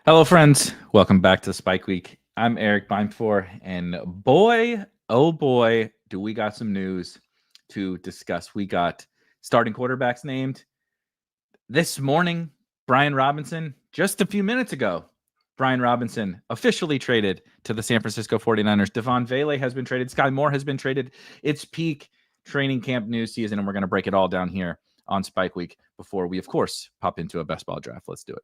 Hello, friends. Welcome back to Spike Week. I'm Erik Beimfohr, and boy, oh boy, do we got some news to discuss. We got starting quarterbacks named this morning. Brian Robinson, just a few minutes ago. Brian Robinson officially traded to the San Francisco 49ers. Devaughn Vele has been traded. Sky Moore has been traded. It's peak training camp news season, and we're going to break it all down here on Spike Week before we, of course, pop into a best ball draft. Let's do it.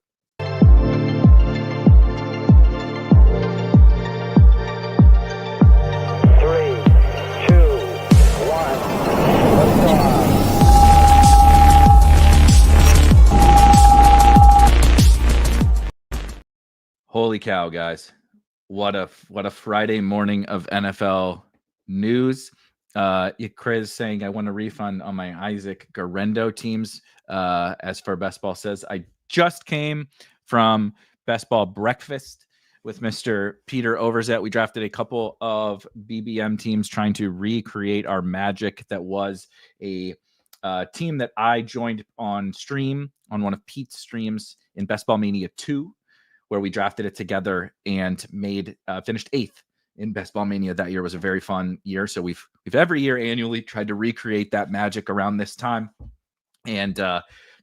Holy cow, guys. What a Friday morning of NFL news. Chris saying I want a refund on my Isaac Garendo teams. As for Best Ball says, I just came from Best Ball breakfast with Mr. Peter Overzet. We drafted a couple of BBM teams trying to recreate our magic that was a team that I joined on stream on one of Pete's streams in Best Ball Mania 2. Where we drafted it together and made finished 8th in Best Ball Mania that year. It was a very fun year. So we've every year annually tried to recreate that magic around this time. And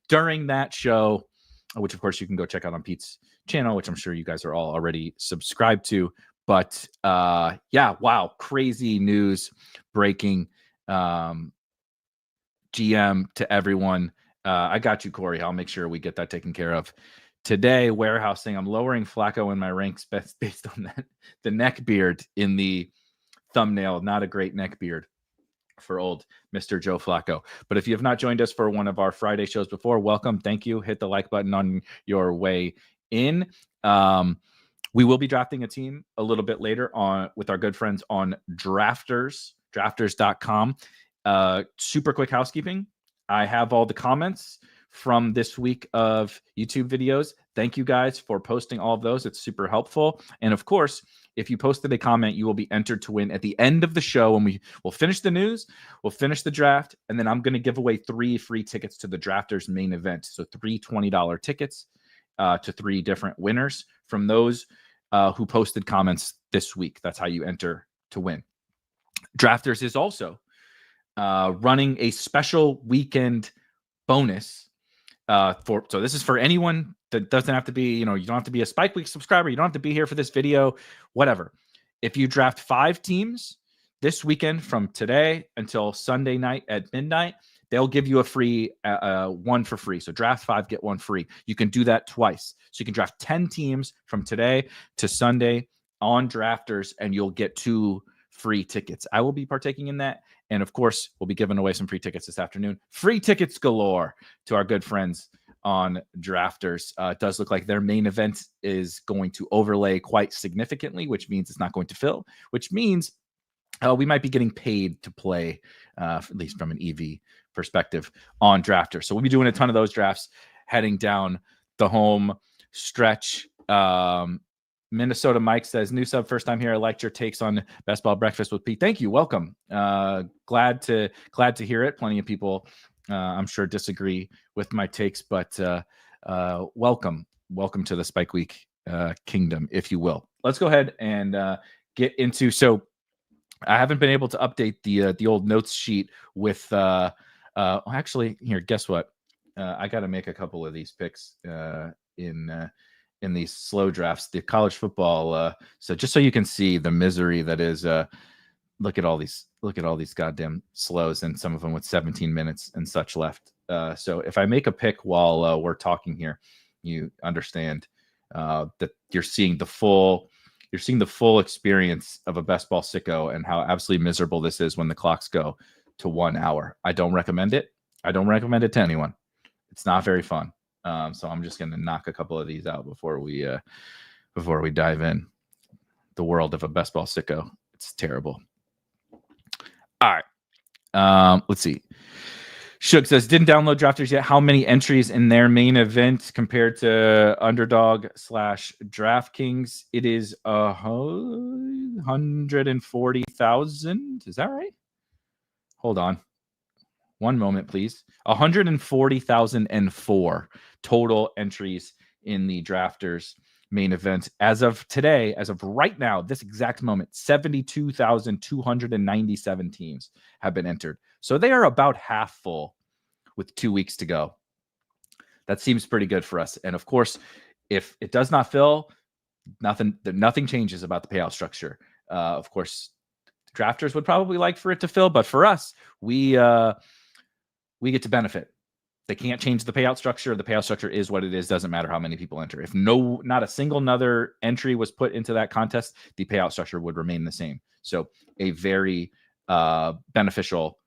during that show, which of course you can go check out on Pete's channel, which I'm sure you guys are all already subscribed to. But yeah, wow, crazy news breaking. GM to everyone. I got you, Corey. I'll make sure we get that taken care of. Today, warehousing, I'm lowering Flacco in my ranks based on the neck beard in the thumbnail. Not a great neck beard for old Mr. Joe Flacco. But if you have not joined us for one of our Friday shows before, welcome. Thank you. Hit the like button on your way in. We will be drafting a team a little bit later on with our good friends on drafters.com. Super quick housekeeping. I have all the comments from this week of YouTube videos. Thank you guys for posting all of those. It's super helpful. And of course, if you posted a comment, you will be entered to win at the end of the show when we'll finish the news, we'll finish the draft, and then I'm going to give away 3 free tickets to the Drafters main event. So 3 $20 tickets to 3 different winners from those who posted comments this week. That's how you enter to win. Drafters is also running a special weekend bonus. So this is for anyone that doesn't have to be, you don't have to be a Spike Week subscriber. You don't have to be here for this video, whatever. If you draft 5 teams this weekend from today until Sunday night at midnight, they'll give you a free one for free. So draft 5, get 1 free. You can do that twice. So you can draft 10 teams from today to Sunday on Drafters, and you'll get 2 free tickets. I will be partaking in that. And of course, we'll be giving away some free tickets this afternoon. Free tickets galore to our good friends on Drafters. It does look like their main event is going to overlay quite significantly, which means it's not going to fill, which means we might be getting paid to play, at least from an EV perspective, on Drafters. So we'll be doing a ton of those drafts heading down the home stretch. Minnesota Mike says, new sub, first time here. I liked your takes on Best Ball Breakfast with Pete. Thank you. Welcome. Glad to hear it. Plenty of people, I'm sure, disagree with my takes, but welcome to the Spike Week kingdom, if you will. Let's go ahead and get into. So I haven't been able to update the old notes sheet with. Actually, here, guess what? I got to make a couple of these picks in these slow drafts, the college football. So just so you can see the misery that is, look at all these goddamn slows, and some of them with 17 minutes and such left. So if I make a pick while we're talking here, you understand that you're seeing the full experience of a best ball sicko and how absolutely miserable this is when the clocks go to 1 hour. I don't recommend it. I don't recommend it to anyone. It's not very fun. So I'm just going to knock a couple of these out before we dive in. The world of a best ball sicko. It's terrible. All right. Let's see. Shook says, didn't download Drafters yet. How many entries in their main event compared to Underdog / DraftKings? It is 140,000. Is that right? Hold on. One moment, please. 140,004 total entries in the Drafters main event. As of today, as of right now, this exact moment, 72,297 teams have been entered. So they are about half full with 2 weeks to go. That seems pretty good for us. And of course, if it does not fill, nothing changes about the payout structure. Of course, drafters would probably like for it to fill, but for us, we get to benefit. They can't change the payout structure. The payout structure is what it is. Doesn't matter how many people enter. If not a single another entry was put into that contest, the payout structure would remain the same. So a very beneficial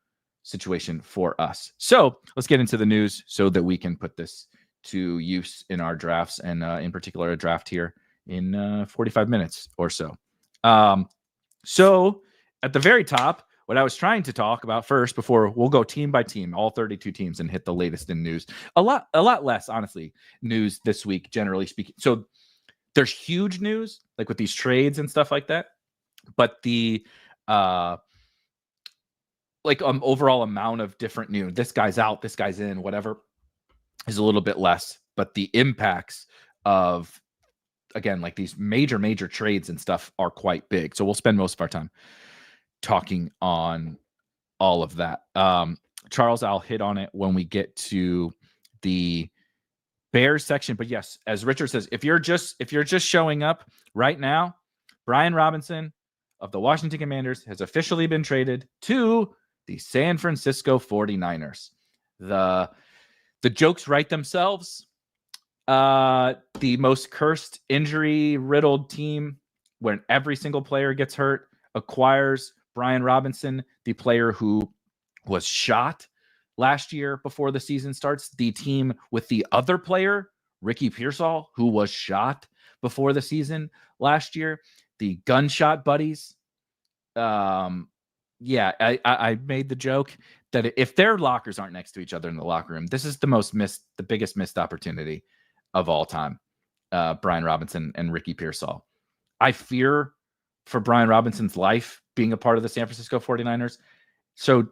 situation for us. So let's get into the news so that we can put this to use in our drafts, and in particular a draft here in 45 minutes or so. So at the very top, what I was trying to talk about first, before we'll go team by team, all 32 teams, and hit the latest in news. A lot less, honestly, news this week, generally speaking. So there's huge news, like with these trades and stuff like that, but the overall amount of different news, this guy's out, this guy's in, whatever, is a little bit less. But the impacts of, again, like these major trades and stuff are quite big. So we'll spend most of our time talking on all of that. Charles, I'll hit on it when we get to the Bears section. But yes, as Richard says, if you're just showing up right now, Brian Robinson of the Washington Commanders has officially been traded to the San Francisco 49ers. The jokes write themselves. The most cursed, injury-riddled team when every single player gets hurt acquires Brian Robinson, the player who was shot last year before the season starts. The team with the other player, Ricky Pearsall, who was shot before the season last year. The gunshot buddies. I made the joke that if their lockers aren't next to each other in the locker room, this is the biggest missed opportunity of all time. Brian Robinson and Ricky Pearsall. I fear for Brian Robinson's life being a part of the San Francisco 49ers. So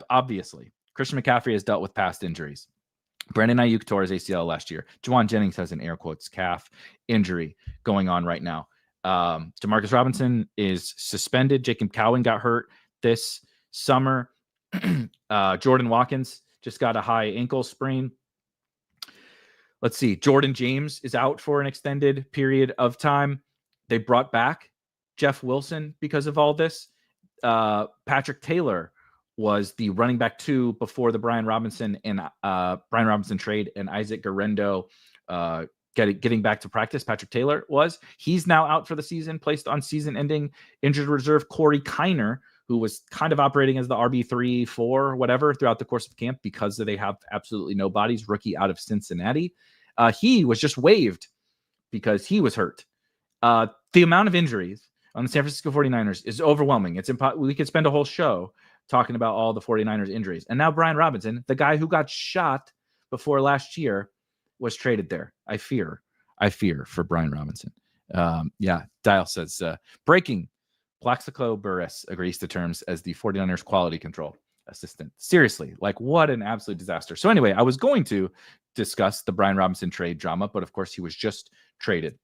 obviously, Christian McCaffrey has dealt with past injuries. Brandon Ayuk tore his ACL last year. Juwan Jennings has an air quotes calf injury going on right now. Demarcus Robinson is suspended. Jacob Cowan got hurt this summer. Jordan Watkins just got a high ankle sprain. Let's see. Jordan James is out for an extended period of time. They brought back Jeff Wilson because of all this. Patrick Taylor was the running back 2 before the Brian Robinson trade, and Isaac Guerendo getting back to practice. Patrick Taylor he's now out for the season, placed on season-ending injured reserve. Corey Kiner, who was kind of operating as the RB3, 4, whatever, throughout the course of camp because they have absolutely no bodies, rookie out of Cincinnati. He was just waived because he was hurt. The amount of injuries on the San Francisco 49ers is overwhelming. We could spend a whole show talking about all the 49ers injuries. And now Brian Robinson, the guy who got shot before last year, was traded there. I fear for Brian Robinson. Dial says, breaking, Plaxico Burress agrees to terms as the 49ers quality control assistant. Seriously, like what an absolute disaster. So anyway, I was going to discuss the Brian Robinson trade drama, but of course he was just traded.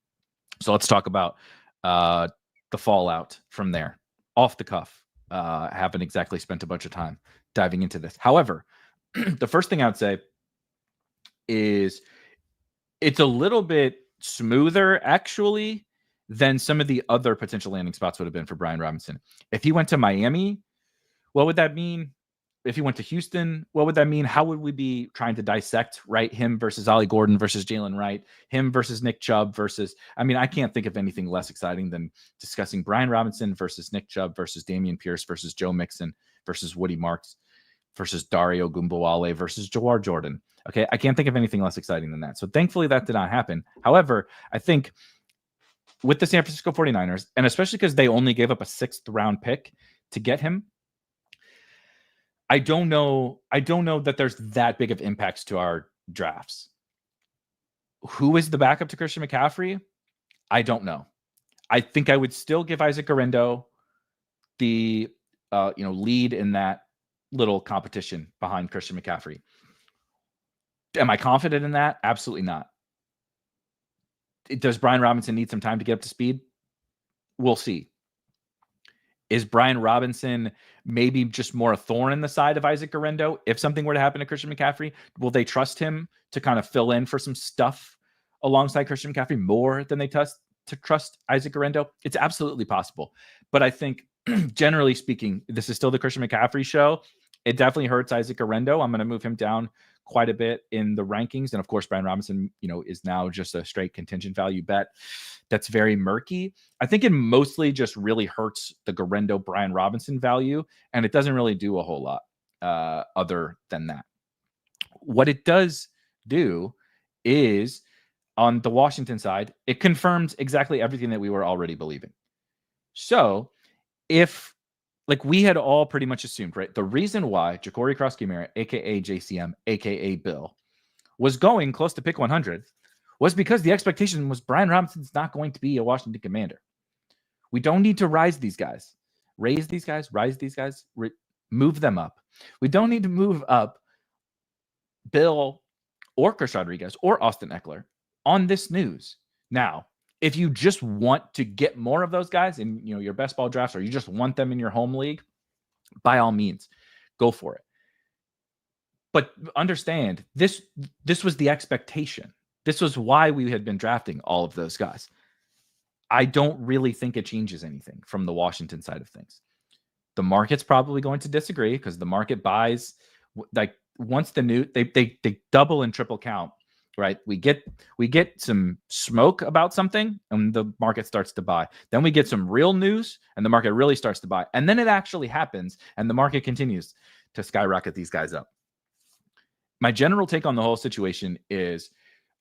So let's talk about the fallout from there. Off the cuff. Haven't exactly spent a bunch of time diving into this. However, the first thing I would say is it's a little bit smoother, actually, than some of the other potential landing spots would have been for Brian Robinson. If he went to Miami, what would that mean? If he went to Houston, what would that mean? How would we be trying to dissect, right? Him versus Ollie Gordon versus Jalen Wright, him versus Nick Chubb I can't think of anything less exciting than discussing Brian Robinson versus Nick Chubb versus Dameon Pierce versus Joe Mixon versus Woody Marks versus Dario Gumbawale versus Jawar Jordan. Okay, I can't think of anything less exciting than that. So thankfully that did not happen. However, I think with the San Francisco 49ers, and especially because they only gave up a 6th round pick to get him, I don't know that there's that big of impacts to our drafts. Who is the backup to Christian McCaffrey? I don't know. I think I would still give Isaac Guerendo the lead in that little competition behind Christian McCaffrey. Am I confident in that? Absolutely not. Does Brian Robinson need some time to get up to speed? We'll see. Is Brian Robinson maybe just more a thorn in the side of Isaac Guerendo? If something were to happen to Christian McCaffrey, will they trust him to kind of fill in for some stuff alongside Christian McCaffrey more than they trust Isaac Guerendo? It's absolutely possible. But I think, generally speaking, this is still the Christian McCaffrey show. It definitely hurts Isaac Guerendo. I'm going to move him down quite a bit in the rankings. And of course, Brian Robinson, is now just a straight contingent value bet. That's very murky. I think it mostly just really hurts the Guerendo Brian Robinson value, and it doesn't really do a whole lot other than that. What it does do is, on the Washington side, it confirms exactly everything that we were already believing. So if, we had all pretty much assumed, right, the reason why Ja'Cory Krosky-Merritt, aka JCM, aka Bill, was going close to pick 100 was because the expectation was Brian Robinson's not going to be a Washington Commander. We don't need to raise these guys, move them up. We don't need to move up Bill or Chris Rodriguez or Austin Eckler on this news. Now, if you just want to get more of those guys in your best ball drafts, or you just want them in your home league, by all means, go for it. But understand, this was the expectation. This was why we had been drafting all of those guys. I don't really think it changes anything from the Washington side of things. The market's probably going to disagree because the market buys, once the new, they double and triple count, right? We get some smoke about something and the market starts to buy. Then we get some real news and the market really starts to buy. And then it actually happens and the market continues to skyrocket these guys up. My general take on the whole situation is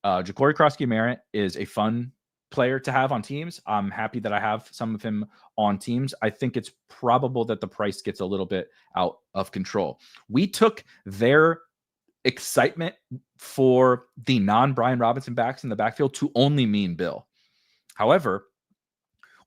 Ja'Cory Krosky-Merritt is a fun player to have on teams. I'm happy that I have some of him on teams. I think it's probable that the price gets a little bit out of control. We took their excitement for the non-Brian Robinson backs in the backfield to only mean Bill. However,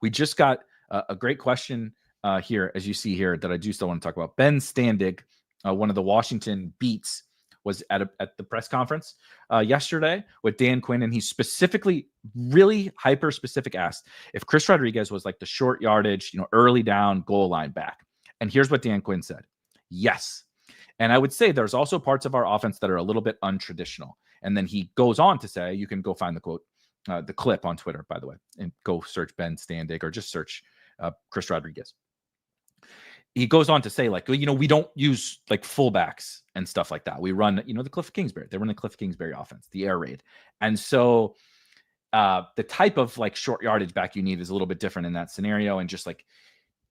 we just got a great question here, as you see here, that I do still want to talk about. Ben Standig, one of the Washington beats, was at the press conference yesterday with Dan Quinn, and he specifically, really hyper-specific, asked if Chris Rodriguez was like the short yardage, early down goal line back. And here's what Dan Quinn said. Yes. And I would say there's also parts of our offense that are a little bit untraditional. And then he goes on to say, you can go find the quote, the clip on Twitter, by the way, and go search Ben Standig or just search Chris Rodriguez. He goes on to say, we don't use fullbacks and stuff like that. We run, the Cliff Kingsbury. They run the Cliff Kingsbury offense, the air raid. And so the type of short yardage back you need is a little bit different in that scenario. And just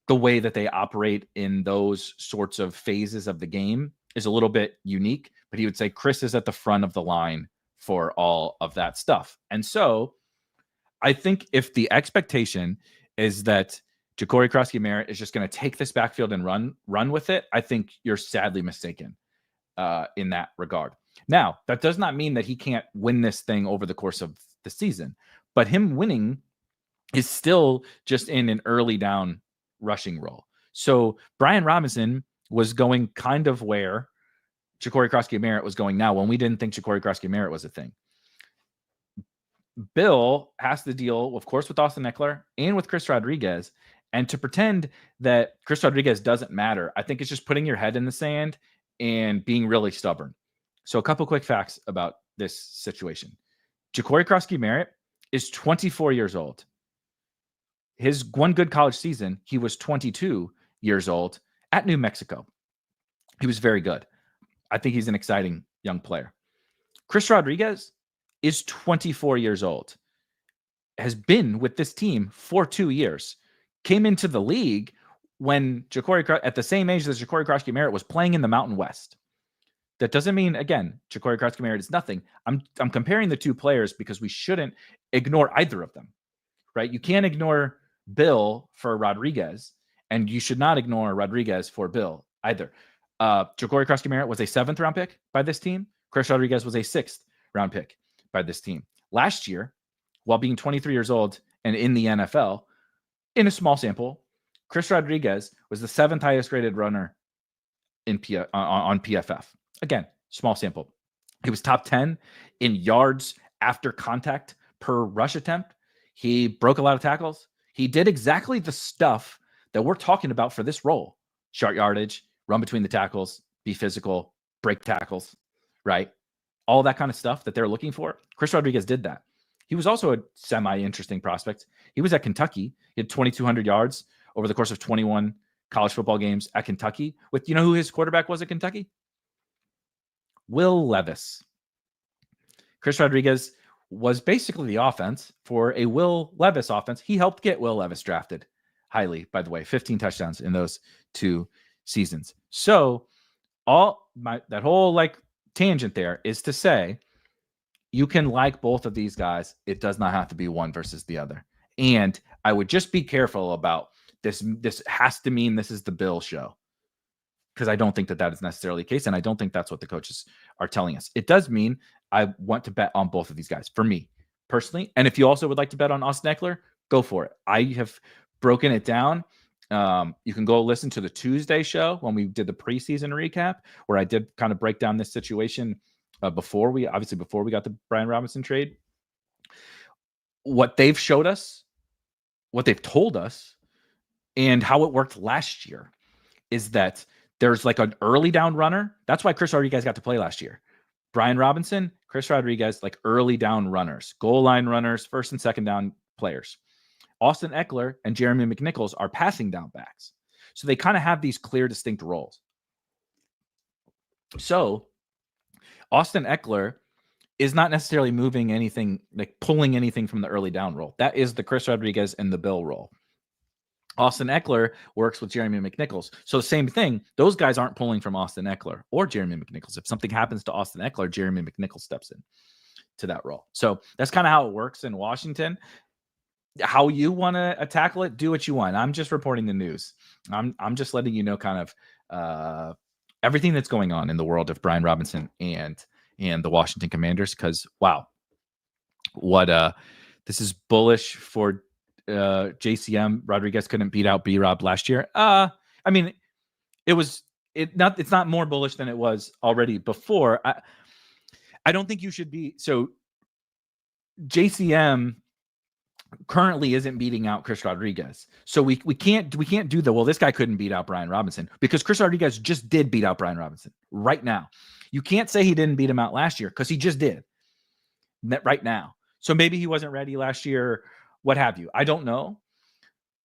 the way that they operate in those sorts of phases of the game is a little bit unique. But he would say Chris is at the front of the line for all of that stuff. And so I think if the expectation is that Ja'Cory Krosky-Merritt is just going to take this backfield and run with it, I think you're sadly mistaken in that regard. Now, that does not mean that he can't win this thing over the course of the season, but him winning is still just in an early down rushing role. So Brian Robinson was going kind of where Ja'Cory Krosky-Merritt was going now, when we didn't think Ja'Cory Krosky-Merritt was a thing. Bill has to deal, of course, with Austin Eckler and with Chris Rodriguez. And to pretend that Chris Rodriguez doesn't matter, I think it's just putting your head in the sand and being really stubborn. So a couple quick facts about this situation. Ja'Cory Krosky-Merritt is 24 years old. His one good college season, he was 22 years old at New Mexico. He was very good. I think he's an exciting young player. Chris Rodriguez is 24 years old, has been with this team for 2 years. Came into the league when at the same age as Ja'Cory Krosky-Merritt was playing in the Mountain West. That doesn't mean, again, Ja'Cory Krosky-Merritt is nothing. I'm comparing the two players because we shouldn't ignore either of them, right? You can't ignore Bill for Rodriguez, and you should not ignore Rodriguez for Bill either. Ja'Cory Krosky-Merritt was a 7th round pick by this team. Chris Rodriguez was a 6th round pick by this team. Last year, while being 23 years old and in the NFL, in a small sample, Chris Rodriguez was the 7th highest rated runner on PFF. Again, small sample. He was top 10 in yards after contact per rush attempt. He broke a lot of tackles. He did exactly the stuff that we're talking about for this role. Short yardage, run between the tackles, be physical, break tackles, right? All that kind of stuff that they're looking for. Chris Rodriguez did that. He was also a semi-interesting prospect. He was at Kentucky. He had 2,200 yards over the course of 21 college football games at Kentucky. With, you know who his quarterback was at Kentucky? Will Levis. Chris Rodriguez was basically the offense for a Will Levis offense. He helped get Will Levis drafted highly, by the way, 15 touchdowns in those 2 seasons. So that whole like tangent there is to say, you can like both of these guys. It does not have to be one versus the other. And I would just be careful about this. This has to mean this is the Bill show, because I don't think that is necessarily the case. And I don't think that's what the coaches are telling us. It does mean I want to bet on both of these guys for me personally. And if you also would like to bet on Austin Ekeler, go for it. I have broken it down. You can go listen to the Tuesday show when we did the preseason recap, where I did kind of break down this situation before we got the Brian Robinson trade. What they've showed us, what they've told us, and how it worked last year is that there's like an early down runner. That's why Chris Rodriguez got to play last year. Brian Robinson, Chris Rodriguez, like early down runners, goal line runners, first and second down players. Austin Ekeler and Jeremy McNichols are passing down backs. So they kind of have these clear, distinct roles. So Austin Ekeler is not necessarily moving anything, like pulling anything from the early down role. That is the Chris Rodriguez and the Bill role. Austin Ekeler works with Jeremy McNichols. So same thing. Those guys aren't pulling from Austin Ekeler or Jeremy McNichols. If something happens to Austin Ekeler, Jeremy McNichols steps in to that role. So that's kind of how it works in Washington. How you want to tackle it, do what you want. I'm just reporting the news. I'm just letting you know kind of everything that's going on in the world of Brian Robinson and the Washington Commanders. Because wow, what this is bullish for JCM. Rodriguez couldn't beat out BRob last year. I mean, it's not more bullish than it was already before. I don't think you should be. So JCM currently isn't beating out Chris Rodriguez. So we can't do this guy couldn't beat out Brian Robinson, because Chris Rodriguez just did beat out Brian Robinson right now. You can't say he didn't beat him out last year, because he just did right now. So maybe he wasn't ready last year, what have you. I don't know.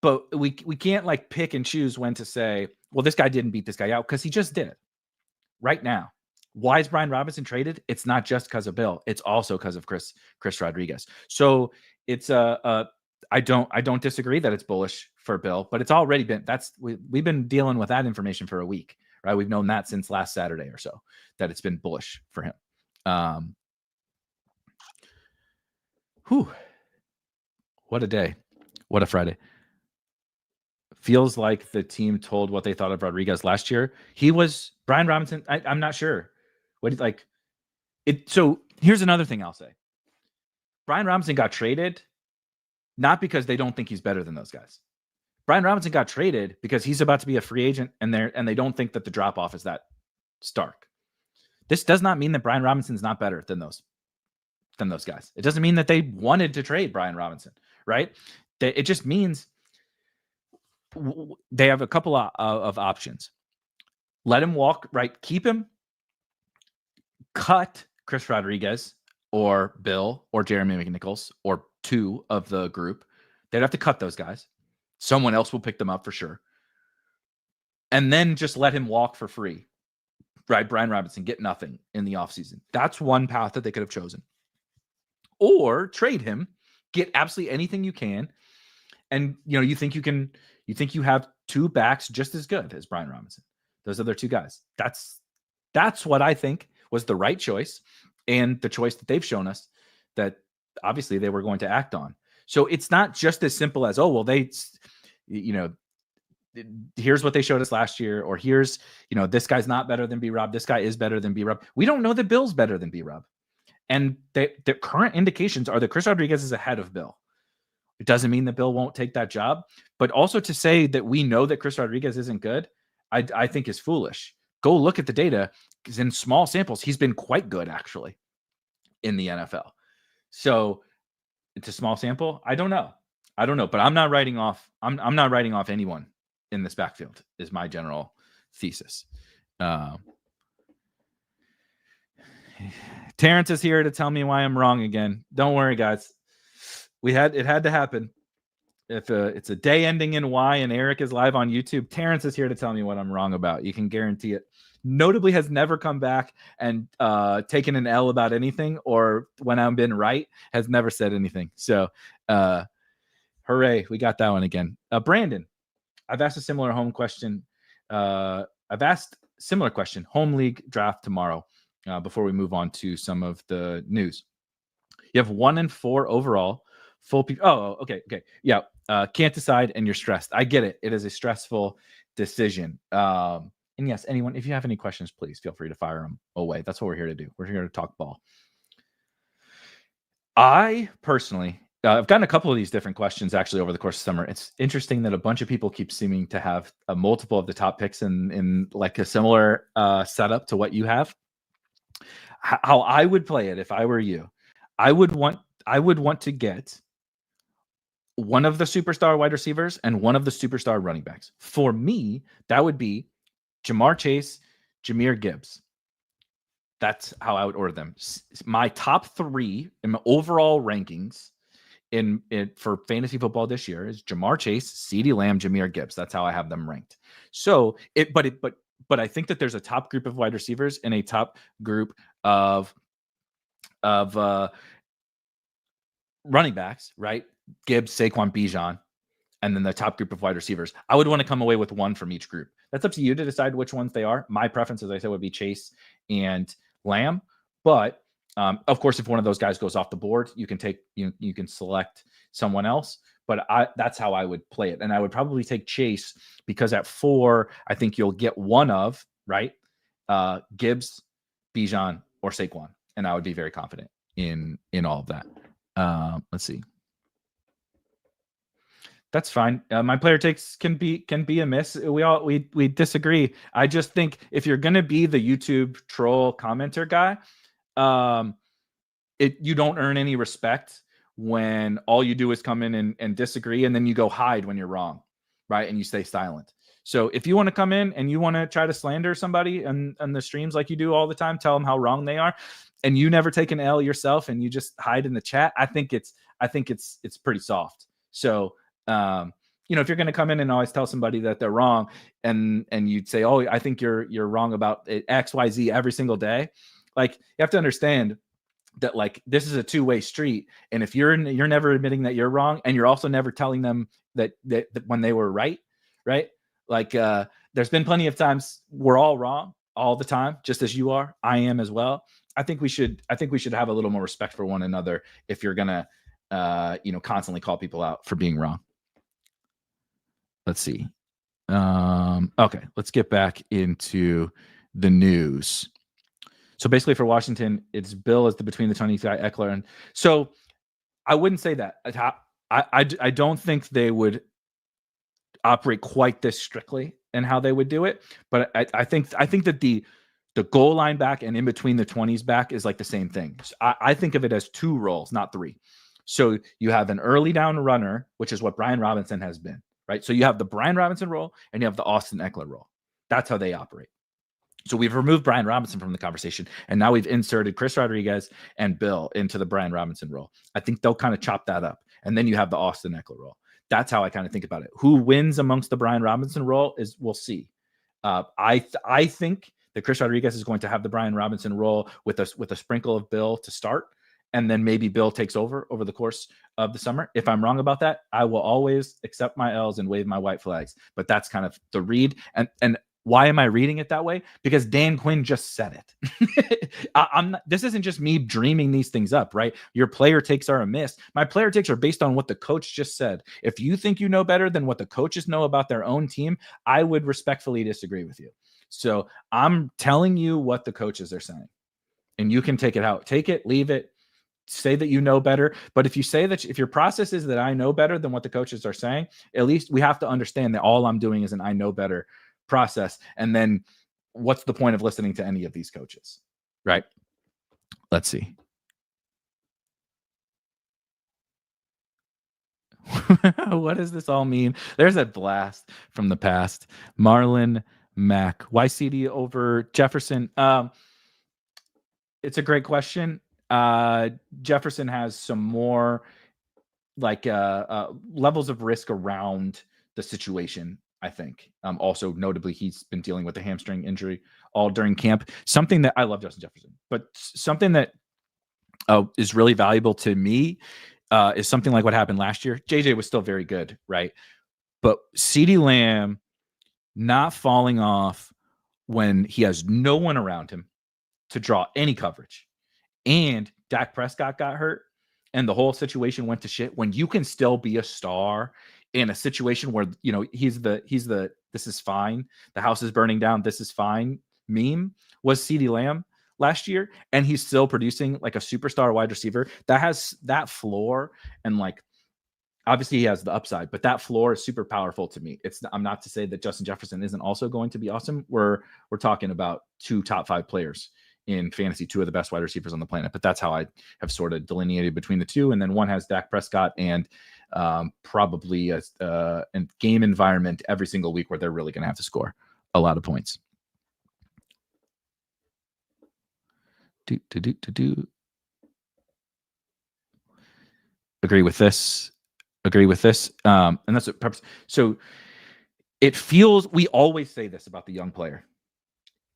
But we can't like pick and choose when to say, well, this guy didn't beat this guy out, because he just did it right now. Why is Brian Robinson traded? It's not just because of Bill. It's also because of Chris Rodriguez. So it's I don't disagree that it's bullish for Bill, but it's already been we've been dealing with that information for a week, right? We've known that since last Saturday or so, that it's been bullish for him. What a day. What a Friday. Feels like the team told what they thought of Rodriguez last year. Brian Robinson. I'm not sure. So here's another thing I'll say. Brian Robinson got traded not because they don't think he's better than those guys. Brian Robinson got traded because he's about to be a free agent, and they don't think that the drop off is that stark. This does not mean that Brian Robinson's not better than those guys. It doesn't mean that they wanted to trade Brian Robinson, right? It just means they have a couple of options. Let him walk, right? Keep him. Cut Chris Rodriguez or Bill or Jeremy McNichols or two of the group. They'd have to cut those guys. Someone else will pick them up for sure. And then just let him walk for free, right? Brian Robinson, get nothing in the offseason. That's one path that they could have chosen. Or trade him, get absolutely anything you can. And, you think you have two backs just as good as Brian Robinson. Those other two guys. That's what I think was the right choice, and the choice that they've shown us that obviously they were going to act on. So it's not just as simple as, here's what they showed us last year, or here's, this guy's not better than BRob. This guy is better than BRob. We don't know that Bill's better than BRob. And the current indications are that Chris Rodriguez is ahead of Bill. It doesn't mean that Bill won't take that job, but also to say that we know that Chris Rodriguez isn't good, I think is foolish. Go look at the data, because in small samples, he's been quite good actually in the NFL. So It's a small sample. I don't know, but I'm not writing off. I'm not writing off anyone in this backfield. Is my general thesis. Terrence is here to tell me why I'm wrong again. Don't worry, guys. It had to happen. If it's a day ending in Y and Erik is live on YouTube, Terrence is here to tell me what I'm wrong about. You can guarantee it. Notably has never come back and taken an L about anything, or when I've been right, has never said anything. So hooray, we got that one again. Brandon, I've asked a similar home question. Home league draft tomorrow before we move on to some of the news. You have 1 and 4 overall. Full people. Oh, okay. Yeah. Can't decide and you're stressed. I get it. It is a stressful decision. And yes, anyone, if you have any questions, please feel free to fire them away. That's what we're here to do. We're here to talk ball. I personally, I've gotten a couple of these different questions actually over the course of summer. It's interesting that a bunch of people keep seeming to have a multiple of the top picks in like a similar setup to what you have. How I would play it if I were you, I would want to get one of the superstar wide receivers and one of the superstar running backs. For me, that would be Jamar Chase, Jahmyr Gibbs. That's how I would order them. My top 3 in my overall rankings for fantasy football this year is Jamar Chase, CeeDee Lamb, Jahmyr Gibbs. That's how I have them ranked. So but I think that there's a top group of wide receivers and a top group of running backs, right? Gibbs, Saquon, Bijan, and then the top group of wide receivers. I would want to come away with one from each group. That's up to you to decide which ones they are. My preference, as I said, would be Chase and Lamb. But of course, if one of those guys goes off the board, you can select someone else. But that's how I would play it. And I would probably take Chase because at 4, I think you'll get one of, right? Gibbs, Bijan, or Saquon. And I would be very confident in all of that. Let's see. That's fine. My player takes can be a miss. We disagree. I just think if you're gonna be the YouTube troll commenter guy, you don't earn any respect when all you do is come in and disagree, and then you go hide when you're wrong, right? And you stay silent. So if you want to come in and you want to try to slander somebody on the streams like you do all the time, tell them how wrong they are, and you never take an L yourself and you just hide in the chat, I think it's pretty soft. So if you're going to come in and always tell somebody that they're wrong and you'd say, oh, I think you're wrong about X, Y, Z every single day. Like, you have to understand that, like, this is a two-way street. And if you're never admitting that you're wrong, and you're also never telling them that when they were right. Like, there's been plenty of times we're all wrong all the time, just as you are. I am as well. I think we should have a little more respect for one another if you're going to, constantly call people out for being wrong. Let's see. Okay, let's get back into the news. So basically for Washington, it's Bill as the between the 20 guy, Eckler. And so I wouldn't say that. I don't think they would operate quite this strictly in how they would do it. But I think that the goal line back and in between the 20s back is like the same thing. So I think of it as 2 roles, not 3. So you have an early down runner, which is what Brian Robinson has been, right? So you have the Brian Robinson role and you have the Austin Eckler role. That's how they operate. So we've removed Brian Robinson from the conversation, and now we've inserted Chris Rodriguez and Bill into the Brian Robinson role. I think they'll kind of chop that up, and then you have the Austin Eckler role. That's how I kind of think about it. Who wins amongst the Brian Robinson role is we'll see. I think that Chris Rodriguez is going to have the Brian Robinson role with a sprinkle of Bill to start, and then maybe Bill takes over the course of the summer. If I'm wrong about that, I will always accept my L's and wave my white flags. But that's kind of the read. And why am I reading it that way? Because Dan Quinn just said it. This isn't just me dreaming these things up, right? Your player takes are a miss. My player takes are based on what the coach just said. If you think you know better than what the coaches know about their own team, I would respectfully disagree with you. So I'm telling you what the coaches are saying, and you can take it out. Take it, leave it, say that you know better. But if you say that, if your process is that I know better than what the coaches are saying, at least we have to understand that all I'm doing is an I know better process. And then what's the point of listening to any of these coaches, right? Let's see. What does this all mean? There's a blast from the past. Marlon Mack. Why CD over Jefferson? It's a great question. Jefferson has some more like levels of risk around the situation, I think. Also, notably, he's been dealing with a hamstring injury all during camp. Something that I love Justin Jefferson, but something that is really valuable to me is something like what happened last year. JJ was still very good, right? But CeeDee Lamb not falling off when he has no one around him to draw any coverage, and Dak Prescott got hurt, and the whole situation went to shit. When you can still be a star in a situation where, you know, he's the this is fine, the house is burning down, this is fine meme was CeeDee Lamb last year, and he's still producing like a superstar wide receiver that has that floor. And like, obviously he has the upside, but that floor is super powerful to me. I'm not to say that Justin Jefferson isn't also going to be awesome. We're talking about 2 top 5 players in fantasy, 2 of the best wide receivers on the planet. But that's how I have sort of delineated between the 2. And then one has Dak Prescott and probably a game environment every single week where they're really going to have to score a lot of points. Agree with this. And that's what purpose. So it feels, we always say this about the young player.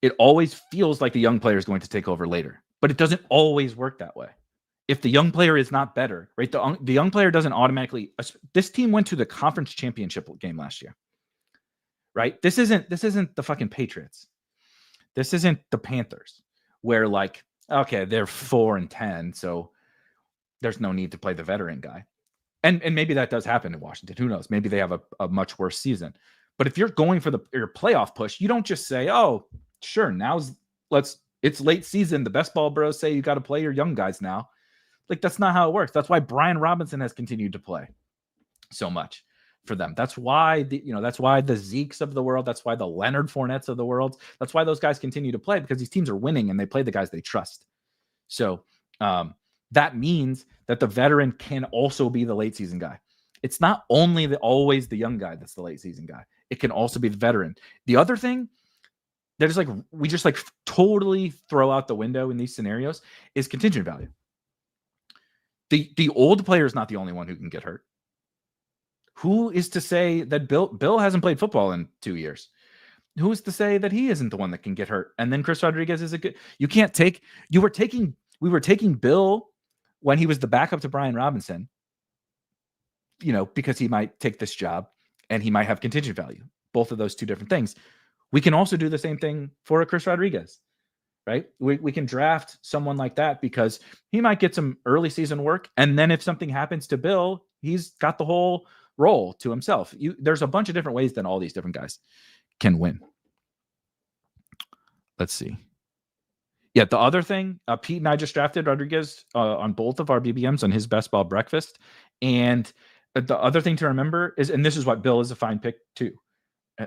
It always feels like the young player is going to take over later, but it doesn't always work that way. If the young player is not better, right? The young player doesn't automatically. This team went to the conference championship game last year, right? This isn't the fucking Patriots. This isn't the Panthers, where like, okay, they're 4-10, so there's no need to play the veteran guy. And maybe that does happen in Washington. Who knows? Maybe they have a much worse season. But if you're going for your playoff push, you don't just say, oh, sure, it's late season. The best ball bros say you got to play your young guys now. Like, that's not how it works. That's why Brian Robinson has continued to play so much for them. That's why the Zekes of the world, that's why the Leonard Fournettes of the world, that's why those guys continue to play, because these teams are winning and they play the guys they trust. So that means that the veteran can also be the late season guy. It's not only always the young guy that's the late season guy. It can also be the veteran. The other thing that is like, we just like totally throw out the window in these scenarios is contingent value. The old player is not the only one who can get hurt. Who is to say that Bill hasn't played football in 2 years? Who is to say that he isn't the one that can get hurt? And then Chris Rodriguez is we were taking Bill when he was the backup to Brian Robinson, you know, because he might take this job and he might have contingent value. Both of those 2 different things. We can also do the same thing for a Chris Rodriguez, right? We can draft someone like that because he might get some early season work. And then if something happens to Bill, he's got the whole role to himself. There's a bunch of different ways that all these different guys can win. Let's see. Yeah, the other thing, Pete and I just drafted Rodriguez on both of our BBMs on his best ball breakfast. And the other thing to remember is, and this is what Bill is a fine pick too.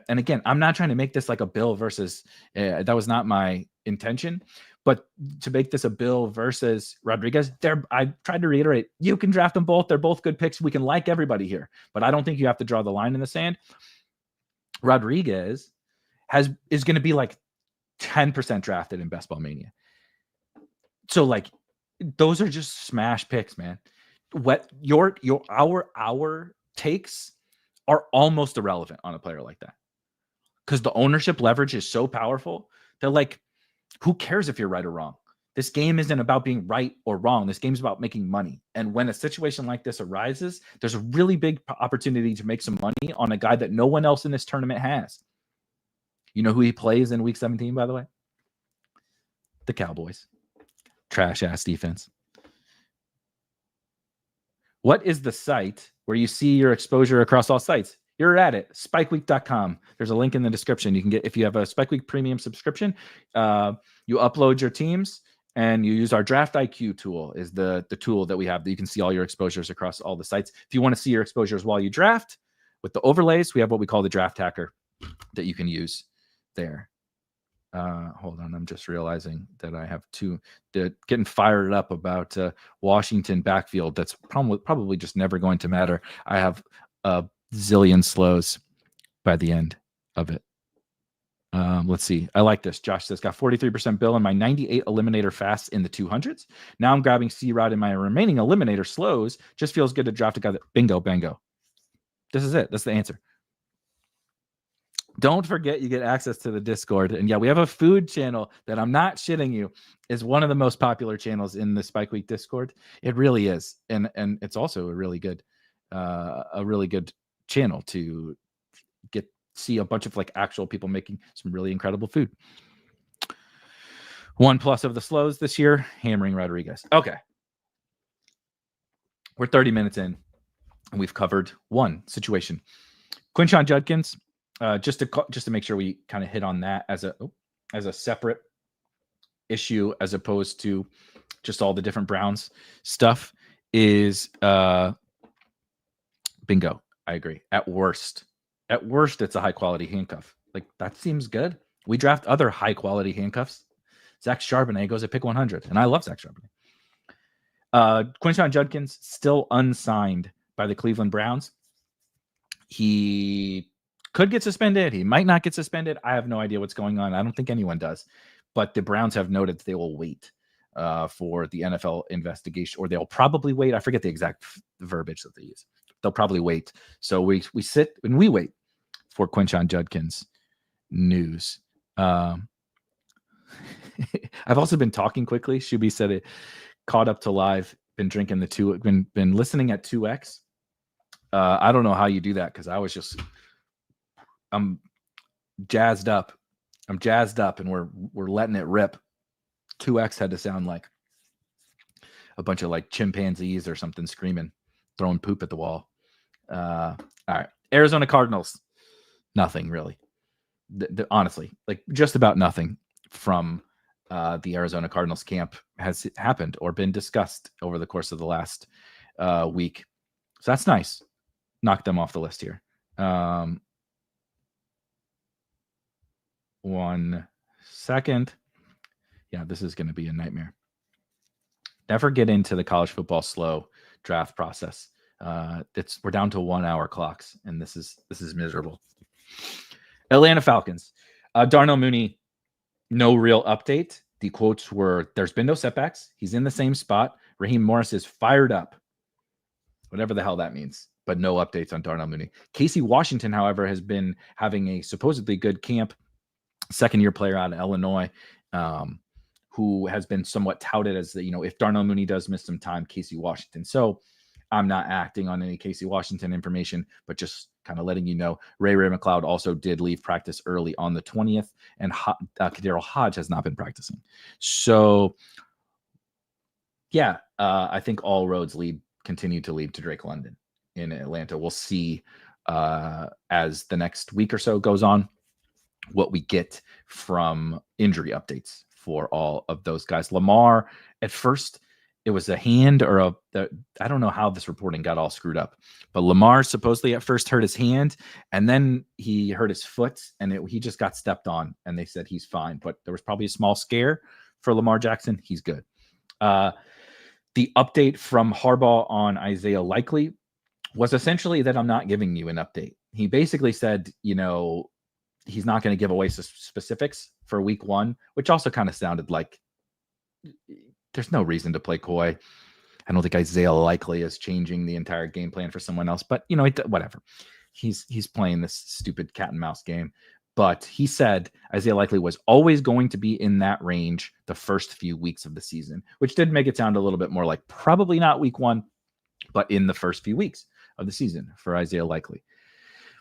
And again, I'm not trying to make this like a Bill versus, that was not my intention, but to make this a Bill versus Rodriguez, I tried to reiterate, you can draft them both. They're both good picks. We can like everybody here, but I don't think you have to draw the line in the sand. Rodriguez is going to be like 10% drafted in Best Ball Mania. So like, those are just smash picks, man. What our takes are almost irrelevant on a player like that, because the ownership leverage is so powerful that like, who cares if you're right or wrong? This game isn't about being right or wrong. This game's about making money. And when a situation like this arises, there's a really big opportunity to make some money on a guy that no one else in this tournament has. You know who he plays in week 17, by the way? The Cowboys. Trash ass defense. What is the site where you see your exposure across all sites? You're at it, spikeweek.com. There's a link in the description. You can get, if you have a Spike Week premium subscription, you upload your teams and you use our Draft IQ tool, is the tool that we have that you can see all your exposures across all the sites. If you want to see your exposures while you draft with the overlays, we have what we call the Draft Hacker that you can use there. Hold on, I'm just realizing that I have getting fired up about Washington backfield. That's probably just never going to matter. I have a zillion slows by the end of it. Let's see. I like this. Josh says, got 43% bill in my 98 eliminator fasts in the 200s. Now I'm grabbing C-Rod in my remaining eliminator slows. Just feels good to draft a guy that bingo, bango. This is it. That's the answer. Don't forget you get access to the Discord. And yeah, we have a food channel that I'm not shitting you is one of the most popular channels in the Spike Week Discord. It really is. And it's also a really good channel to see a bunch of like actual people making some really incredible food. 1+ of the slows this year, hammering Rodriguez. Okay. We're 30 minutes in and we've covered one situation. Quinshon Judkins, just to make sure we kind of hit on that as a separate issue as opposed to just all the different Browns stuff is bingo. I agree. At worst, it's a high quality handcuff. Like that seems good. We draft other high quality handcuffs. Zach Charbonnet goes at pick 100, and I love Zach Charbonnet. Quinshon Judkins still unsigned by the Cleveland Browns. He could get suspended. He might not get suspended. I have no idea what's going on. I don't think anyone does. But the Browns have noted that they will wait for the NFL investigation, or they'll probably wait. I forget the exact verbiage that they use. They'll probably wait. So we sit and we wait for Quinshon Judkins news. I've also been talking quickly. Shuby said it. Caught up to live. Been drinking been listening at 2x. I don't know how you do that because I'm jazzed up. And we're letting it rip. 2x had to sound like a bunch of like chimpanzees or something screaming, throwing poop at the wall. All right. Arizona Cardinals. Nothing really. Honestly, like just about nothing from the Arizona Cardinals camp has happened or been discussed over the course of the last week. So that's nice. Knock them off the list here. 1 second. Yeah, this is going to be a nightmare. Never get into the college football slow draft process. We're down to 1 hour clocks, and this is miserable. Atlanta Falcons. Darnell Mooney, no real update. The quotes were, there's been no setbacks. He's in the same spot. Raheem Morris is fired up. Whatever the hell that means. But no updates on Darnell Mooney. Casey Washington, however, has been having a supposedly good camp. Second-year player out of Illinois, who has been somewhat touted as if Darnell Mooney does miss some time, Casey Washington. So I'm not acting on any Casey Washington information, but just kind of letting you know. Ray McLeod also did leave practice early on the 20th, and Kadarius Hodge has not been practicing. So, yeah, I think all roads continue to lead to Drake London in Atlanta. We'll see as the next week or so goes on what we get from injury updates for all of those guys. Lamar, at first, it was a hand or I don't know how this reporting got all screwed up, but Lamar supposedly at first hurt his hand and then he hurt his foot and he just got stepped on and they said he's fine, but there was probably a small scare for Lamar Jackson. He's good. The update from Harbaugh on Isaiah Likely was essentially that I'm not giving you an update. He basically said, he's not going to give away specifics for week 1, which also kind of sounded like there's no reason to play coy. I don't think Isaiah Likely is changing the entire game plan for someone else, but whatever. He's playing this stupid cat and mouse game. But he said Isaiah Likely was always going to be in that range the first few weeks of the season, which did make it sound a little bit more like probably not week 1, but in the first few weeks of the season for Isaiah Likely.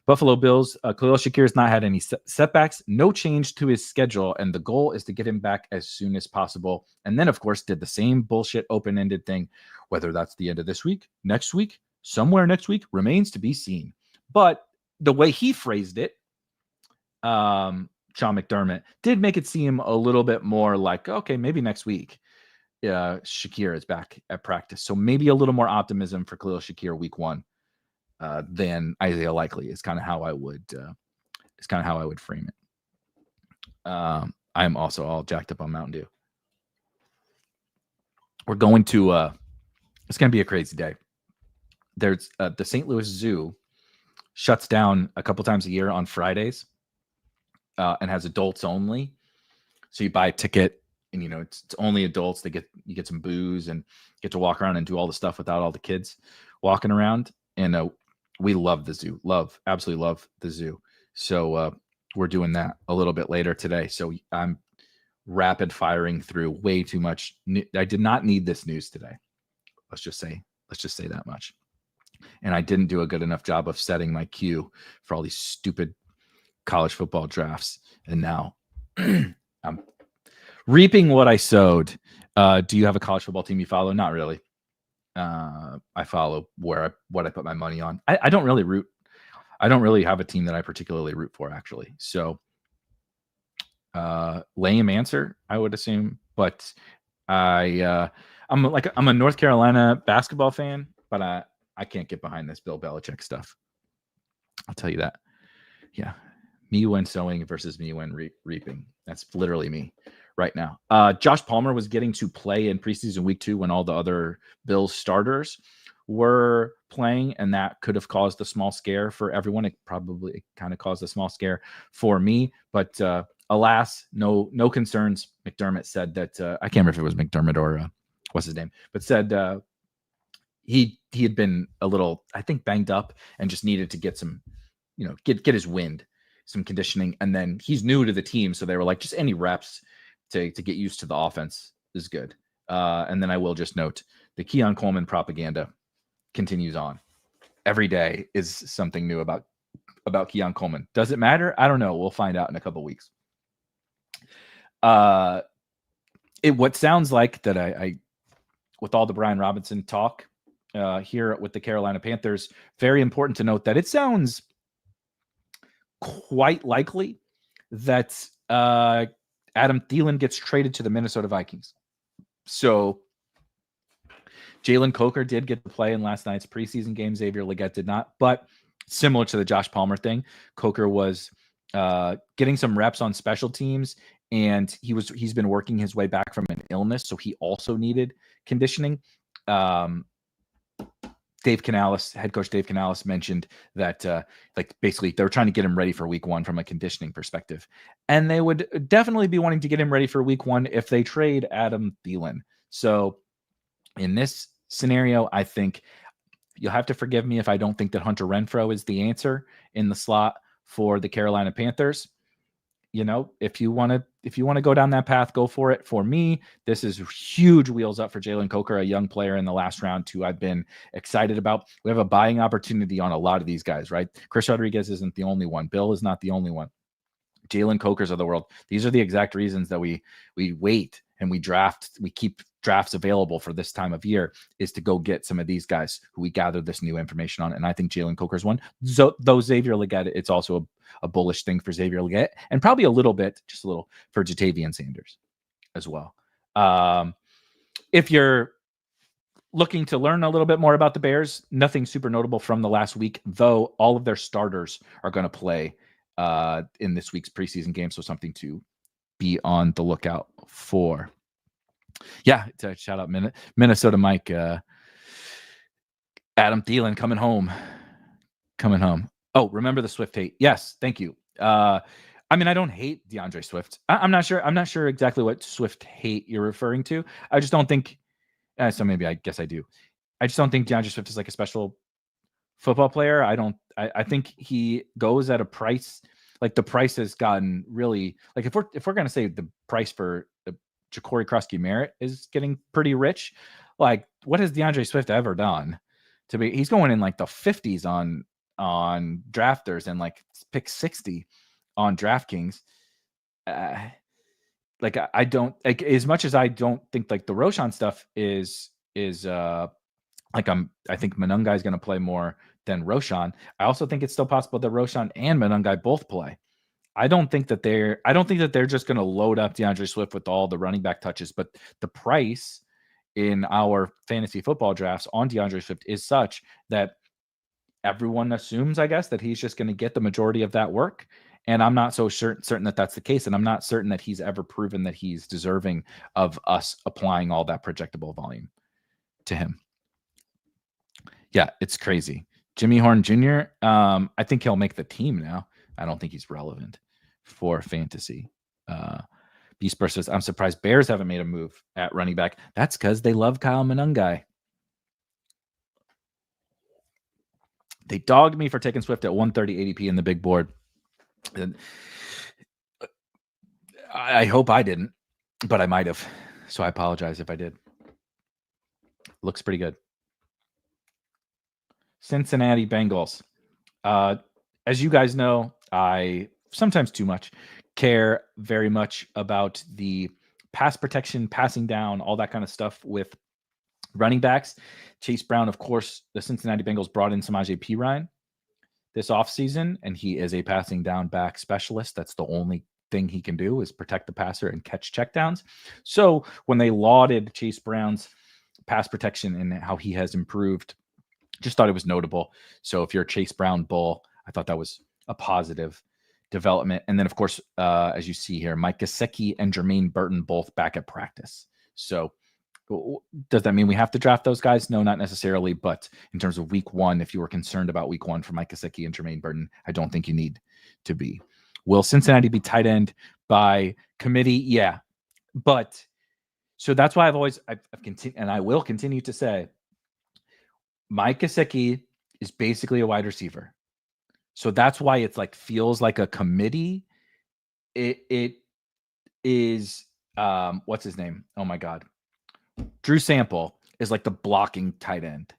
Buffalo Bills, Khalil Shakir has not had any setbacks, no change to his schedule, and the goal is to get him back as soon as possible. And then, of course, did the same bullshit open-ended thing, whether that's the end of this week, next week, somewhere next week, remains to be seen. But the way he phrased it, Sean McDermott, did make it seem a little bit more like, okay, maybe next week, Shakir is back at practice. So maybe a little more optimism for Khalil Shakir week 1. Than Isaiah Likely is kind of how I would frame it. I am also all jacked up on Mountain Dew. We're going to it's going to be a crazy day. There's the St. Louis Zoo shuts down a couple times a year on Fridays and has adults only. So you buy a ticket and, you know, it's only adults. You get some booze and get to walk around and do all the stuff without all the kids walking around. And we love the zoo, absolutely love the zoo. So we're doing that a little bit later today. So I'm rapid firing through way too much. I did not need this news today. Let's just say that much. And I didn't do a good enough job of setting my queue for all these stupid college football drafts. And now I'm reaping what I sowed. Do you have a college football team you follow? Not really. I follow what I put my money on. I don't really root. I don't really have a team that I particularly root for, actually. So lame answer, I would assume. But I'm a North Carolina basketball fan, but I can't get behind this Bill Belichick stuff. I'll tell you that. Yeah. Me when sowing versus me when reaping. That's literally me right now. Josh Palmer was getting to play in preseason week 2 when all the other Bills starters were playing, and that could have caused a small scare for everyone. It probably kind of caused a small scare for me, but alas, no concerns. McDermott said that I can't remember if it was McDermott or what's his name, but said he had been a little, I think, banged up and just needed to get some, you know, get his wind, some conditioning, and then he's new to the team, so they were like, just any reps to get used to the offense is good. And then I will just note the Keon Coleman propaganda continues on. Every day is something new about Keon Coleman. Does it matter? I don't know. We'll find out in a couple weeks. What sounds like that I with all the Brian Robinson talk here with the Carolina Panthers, very important to note that it sounds quite likely that Adam Thielen gets traded to the Minnesota Vikings. So Jalen Coker did get to play in last night's preseason game. Xavier Legette did not, but similar to the Josh Palmer thing, Coker was getting some reps on special teams, and he's been working his way back from an illness, so he also needed conditioning. Dave Canales, head coach Dave Canales, mentioned that basically they were trying to get him ready for week 1 from a conditioning perspective. And they would definitely be wanting to get him ready for week 1 if they trade Adam Thielen. So in this scenario, I think you'll have to forgive me if I don't think that Hunter Renfrow is the answer in the slot for the Carolina Panthers. You know, if you want to go down that path, go for it. For me, this is huge wheels up for Jalen Coker, a young player in the last round who I've been excited about. We have a buying opportunity on a lot of these guys, right? Chris Rodriguez isn't the only one. Bill is not the only one. Jalen Cokers of the world. These are the exact reasons that we wait and we keep drafts available for this time of year, is to go get some of these guys who we gathered this new information on. And I think Jalen Coker's one. So though Xavier Legette, it's also a bullish thing for Xavier Legette, and probably just a little for Jatavian Sanders as well. If you're looking to learn a little bit more about the Bears, nothing super notable from the last week, though all of their starters are going to play in this week's preseason game. So something to be on the lookout for. Yeah, shout out Minnesota Mike. Adam Thielen coming home. Oh, remember the Swift hate? Yes, thank you. I mean, I don't hate DeAndre Swift. I'm not sure exactly what Swift hate you're referring to. I just don't think. So maybe I guess I do. I just don't think DeAndre Swift is like a special football player. I think he goes at a price. Like the price has gotten really, like if we're gonna say the price for Ja'Cory Krusky-Merritt is getting pretty rich, like what has DeAndre Swift ever done to be? He's going in like the 50s on drafters and like pick 60 on DraftKings. Like I don't like, as much as I don't think like the Roschon stuff is I think Monungai is going to play more than Roschon. I also think it's still possible that Roschon and Monungai both play. I don't think that they're just going to load up DeAndre Swift with all the running back touches, but the price in our fantasy football drafts on DeAndre Swift is such that everyone assumes, I guess, that he's just going to get the majority of that work. And I'm not so certain that that's the case. And I'm not certain that he's ever proven that he's deserving of us applying all that projectable volume to him. Yeah, it's crazy. Jimmy Horn Jr., I think he'll make the team now. I don't think he's relevant for fantasy. Beast Burst says, I'm surprised Bears haven't made a move at running back. That's because they love Kyle Monangai. They dogged me for taking Swift at 130 ADP in the big board. And I hope I didn't, but I might have. So I apologize if I did. Looks pretty good. Cincinnati Bengals. As you guys know, I sometimes too much care very much about the pass protection, passing down, all that kind of stuff with running backs. Chase Brown, of course, the Cincinnati Bengals brought in Samaje Perine this offseason, and he is a passing down back specialist. That's the only thing he can do is protect the passer and catch checkdowns. So when they lauded Chase Brown's pass protection and how he has improved, just thought it was notable. So if you're a Chase Brown bull, I thought that was a positive development. And then, of course, as you see here, Mike Gesicki and Jermaine Burton both back at practice. So does that mean we have to draft those guys? No, not necessarily. But in terms of week one, if you were concerned about week one for Mike Gesicki and Jermaine Burton, I don't think you need to be. Will Cincinnati be tight end by committee? Yeah. But so that's why I've continued, and I will continue to say, Mike Gesicki is basically a wide receiver. So that's why it's like feels like a committee. It is what's his name? Oh my God. Drew Sample is like the blocking tight end.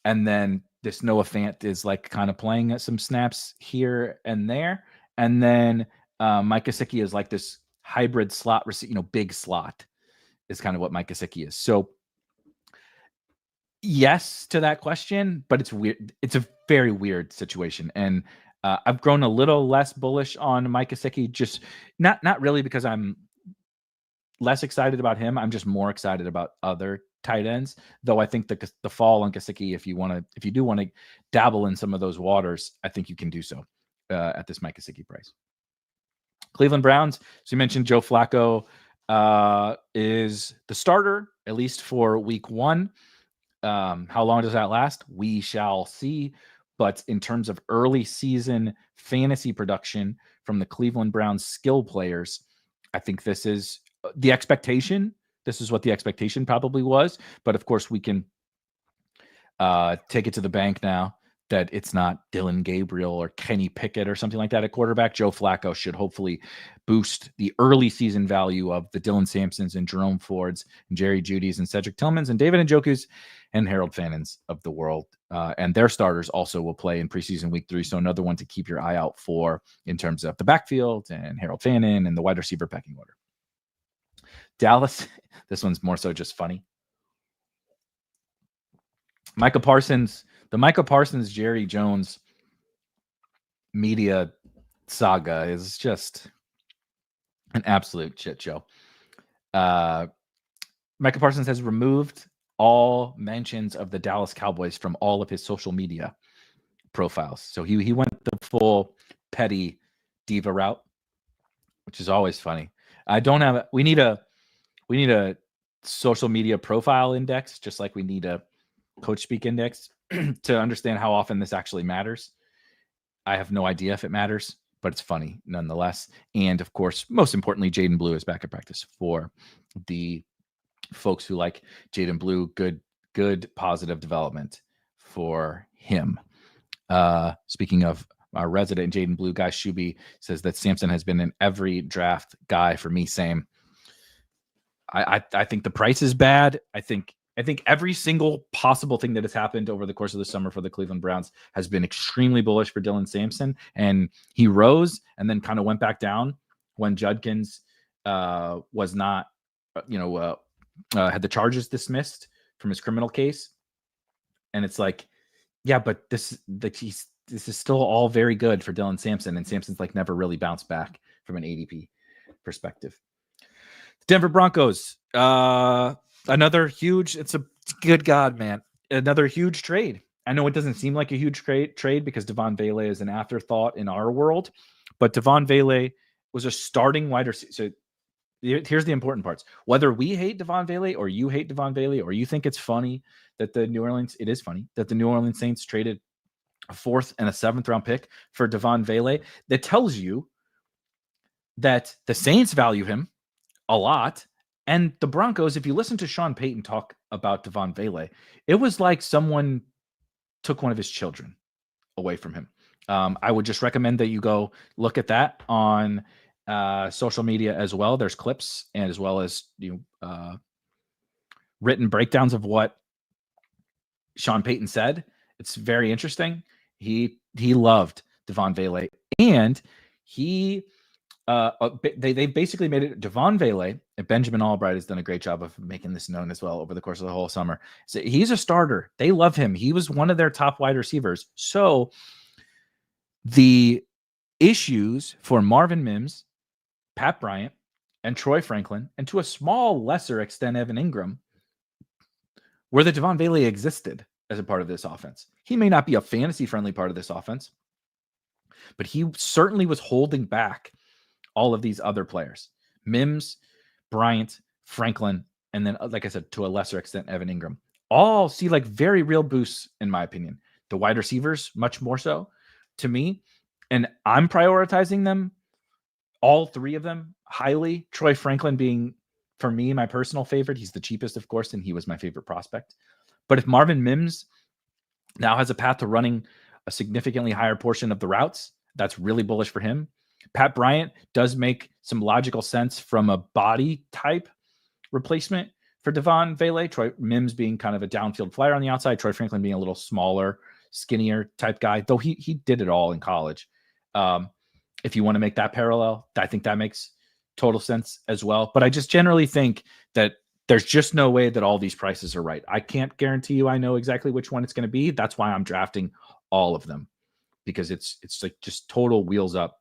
And then this Noah Fant is like kind of playing some snaps here and there. And then Mike Gesicki is like this hybrid slot receiver, big slot is kind of what Mike Gesicki is. So yes to that question, but it's weird. It's a very weird situation. And I've grown a little less bullish on Mike Gesicki, just not really because I'm less excited about him. I'm just more excited about other tight ends, though I think the fall on Gesicki, if you do want to dabble in some of those waters, I think you can do so at this Mike Gesicki price. Cleveland Browns. So you mentioned Joe Flacco is the starter, at least for week one. How long does that last? We shall see. But in terms of early season fantasy production from the Cleveland Browns skill players, I think this is the expectation. This is what the expectation probably was. But of course, we can take it to the bank now that it's not Dylan Gabriel or Kenny Pickett or something like that at quarterback. Joe Flacco should hopefully boost the early season value of the Dylan Sampsons and Jerome Fords and Jerry Jeudy's and Cedric Tillmans and David Njoku's and Harold Fannon's of the world. And their starters also will play in preseason week 3. So another one to keep your eye out for in terms of the backfield and Harold Fannon and the wide receiver pecking order. Dallas, this one's more so just funny. The Micah Parsons, Jerry Jones media saga is just an absolute shit show. Micah Parsons has removed all mentions of the Dallas Cowboys from all of his social media profiles. So he went the full petty diva route, which is always funny. We need a social media profile index, just like we need a Coach Speak index to understand how often this actually matters. I have no idea if it matters, but it's funny nonetheless. And of course, most importantly, Jaden Blue is back at practice for the folks who like Jaden Blue. Good positive development for him. Speaking of our resident Jaden Blue guy, Shuby says that Sampson has been in every draft guy for me. Same. I think the price is bad. I think every single possible thing that has happened over the course of the summer for the Cleveland Browns has been extremely bullish for Dylan Sampson. And he rose and then kind of went back down when Judkins was not, had the charges dismissed from his criminal case. And it's like, yeah, but this is still all very good for Dylan Sampson. And Sampson's like never really bounced back from an ADP perspective. Denver Broncos, another huge, good God, man. Another huge trade I know it doesn't seem like a huge trade because Devaughn Vele is an afterthought in our world, but Devaughn Vele was a starting wide receiver. So here's the important parts. Whether we hate Devaughn Vele or you hate Devaughn Vele or you think it's funny that it is funny that the New Orleans Saints traded a 4th and a 7th round pick for Devaughn Vele, that tells you that the Saints value him a lot. And the Broncos, if you listen to Sean Payton talk about Devaughn Vele, it was like someone took one of his children away from him. I would just recommend that you go look at that on social media as well. There's clips and as well as written breakdowns of what Sean Payton said. It's very interesting. He loved Devaughn Vele, and they basically made it. Devaughn Vele and Benjamin Albright has done a great job of making this known as well over the course of the whole summer. So he's a starter. They love him. He was one of their top wide receivers. So the issues for Marvin Mims, Pat Bryant, and Troy Franklin, and to a small lesser extent Evan Ingram, were that Devaughn Vele existed as a part of this offense. He may not be a fantasy-friendly part of this offense, but he certainly was holding back all of these other players. Mims, Bryant, Franklin, and then, like I said, to a lesser extent, Evan Ingram. All see like very real boosts, in my opinion. The wide receivers, much more so to me. And I'm prioritizing them, all 3 of them, highly. Troy Franklin being, for me, my personal favorite. He's the cheapest, of course, and he was my favorite prospect. But if Marvin Mims now has a path to running a significantly higher portion of the routes, that's really bullish for him. Pat Bryant does make some logical sense from a body type replacement for Devaughn Vele. Troy Mims being kind of a downfield flyer on the outside. Troy Franklin being a little smaller, skinnier type guy, though he did it all in college. If you want to make that parallel, I think that makes total sense as well. But I just generally think that there's just no way that all these prices are right. I can't guarantee you I know exactly which one it's going to be. That's why I'm drafting all of them, because it's like just total wheels up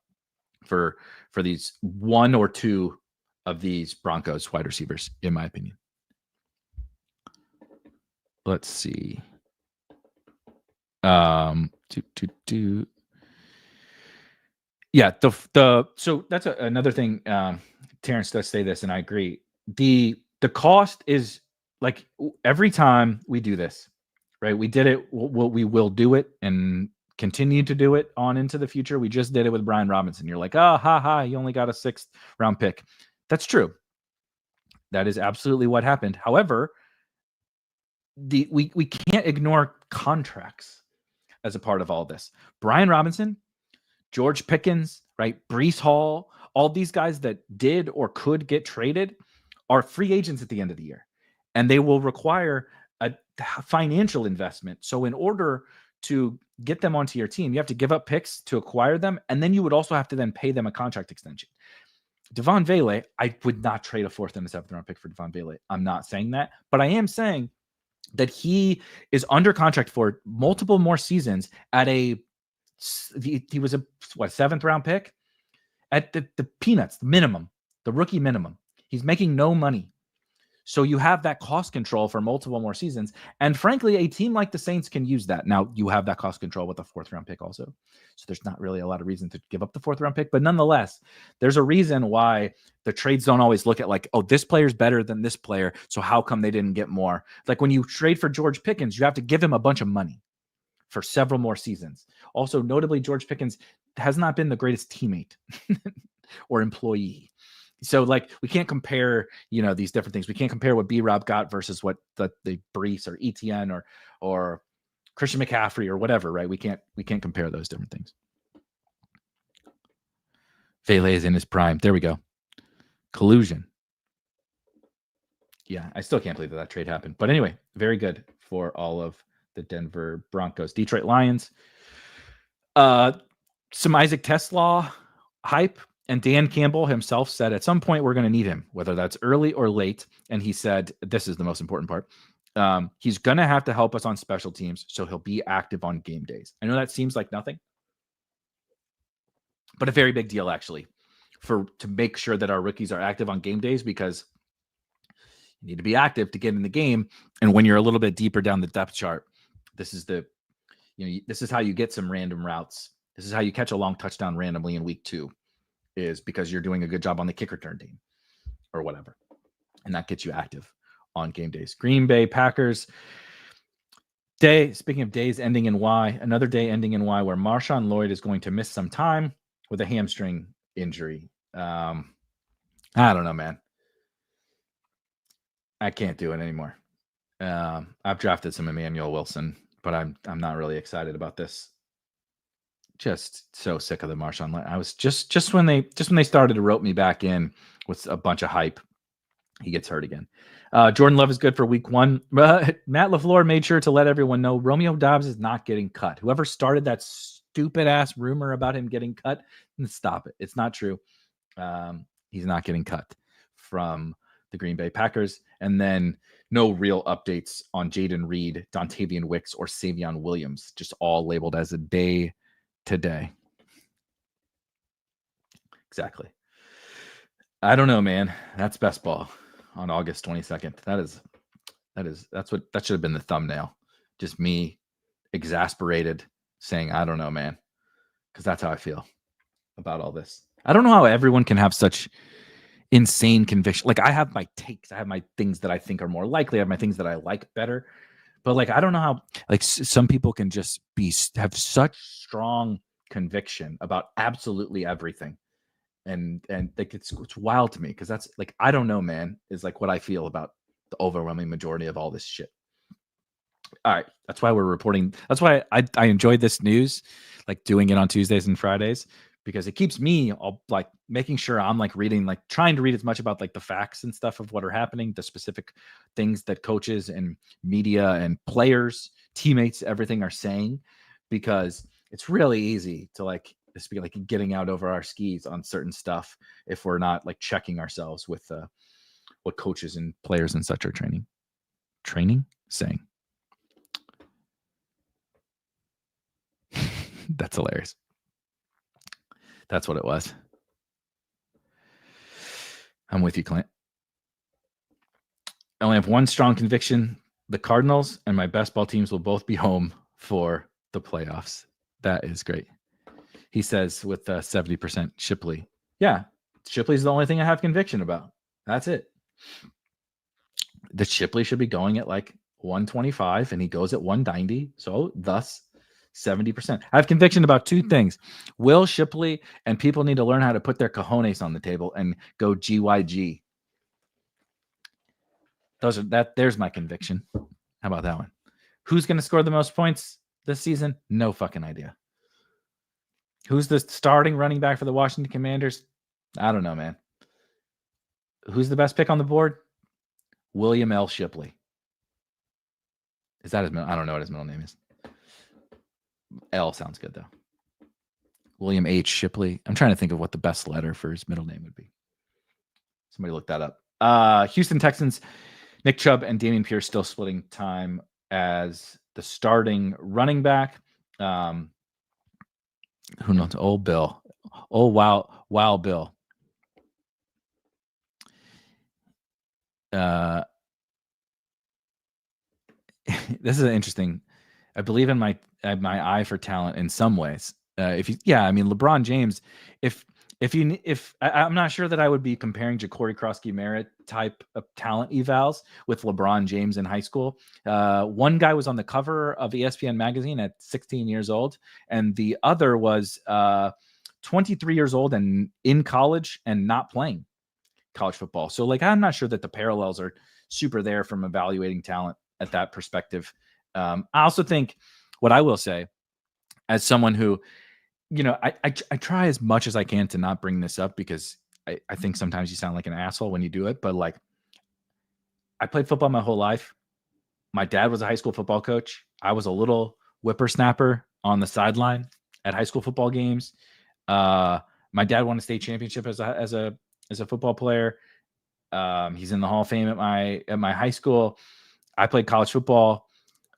for these 1 or 2 of these Broncos wide receivers, in my opinion. Let's see. Yeah, so that's another thing. Terrence does say this, and I agree. The cost is like every time we do this, right? We did it. We will do it and continue to do it on into the future. We just did it with Brian Robinson. You're like, oh, ha, you only got a 6th round pick. That's true. That is absolutely what happened. However, we can't ignore contracts as a part of all this. Brian Robinson, George Pickens, right? Breece Hall, all these guys that did or could get traded are free agents at the end of the year, and they will require a financial investment. So in order to get them onto your team, you have to give up picks to acquire them, and then you would also have to then pay them a contract extension. Devaughn Vele, I would not trade a 4th and a 7th round pick for Devaughn Vele. I'm not saying that, but I am saying that he is under contract for multiple more seasons at he was a 7th round pick at the peanuts, the minimum, the rookie minimum. He's making no money. So you have that cost control for multiple more seasons. And frankly, a team like the Saints can use that. Now, you have that cost control with a 4th round pick also. So there's not really a lot of reason to give up the 4th round pick. But nonetheless, there's a reason why the trades don't always look at like, oh, this player's better than this player, so how come they didn't get more? Like when you trade for George Pickens, you have to give him a bunch of money for several more seasons. Also, notably, George Pickens has not been the greatest teammate or employee. So like we can't compare, these different things. We can't compare what BRob got versus what the Breece or ETN or Christian McCaffrey or whatever, right? We can't compare those different things. Vele is in his prime. There we go. Collusion. Yeah, I still can't believe that trade happened. But anyway, very good for all of the Denver Broncos. Detroit Lions. Some Isaac TeSlaa hype. And Dan Campbell himself said at some point we're going to need him, whether that's early or late. And he said, this is the most important part. He's going to have to help us on special teams, so he'll be active on game days. I know that seems like nothing, but a very big deal actually to make sure that our rookies are active on game days, because you need to be active to get in the game. And when you're a little bit deeper down the depth chart, this is the this is how you get some random routes. This is how you catch a long touchdown randomly in week 2, is because you're doing a good job on the kick return team or whatever. And that gets you active on game days. Green Bay Packers day. Speaking of days ending in Y, another day ending in Y where Marshawn Lloyd is going to miss some time with a hamstring injury. I don't know, man. I can't do it anymore. I've drafted some Emmanuel Wilson, but I'm not really excited about this. Just so sick of the Marshawn Lloyd. I was just when they started to rope me back in with a bunch of hype, he gets hurt again. Jordan Love is good for week 1. Matt LaFleur made sure to let everyone know Romeo Doubs is not getting cut. Whoever started that stupid ass rumor about him getting cut, stop it. It's not true. He's not getting cut from the Green Bay Packers. And then no real updates on Jaden Reed, Dontavian Wicks, or Savion Williams, just all labeled as a day today. Exactly. I don't know, man. That's best ball on August 22nd. That should have been the thumbnail. Just me exasperated saying, I don't know, man. Because that's how I feel about all this. I don't know how everyone can have such insane conviction. Like, I have my takes. I have my things that I think are more likely. I have my things that I like better. But like, I don't know how like some people can just have such strong conviction about absolutely everything. And like it's wild to me because that's like, I don't know, man, is like what I feel about the overwhelming majority of all this shit. All right. That's why we're reporting. That's why I enjoyed this news, like doing it on Tuesdays and Fridays, because it keeps me all like making sure I'm like reading, like trying to read as much about like the facts and stuff of what are happening, the specific things that coaches and media and players, teammates, everything are saying, because it's really easy to like be like getting out over our skis on certain stuff if we're not like checking ourselves with what coaches and players and such are saying. That's hilarious. That's what it was. I'm with you, Clint. I only have one strong conviction. The Cardinals and my best ball teams will both be home for the playoffs. That is great. He says with 70% Shipley. Yeah, Shipley's the only thing I have conviction about. That's it. The Shipley should be going at like 125 and he goes at 190. So thus 70%. I have conviction about two things. Will Shipley and people need to learn how to put their cojones on the table and go GYG. There's my conviction. How about that one? Who's going to score the most points this season? No fucking idea. Who's the starting running back for the Washington Commanders? I don't know, man. Who's the best pick on the board? William L. Shipley. Is that his middle? I don't know what his middle name is. L sounds good, though. William H. Shipley. I'm trying to think of what the best letter for his middle name would be. Somebody look that up. Houston Texans, Nick Chubb and Dameon Pierce still splitting time as the starting running back. Who knows? Old Bill. Oh, wow, Bill. This is interesting. I believe in my eye for talent in some ways. LeBron James. I'm not sure that I would be comparing Ja'Cory Krosky-Merritt type of talent evals with LeBron James in high school. One guy was on the cover of ESPN magazine at 16 years old, and the other was 23 years old and in college and not playing college football. So like, I'm not sure that the parallels are super there from evaluating talent at that perspective. I also think what I will say as someone who, I try as much as I can to not bring this up because I think sometimes you sound like an asshole when you do it. But like, I played football my whole life. My dad was a high school football coach. I was a little whippersnapper on the sideline at high school football games. My dad won a state championship as a football player. He's in the Hall of Fame at my high school. I played college football.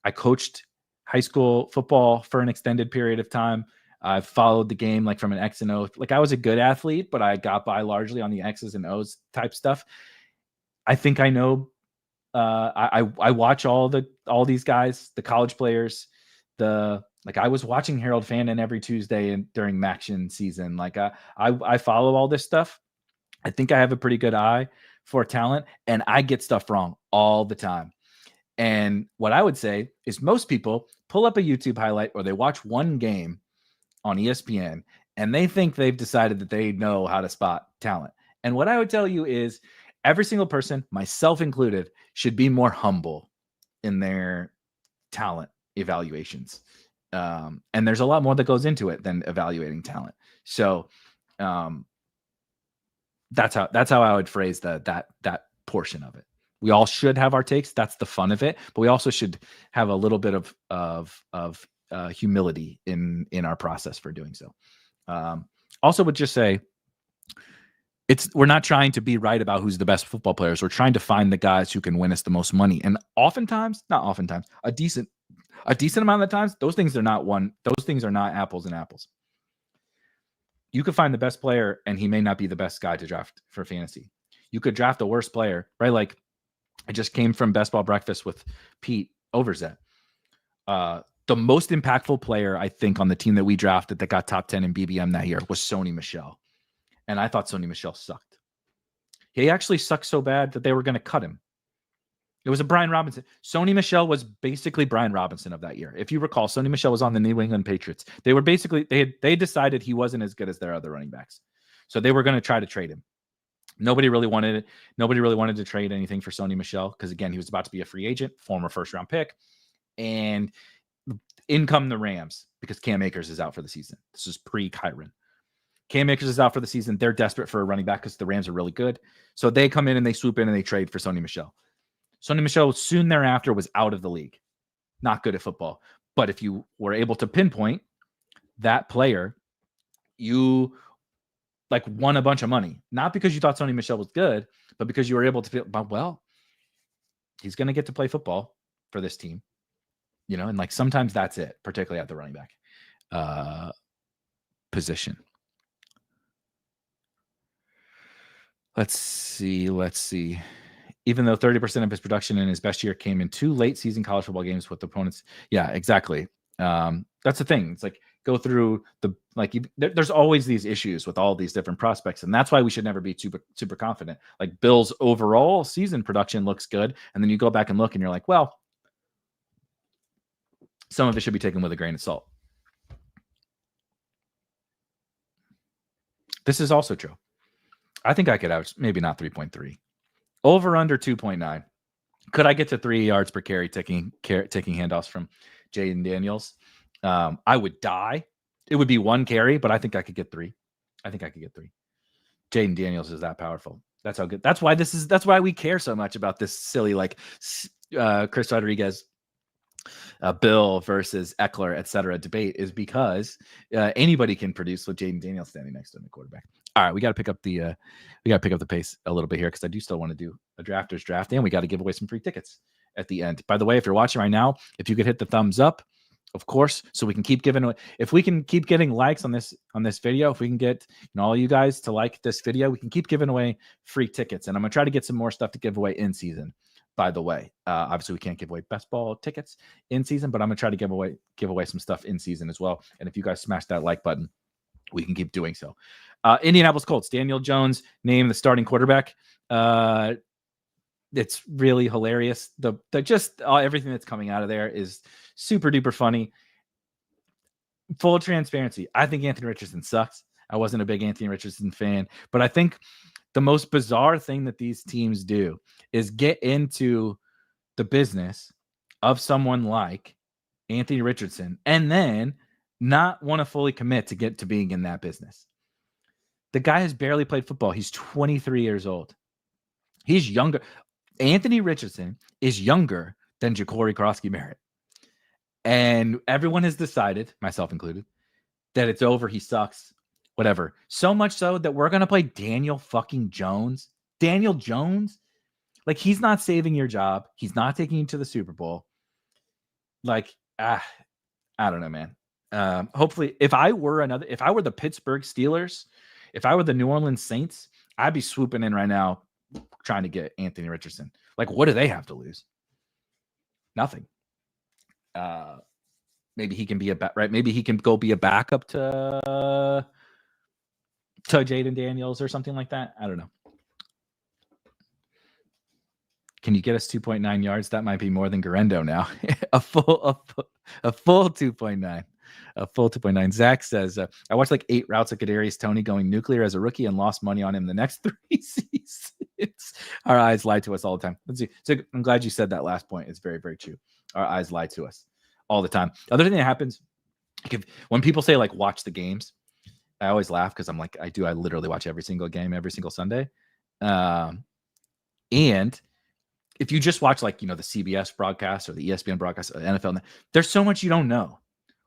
I coached high school football for an extended period of time. I followed the game like from an X and O. Like I was a good athlete, but I got by largely on the X's and O's type stuff. I think I know. I watch all these guys, the college players, the Like I was watching Harold Fannin every Tuesday and during Maction season. Like I follow all this stuff. I think I have a pretty good eye for talent, and I get stuff wrong all the time. And what I would say is most people pull up a YouTube highlight or they watch one game on ESPN and they think they've decided that they know how to spot talent. And what I would tell you is every single person, myself included, should be more humble in their talent evaluations. And there's a lot more that goes into it than evaluating talent. So that's how I would phrase that portion of it. We all should have our takes. That's the fun of it. But we also should have a little bit of humility in our process for doing so. Also would just say we're not trying to be right about who's the best football players. We're trying to find the guys who can win us the most money. And oftentimes, not oftentimes, a decent amount of the times, those things are not apples and apples. You could find the best player and he may not be the best guy to draft for fantasy. You could draft the worst player, right? Like I just came from Best Ball Breakfast with Pete Overzet. The most impactful player, I think, on the team that we drafted that got top 10 in BBM that year was Sony Michel. And I thought Sony Michel sucked. He actually sucked so bad that they were going to cut him. It was a Brian Robinson. Sony Michel was basically Brian Robinson of that year. If you recall, Sony Michel was on the New England Patriots. They were basically, they decided he wasn't as good as their other running backs. So they were going to try to trade him. Nobody really wanted to trade anything for Sony Michel because, again, he was about to be a free agent, former first-round pick. And in come the Rams because Cam Akers is out for the season. This is pre-Kyron. Cam Akers is out for the season. They're desperate for a running back because the Rams are really good. So they come in and they swoop in and they trade for Sony Michel. Sony Michel soon thereafter was out of the league. Not good at football. But if you were able to pinpoint that player, you won a bunch of money. Not because you thought Sony Michel was good, but because you were able to feel, well, he's going to get to play football for this team. And sometimes that's it, particularly at the running back position. Let's see. Even though 30% of his production in his best year came in 2 late season college football games with opponents. Yeah, exactly. That's the thing. It's go through there's always these issues with all these different prospects. And that's why we should never be super confident. Bill's overall season production looks good. And then you go back and look and you're like, well, some of it should be taken with a grain of salt. This is also true. I think I could average maybe not 3.3. Over under 2.9. Could I get to 3 yards per carry taking handoffs from Jaden Daniels? I would die. It would be 1 carry, but I think I could get 3. Jaden Daniels is that powerful. That's how good. That's why we care so much about this silly Chris Rodriguez, Bill versus Eckler, etc. debate is because anybody can produce with Jaden Daniels standing next to him, the quarterback. All right, we got to pick up the pace a little bit here because I do still want to do a drafters draft, and we got to give away some free tickets at the end. By the way, if you're watching right now, if you could hit the thumbs up, of course, so we can keep giving away. If we can keep getting likes on this video, if we can get all you guys to like this video, we can keep giving away free tickets. And I'm gonna try to get some more stuff to give away in season. By the way, obviously we can't give away best ball tickets in season, but I'm gonna try to give away some stuff in season as well. And if you guys smash that like button, we can keep doing so. Indianapolis Colts, Daniel Jones named the starting quarterback. It's really hilarious. Everything that's coming out of there is super duper funny. Full transparency, I think Anthony Richardson sucks. I wasn't a big Anthony Richardson fan, but I think the most bizarre thing that these teams do is get into the business of someone like Anthony Richardson and then not want to fully commit to get to being in that business. The guy has barely played football. He's 23 years old. He's younger. Anthony Richardson is younger than Ja'Cory Krosky-Merritt. And everyone has decided, myself included, that it's over. He sucks. Whatever. So much so that we're going to play Daniel fucking Jones. Daniel Jones? He's not saving your job. He's not taking you to the Super Bowl. I don't know, man. Hopefully, if I were the Pittsburgh Steelers, if I were the New Orleans Saints, I'd be swooping in right now trying to get Anthony Richardson. What do they have to lose? Nothing. maybe he can be right. Maybe he can go be a backup to Jaden Daniels or something like that. I don't know. Can you get us 2.9 yards? That might be more than Garendo now. a full 2.9. A full 2.9. Zach says, I watched like 8 routes of Kadarius Toney going nuclear as a rookie and lost money on him the next 3 seasons. Our eyes lie to us all the time. Let's see. So I'm glad you said that last point. It's very, very true. Our eyes lie to us all the time. The other thing that happens, like when people say like watch the games, I always laugh because I'm like, I literally watch every single game every single Sunday. And if you just watch like, the CBS broadcast or the ESPN broadcast, or the NFL, there's so much you don't know.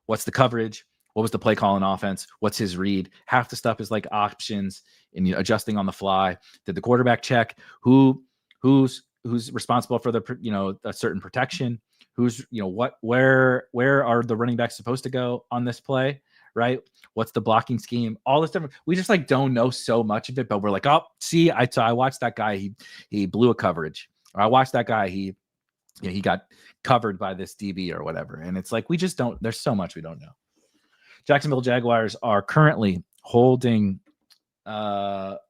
What's the coverage? What was the play call in offense? What's his read? Half the stuff is like options and adjusting on the fly. Did the quarterback check? Who's responsible for the a certain protection? Who's where are the running backs supposed to go on this play? Right? What's the blocking scheme? All this stuff. We just like don't know so much of it, but we're like, oh, see, I watched that guy. He blew a coverage. Or I watched that guy. He got covered by this DB or whatever. And it's like, we just don't, there's so much we don't know. Jacksonville Jaguars are currently holding Travis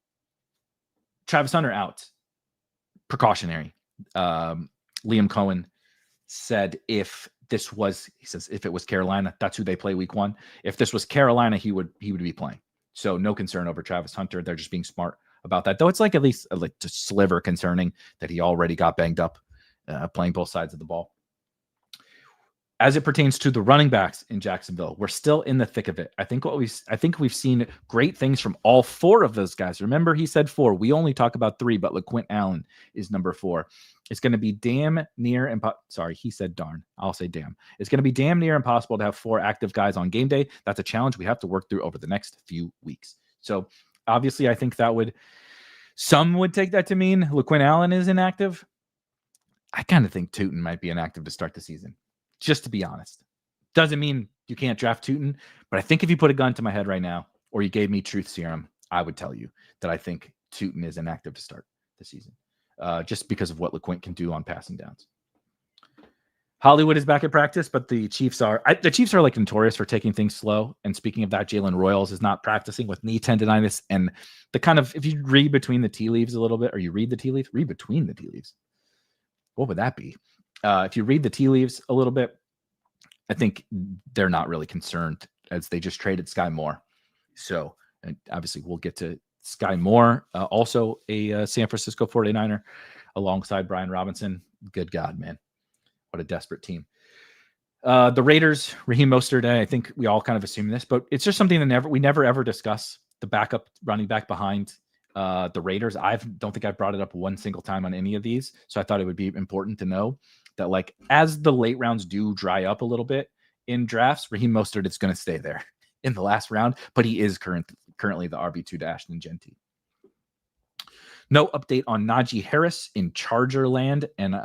Hunter out. Precautionary. Liam Cohen said if it was Carolina, that's who they play week 1. If this was Carolina, he would be playing. So no concern over Travis Hunter. They're just being smart about that. Though it's like at least like a sliver concerning that he already got banged up playing both sides of the ball. As it pertains to the running backs in Jacksonville, we're still in the thick of it. I think we've seen great things from all 4 of those guys. Remember, he said 4. We only talk about 3, but LaQuint Allen is number 4. It's going to be damn near sorry, he said darn. I'll say damn. It's going to be damn near impossible to have 4 active guys on game day. That's a challenge we have to work through over the next few weeks. So obviously, I think some would take that to mean LaQuint Allen is inactive. I kind of think Tootin might be inactive to start the season. Just to be honest. Doesn't mean you can't draft Tootin, but I think if you put a gun to my head right now, or you gave me truth serum, I would tell you that I think Tootin is inactive to start the season, just because of what LaQuint can do on passing downs. Hollywood is back at practice, but the Chiefs are like notorious for taking things slow. And speaking of that, Jalen Royals is not practicing with knee tendonitis. And if you read between the tea leaves a little bit, or you read between the tea leaves. What would that be? If you read the tea leaves a little bit, I think they're not really concerned as they just traded Sky Moore. So obviously we'll get to Sky Moore, also a San Francisco 49er alongside Brian Robinson. Good God, man. What a desperate team. The Raiders, Raheem Mostert, I think we all kind of assume this, but it's just something that we never ever discuss. The backup running back behind the Raiders. I don't think I've brought it up one single time on any of these. So I thought it would be important to know that, like, as the late rounds do dry up a little bit in drafts, Raheem Mostert is going to stay there in the last round, but he is currently the RB2 to Ashton Genty. No update on Najee Harris in Charger land. And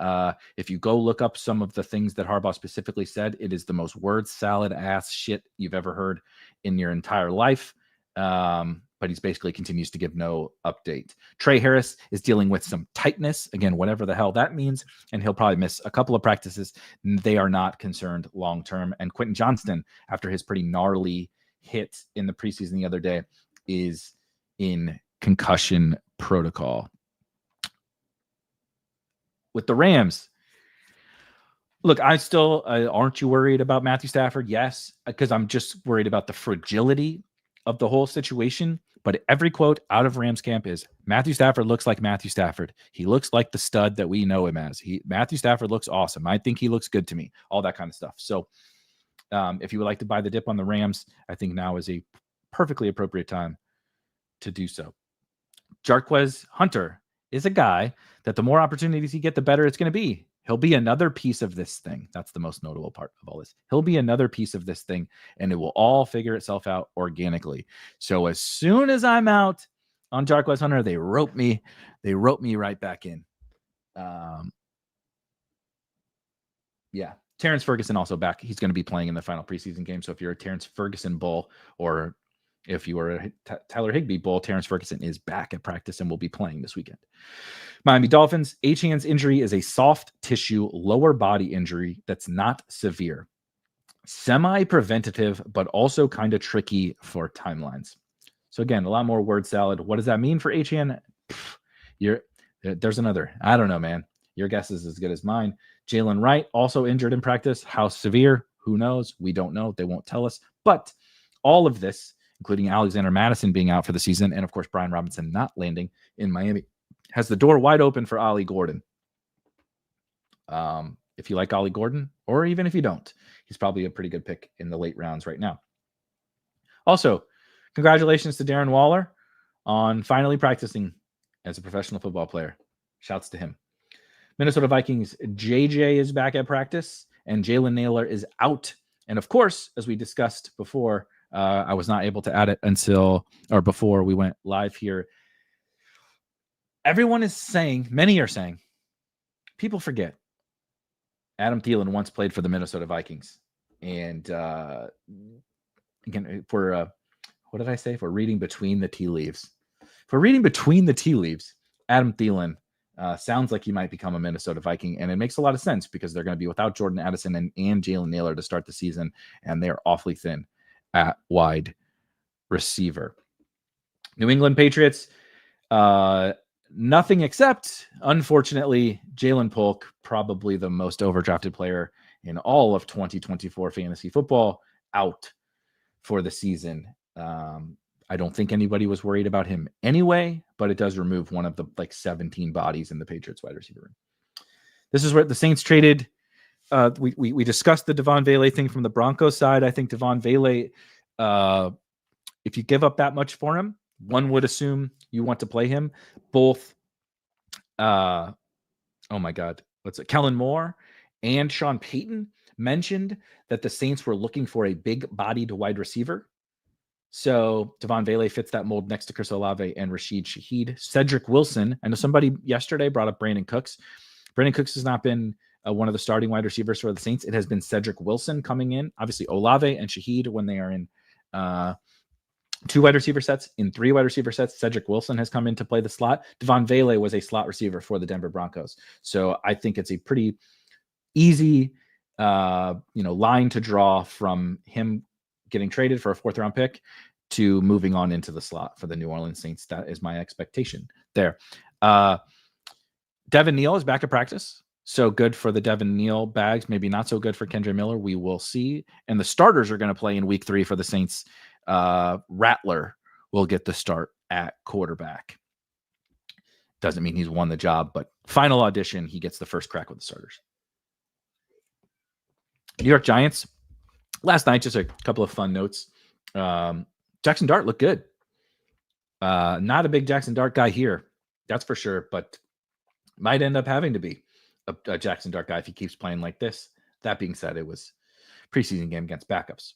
if you go look up some of the things that Harbaugh specifically said, it is the most word salad ass shit you've ever heard in your entire life. But he's basically continues to give no update. Trey Harris is dealing with some tightness, again, whatever the hell that means, and he'll probably miss a couple of practices. They are not concerned long-term. And Quentin Johnston, after his pretty gnarly hit in the preseason the other day, is in concussion protocol. With the Rams, look, aren't you worried about Matthew Stafford? Yes, because I'm just worried about the fragility of the whole situation. But every quote out of Rams camp is Matthew Stafford looks like Matthew Stafford. He looks like the stud that we know him as. Matthew Stafford looks awesome. I think he looks good to me. All that kind of stuff. So if you would like to buy the dip on the Rams, I think now is a perfectly appropriate time to do so. Jarquez Hunter is a guy that the more opportunities he gets, the better it's going to be. He'll be another piece of this thing. That's the most notable part of all this. He'll be another piece of this thing, and it will all figure itself out organically. So as soon as I'm out on Jarquez Hunter, they rope me right back in. Yeah. Terrence Ferguson also back. He's going to be playing in the final preseason game. So if you're a Terrence Ferguson bull, or if you are a Tyler Higbee bull, Terrence Ferguson is back at practice and will be playing this weekend. Miami Dolphins, Achane's injury is a soft tissue lower body injury that's not severe. semi-preventative, but also kind of tricky for timelines. So again, a lot more word salad. What does that mean for HN? There's another. I don't know, man. Your guess is as good as mine. Jalen Wright also injured in practice. How severe? Who knows? We don't know. They won't tell us. But all of this, including Alexander Mattison being out for the season, and of course Brian Robinson not landing in Miami, has the door wide open for Ollie Gordon. If you like Ollie Gordon, or even if you don't, he's probably a pretty good pick in the late rounds right now. Also, congratulations to Darren Waller on finally practicing as a professional football player. Shouts to him. Minnesota Vikings, JJ is back at practice, and Jalen Nailor is out. And of course, as we discussed before, I was not able to add it before we went live here. Everyone is saying, many are saying, people forget Adam Thielen once played for the Minnesota Vikings. And again, what did I say? If we're reading between the tea leaves. If we're reading between the tea leaves, Adam Thielen sounds like he might become a Minnesota Viking. And it makes a lot of sense because they're going to be without Jordan Addison and Jalen Nailor to start the season. And they're awfully thin at wide receiver. New England Patriots, nothing except, unfortunately, Jalen Polk, probably the most overdrafted player in all of 2024 fantasy football, out for the season. I don't think anybody was worried about him anyway, but it does remove one of the 17 bodies in the Patriots wide receiver room. This is where the Saints traded. We discussed the Devaughn Vele thing from the Broncos side. I think Devaughn Vele, if you give up that much for him, one would assume you want to play him. Both, oh my God, Kellen Moore and Sean Payton mentioned that the Saints were looking for a big-bodied wide receiver. So Devaughn Vele fits that mold next to Chris Olave and Rashid Shaheed. Cedric Wilson, I know somebody yesterday brought up Brandon Cooks. Brandon Cooks has not been one of the starting wide receivers for the Saints. It has been Cedric Wilson coming in. Obviously, Olave and Shaheed when they are in 2 wide receiver sets. In 3 wide receiver sets, Cedric Wilson has come in to play the slot. Devaughn Vele was a slot receiver for the Denver Broncos. So I think it's a pretty easy line to draw from him getting traded for a 4th-round pick to moving on into the slot for the New Orleans Saints. That is my expectation there. Devin Neal is back at practice. So good for the Devin Neal bags. Maybe not so good for Kendre Miller. We will see. And the starters are going to play in week 3 for the Saints. Rattler will get the start at quarterback. Doesn't mean he's won the job, but final audition, he gets the first crack with the starters. New York Giants. Last night, just a couple of fun notes. Jackson Dart looked good. Not a big Jackson Dart guy here, that's for sure, but might end up having to be a Jackson Dart guy if he keeps playing like this. That being said, it was preseason game against backups.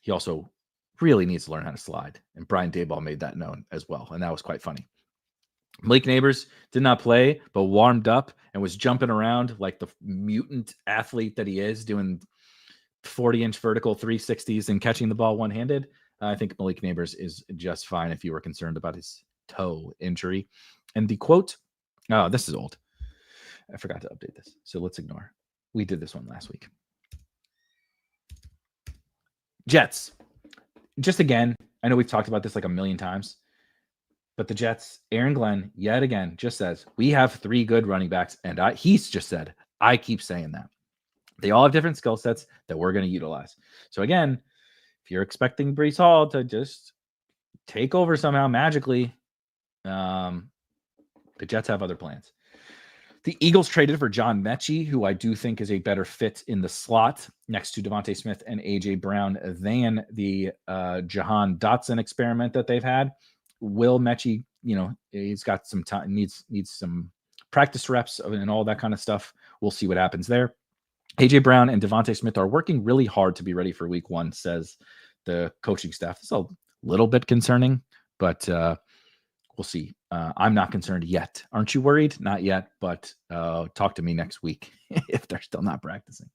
He also really needs to learn how to slide, and Brian Daboll made that known as well, and that was quite funny. Malik Neighbors did not play, but warmed up and was jumping around like the mutant athlete that he is, doing 40-inch vertical 360s and catching the ball one-handed. I think Malik Neighbors is just fine if you were concerned about his toe injury. And the quote, this is old. I forgot to update this, so let's ignore. We did this one last week. Jets. Just again, I know we've talked about this like a million times, but the Jets, Aaron Glenn, yet again, just says, we have 3 good running backs, and he's just said, I keep saying that. They all have different skill sets that we're going to utilize. So again, if you're expecting Breece Hall to just take over somehow magically, the Jets have other plans. The Eagles traded for John Mechie, who I do think is a better fit in the slot next to Devontae Smith and A.J. Brown than the Jahan Dotson experiment that they've had. Will Mechie, he's got some time, needs some practice reps and all that kind of stuff. We'll see what happens there. A.J. Brown and Devontae Smith are working really hard to be ready for week 1, says the coaching staff. It's a little bit concerning, but we'll see. I'm not concerned yet. Aren't you worried? Not yet, but talk to me next week if they're still not practicing.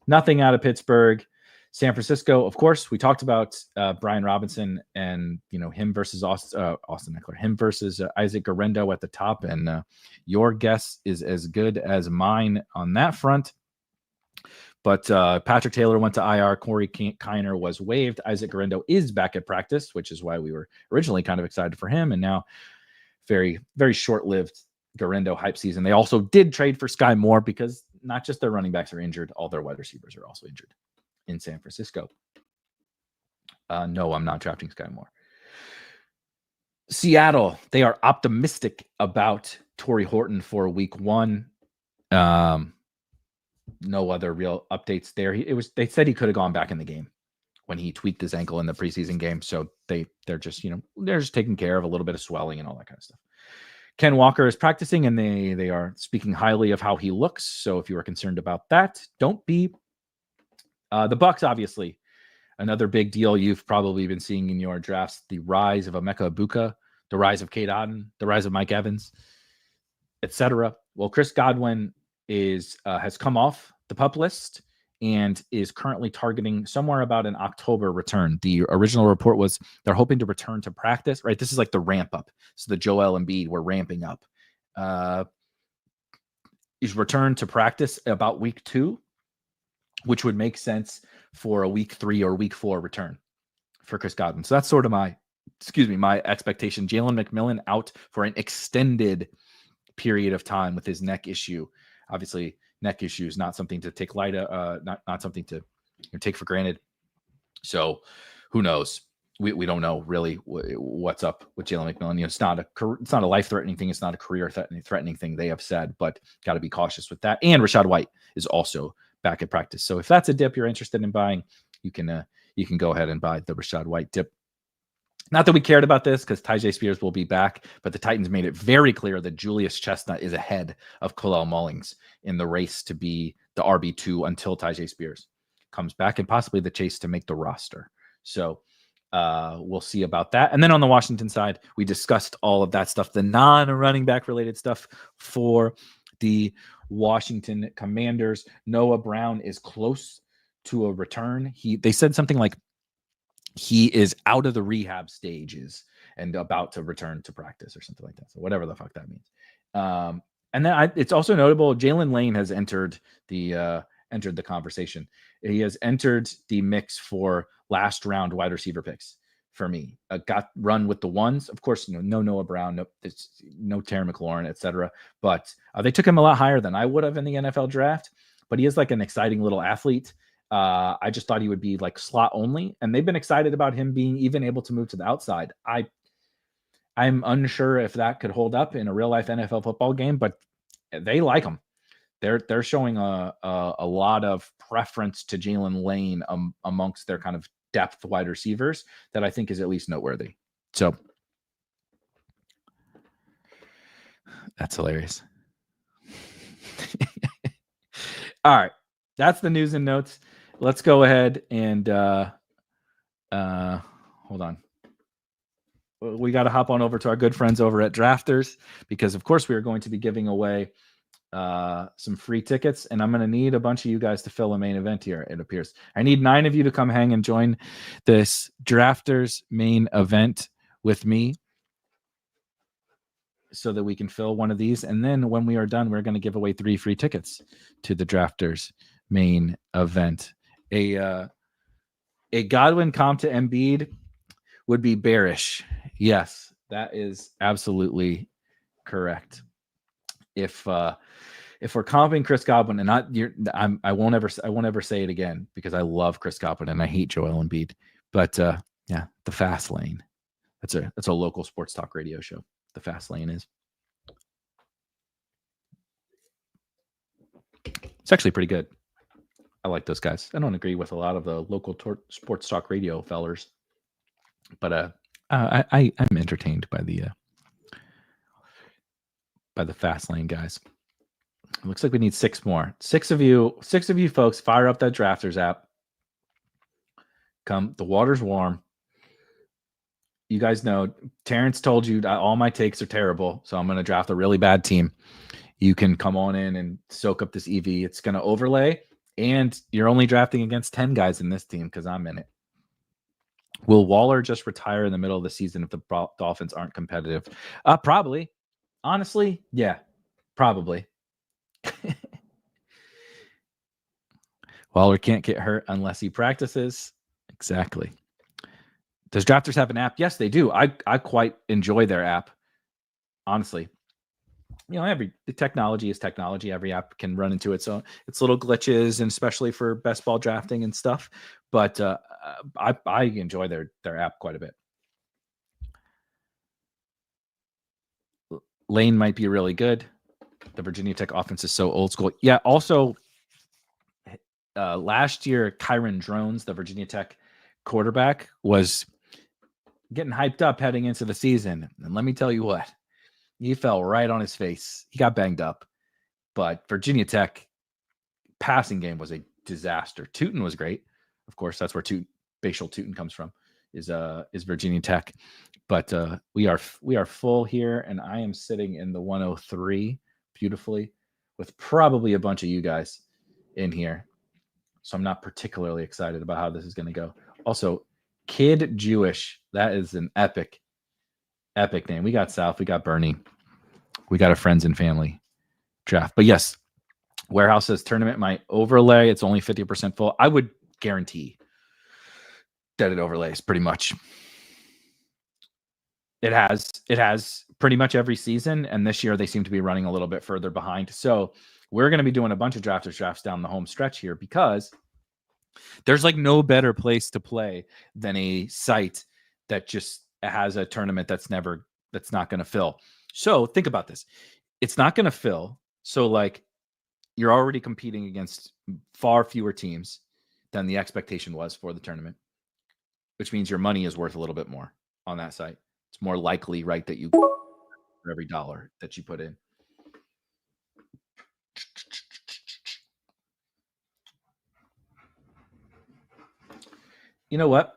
Nothing out of Pittsburgh. San Francisco, of course, we talked about Brian Robinson and him versus Austin Eckler, him versus Isaac Guerrero at the top, and your guess is as good as mine on that front. But Patrick Taylor went to IR. Corey Kiner was waived. Isaac Guerendo is back at practice, which is why we were originally kind of excited for him. And now very, very short-lived Guerendo hype season. They also did trade for Sky Moore because not just their running backs are injured, all their wide receivers are also injured in San Francisco. No, I'm not drafting Sky Moore. Seattle, they are optimistic about Torrey Horton for week 1. No other real updates there. They said he could have gone back in the game when he tweaked his ankle in the preseason game. So they're just taking care of a little bit of swelling and all that kind of stuff. Ken Walker is practicing, and they are speaking highly of how he looks. So if you are concerned about that, don't be. The Bucs, obviously, another big deal you've probably been seeing in your drafts: the rise of Emeka Egbuka, the rise of Cade Otton, the rise of Mike Evans, etc. Well, Chris Godwin has come off the PUP list and is currently targeting somewhere about an October return. The original report was they're hoping to return to practice, right? This is like the ramp up. So the Joel Embiid, we're ramping up. He's returned to practice about week 2, which would make sense for a week 3 or week 4 return for Chris Godwin. So that's sort of my expectation. Jalen McMillan out for an extended period of time with his neck issue. Obviously, neck issue is not something to take light not something to take for granted. So who knows? We don't know really what's up with Jalen McMillan. It's not a life-threatening thing. It's not a career-threatening thing, they have said, but got to be cautious with that. And Rachaad White is also back at practice. So if that's a dip you're interested in buying, you can go ahead and buy the Rachaad White dip. Not that we cared about this because Tyjae Spears will be back, but the Titans made it very clear that Julius Chestnut is ahead of Khalil Mullings in the race to be the RB2 until Tyjae Spears comes back, and possibly the chase to make the roster. So we'll see about that. And then on the Washington side, we discussed all of that stuff, the non-running back related stuff for the Washington Commanders. Noah Brown is close to a return. They said something like he is out of the rehab stages and about to return to practice or something like that. So whatever the fuck that means. And then it's also notable, Jalen Lane has entered the conversation. He has entered the mix for last round wide receiver picks for me. Got run with the ones, of course, no Noah Brown, no Terry McLaurin, etc. But they took him a lot higher than I would have in the NFL draft. But he is like an exciting little athlete. I just thought he would be like slot only, and they've been excited about him being even able to move to the outside. I'm unsure if that could hold up in a real life NFL football game, but they like him. They're showing a lot of preference to Jalen Lane amongst their kind of depth wide receivers that I think is at least noteworthy. So that's hilarious. All right, that's the news and notes. Let's go ahead and hold on. We got to hop on over to our good friends over at Drafters because, of course, we are going to be giving away some free tickets, and I'm going to need a bunch of you guys to fill a main event here, it appears. I need 9 of you to come hang and join this Drafters main event with me so that we can fill one of these. And then when we are done, we're going to give away 3 free tickets to the Drafters main event. A Godwin comp to Embiid would be bearish. Yes, that is absolutely correct. If we're comping Chris Godwin, and I won't ever say it again because I love Chris Godwin and I hate Joel Embiid. But yeah, the Fast Lane. That's a local sports talk radio show. The Fast Lane is. It's actually pretty good. I like those guys. I don't agree with a lot of the local sports talk radio fellers, but I'm entertained by the Fast Lane guys. It looks like we need 6 more. 6 of you folks, fire up that Drafters app. Come, the water's warm. You guys know Terrence told you all my takes are terrible, so I'm going to draft a really bad team. You can come on in and soak up this EV. It's going to overlay. And you're only drafting against 10 guys in this team because I'm in it. Will Waller just retire in the middle of the season if the Dolphins aren't competitive? Probably. Honestly, yeah, probably. Waller can't get hurt unless he practices. Exactly. Does Drafters have an app? Yes, they do. I quite enjoy their app, honestly. The technology is technology. Every app can run into its little glitches, and especially for best ball drafting and stuff. But I enjoy their app quite a bit. Lane might be really good. The Virginia Tech offense is so old school. Yeah. Also, last year, Kyron Drones, the Virginia Tech quarterback, was getting hyped up heading into the season. And let me tell you what, he fell right on his face. He got banged up. But Virginia Tech passing game was a disaster. Tootin was great. Of course, that's where Bashal Tootin comes from, is Virginia Tech. But we are full here, and I am sitting in the 103 beautifully with probably a bunch of you guys in here. So I'm not particularly excited about how this is going to go. Also, Kid Jewish, that is an epic name. We got South, we got Bernie, we got a friends and family draft. But yes, Warehouse says tournament might overlay. It's only 50% full. I would guarantee that it overlays pretty much. It has pretty much every season, and this year they seem to be running a little bit further behind. So we're going to be doing a bunch of drafts down the home stretch here, because there's like no better place to play than a site that just has a tournament that's not going to fill. So think about this. It's not going to fill. So like, you're already competing against far fewer teams than the expectation was for the tournament, which means your money is worth a little bit more on that site. It's more likely, right, that you for every dollar that you put in. You know what?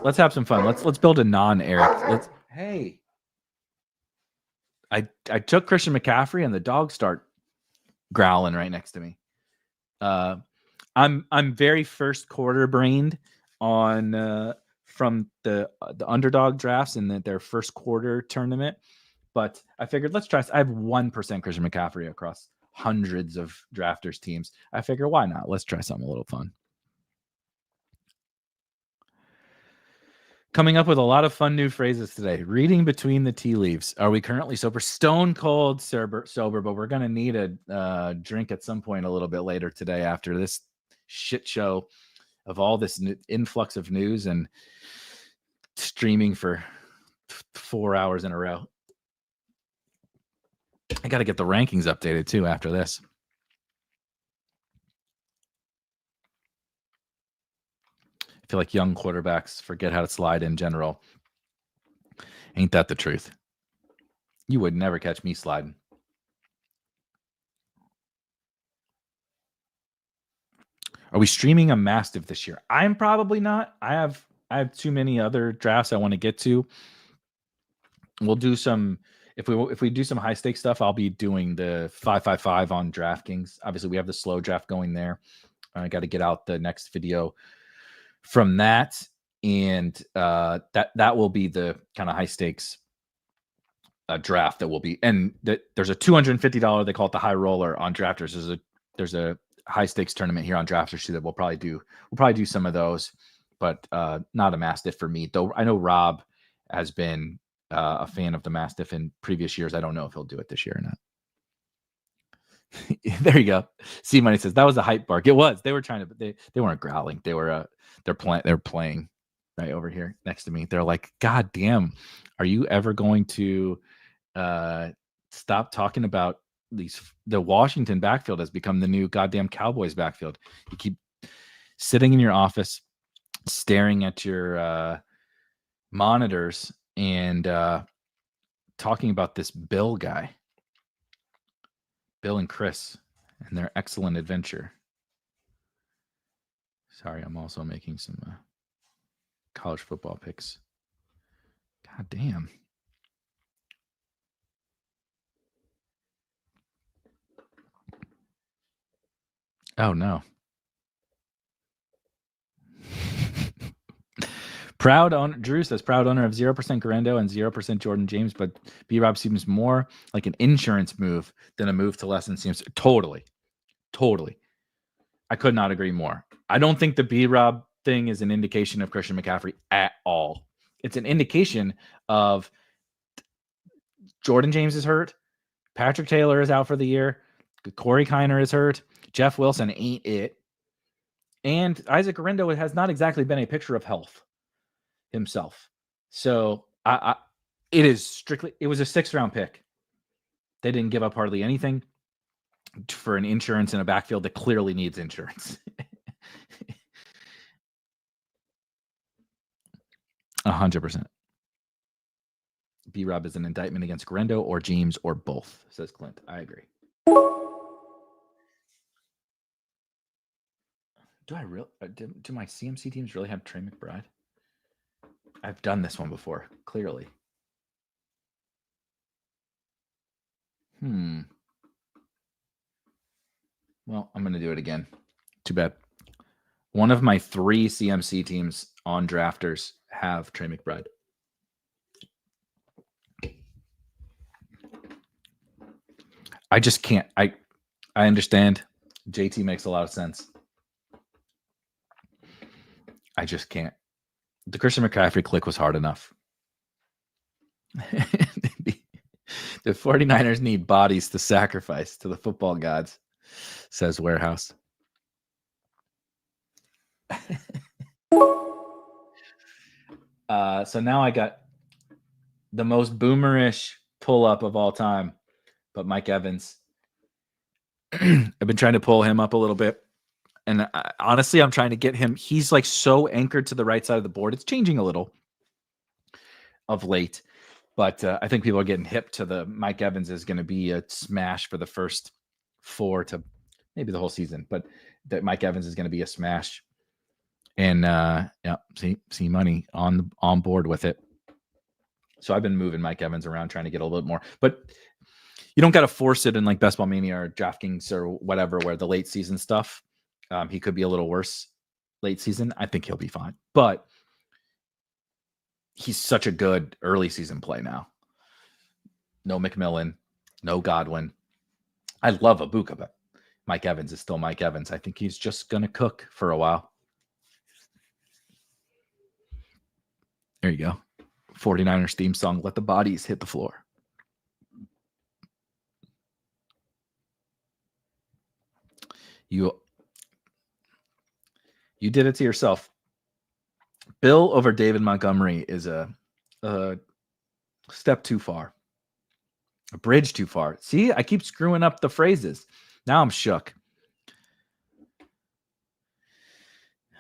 Let's have some fun. Let's build a non-Erik. Hey. I took Christian McCaffrey and the dogs start growling right next to me. I'm very first quarter brained on from the underdog drafts in their first quarter tournament, but I figured let's try. I have 1% Christian McCaffrey across hundreds of drafters teams. I figure why not? Let's try something a little fun. Coming up with a lot of fun new phrases today. Reading between the tea leaves. Are we currently sober? Stone cold sober, but we're going to need a drink at some point a little bit later today after this shit show of all this influx of news and streaming for 4 hours in a row. I got to get the rankings updated too after this. I feel like young quarterbacks forget how to slide in general. Ain't that the truth? You would never catch me sliding. Are we streaming a Mastiff this year? I'm probably not. I have too many other drafts I want to get to. We'll do some if we do some high stakes stuff. I'll be doing the 555 on DraftKings. Obviously, we have the slow draft going there. I got to get out the next video from that, and that will be the kind of high stakes draft that will be. And there's a $250. They call it the high roller on Drafters. There's a high stakes tournament here on Drafters too that we'll probably do some of those, but not a Mastiff for me. Though I know Rob has been a fan of the Mastiff in previous years. I don't know if he'll do it this year or not. There you go. C Money says that was a hype bark. It was. They were trying to, but they weren't growling. They're playing right over here next to me. They're like, God damn, are you ever going to stop talking about the Washington backfield has become the new goddamn Cowboys backfield. You keep sitting in your office, staring at your monitors and talking about this Bill guy. Bill and Chris and their excellent adventure. Sorry, I'm also making some college football picks. God damn. Oh, no. Proud owner, Drew says, proud owner of 0% Garendo and 0% Jordan James, but BRob seems more like an insurance move than a move to lessen seems. Totally. I could not agree more. I don't think the BRob thing is an indication of Christian McCaffrey at all. It's an indication of Jordan James is hurt. Patrick Taylor is out for the year. Corey Kiner is hurt. Jeff Wilson ain't it. And Isaac Orindo has not exactly been a picture of health himself. So it is strictly, it was a 6th-round pick. They didn't give up hardly anything for an insurance in a backfield that clearly needs insurance. 100%. BRob is an indictment against Grendo or James or both, says Clint. I agree. Do my CMC teams really have Trey McBride? I've done this one before, clearly. Well, I'm going to do it again. Too bad. One of my 3 CMC teams on drafters have Trey McBride. I just can't. I understand. JT makes a lot of sense. I just can't. The Christian McCaffrey click was hard enough. The 49ers need bodies to sacrifice to the football gods, says Warehouse. So now I got the most boomerish pull-up of all time, but Mike Evans. I've been trying to pull him up a little bit. And honestly, I'm trying to get him. He's like so anchored to the right side of the board. It's changing a little of late. But I think people are getting hip to the Mike Evans is going to be a smash for the first 4 to maybe the whole season. But that Mike Evans is going to be a smash. And yeah, see money on board with it. So I've been moving Mike Evans around, trying to get a little bit more. But you don't got to force it in like Best Ball Mania or DraftKings or whatever, where the late season stuff, he could be a little worse late season. I think he'll be fine. But he's such a good early season play now. No McMillan, no Godwin. I love Ibuka, but Mike Evans is still Mike Evans. I think he's just going to cook for a while. There you go. 49ers theme song, Let the Bodies Hit the Floor. You did it to yourself. Bill over David Montgomery is a step too far. A bridge too far. See, I keep screwing up the phrases. Now I'm shook.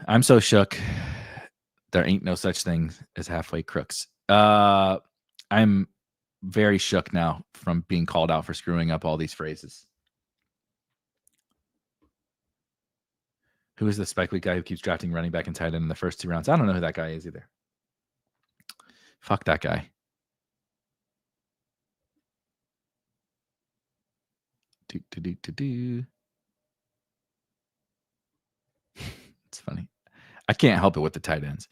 I'm so shook. There ain't no such thing as halfway crooks. I'm very shook now from being called out for screwing up all these phrases. Who is the spike week guy who keeps drafting running back and tight end in the first 2 rounds? I don't know who that guy is either. Fuck that guy. It's funny. I can't help it with the tight ends.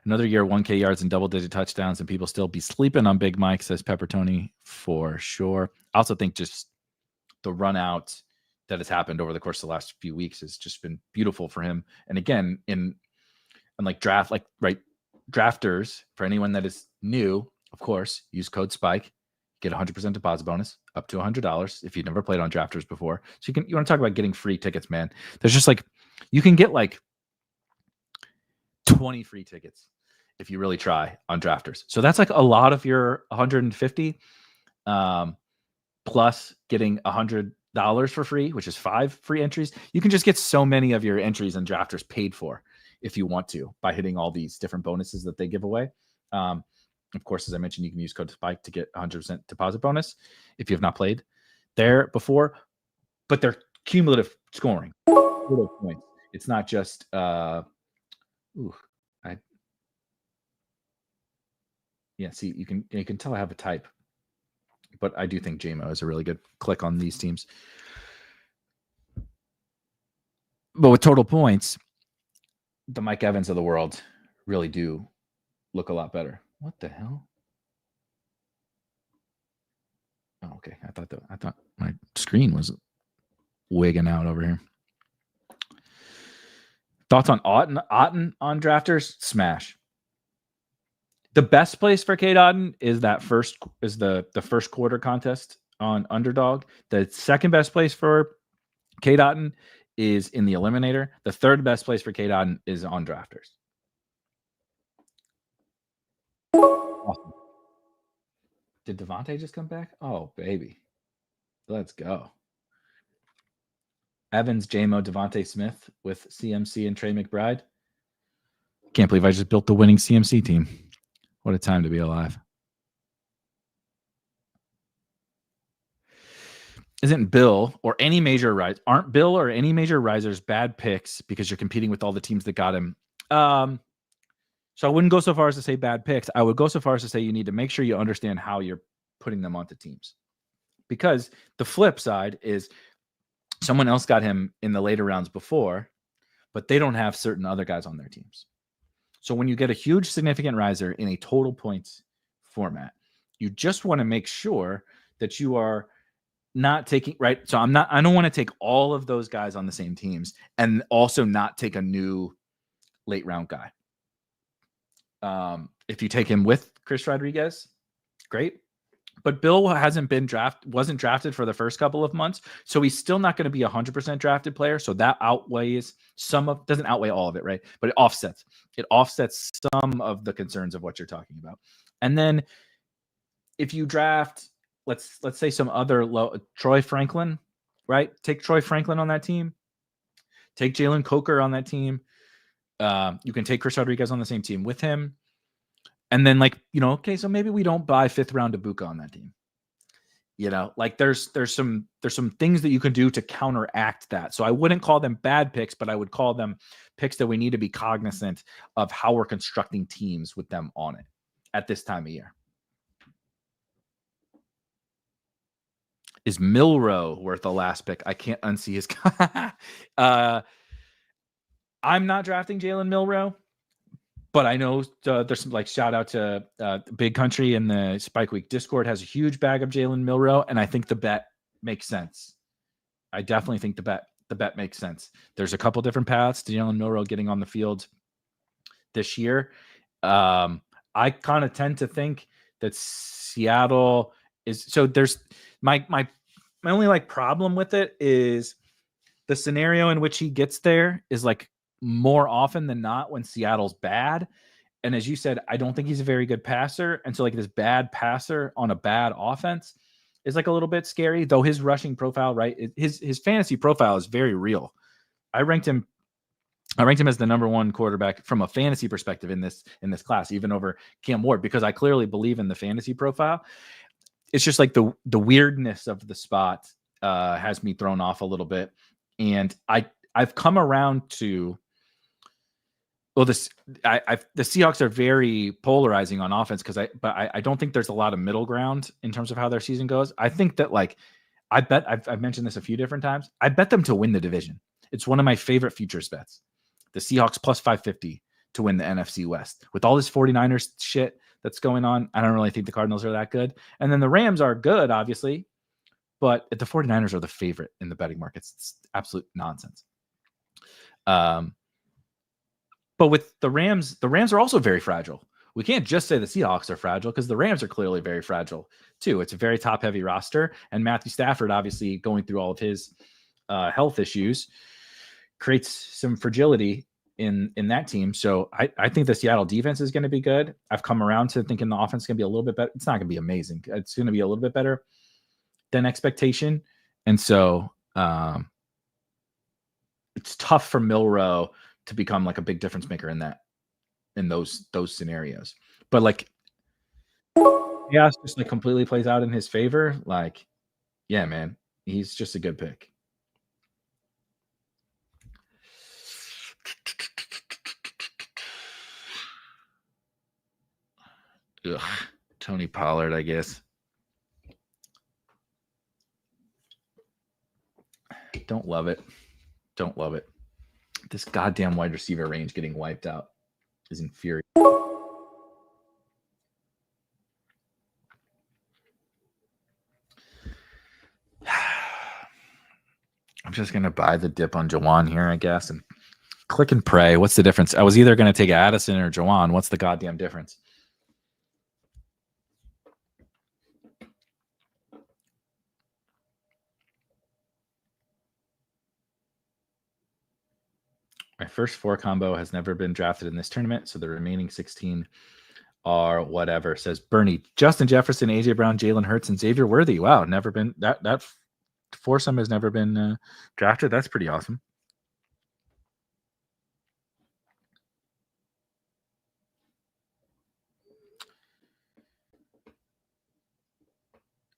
Another year, 1K yards and double-digit touchdowns, and people still be sleeping on Big Mike, says Pepper Tony, for sure. I also think just the run out that has happened over the course of the last few weeks has just been beautiful for him. And again, in like drafters, for anyone that is new, of course, use code SPIKE, get 100% deposit bonus up to $100 if you've never played on drafters before. So you want to talk about getting free tickets, man. There's just like, you can get like 20 free tickets if you really try on drafters. So that's like a lot of your 150 plus getting $100 for free, which is 5 free entries. You can just get so many of your entries and drafters paid for if you want to by hitting all these different bonuses that they give away. Of course, as I mentioned, you can use code SPIKE to get 100% deposit bonus if you have not played there before, but they're cumulative scoring. Little points. It's not just see, you can tell I have a type, but I do think JMO is a really good click on these teams. But with total points, the Mike Evans of the world really do look a lot better. What the hell? Oh, okay. I thought my screen was wigging out over here. Thoughts on Otten on drafters? Smash. The best place for Cade Otton is the first quarter contest on Underdog. The second best place for Cade Otton is in the Eliminator. The third best place for Cade Otton is on drafters. Awesome. Did Devontae just come back? Oh, baby. Let's go. Evans, JMO, Devontae Smith with CMC and Trey McBride. Can't believe I just built the winning CMC team. What a time to be alive. Aren't Bill or any major risers bad picks because you're competing with all the teams that got him? So I wouldn't go so far as to say bad picks. I would go so far as to say you need to make sure you understand how you're putting them onto teams. Because the flip side is someone else got him in the later rounds before, but they don't have certain other guys on their teams. So when you get a huge significant riser in a total points format, you just want to make sure that you are not taking, right? So I don't want to take all of those guys on the same teams and also not take a new late round guy. If you take him with Chris Rodriguez, great. But Bill wasn't drafted for the first couple of months. So he's still not going to be a 100% drafted player. So that doesn't outweigh all of it, right? But it offsets some of the concerns of what you're talking about. And then if you draft, let's say some other Troy Franklin, right? Take Troy Franklin on that team. Take Jalen Coker on that team. You can take Chris Rodriguez on the same team with him. And then okay, so maybe we don't buy 5th round Ibuka on that team. There's some things that you can do to counteract that. So I wouldn't call them bad picks, but I would call them picks that we need to be cognizant of how we're constructing teams with them on it at this time of year. Is Milroe worth the last pick? I can't unsee his. I'm not drafting Jalen Milroe, but I know there's some shout out to Big Country in the Spike Week Discord has a huge bag of Jalen Milroe, and I think the bet makes sense. I definitely think the bet makes sense. There's a couple different paths to Jalen Milroe getting on the field this year. I kind of tend to think that Seattle is so. There's my only problem with it is the scenario in which he gets there is more often than not when Seattle's bad. And as you said, I don't think he's a very good passer. And so this bad passer on a bad offense is a little bit scary, though his rushing profile, right? His fantasy profile is very real. I ranked him as the number 1 quarterback from a fantasy perspective in this class, even over Cam Ward, because I clearly believe in the fantasy profile. It's just the weirdness of the spot has me thrown off a little bit. And I've come around to, the Seahawks are very polarizing on offense but I don't think there's a lot of middle ground in terms of how their season goes. I think that I bet I've mentioned this a few different times. I bet them to win the division. It's one of my favorite futures bets. The Seahawks plus 550 to win the NFC West. With all this 49ers shit that's going on, I don't really think the Cardinals are that good. And then the Rams are good, obviously, but the 49ers are the favorite in the betting markets. It's absolute nonsense. But with the Rams are also very fragile. We can't just say the Seahawks are fragile because the Rams are clearly very fragile too. It's a very top-heavy roster, and Matthew Stafford, obviously going through all of his health issues, creates some fragility in that team. So I think the Seattle defense is going to be good. I've come around to thinking the offense is going to be a little bit better. It's not going to be amazing. It's going to be a little bit better than expectation. And so it's tough for Milroe to become a big difference maker in those scenarios. But chaos just completely plays out in his favor. Yeah, man, he's just a good pick. Ugh, Tony Pollard, I guess. Don't love it. This goddamn wide receiver range getting wiped out is infuriating. I'm just going to buy the dip on Jawan here, I guess, and Click and pray. What's the difference? I was either going to take Addison or Jawan. What's the goddamn difference? My first 4 combo has never been drafted in this tournament, so the remaining 16 are whatever, says Bernie. Justin Jefferson, AJ Brown, Jalen Hurts, and Xavier Worthy. Wow, never been that foursome has never been drafted. That's pretty awesome.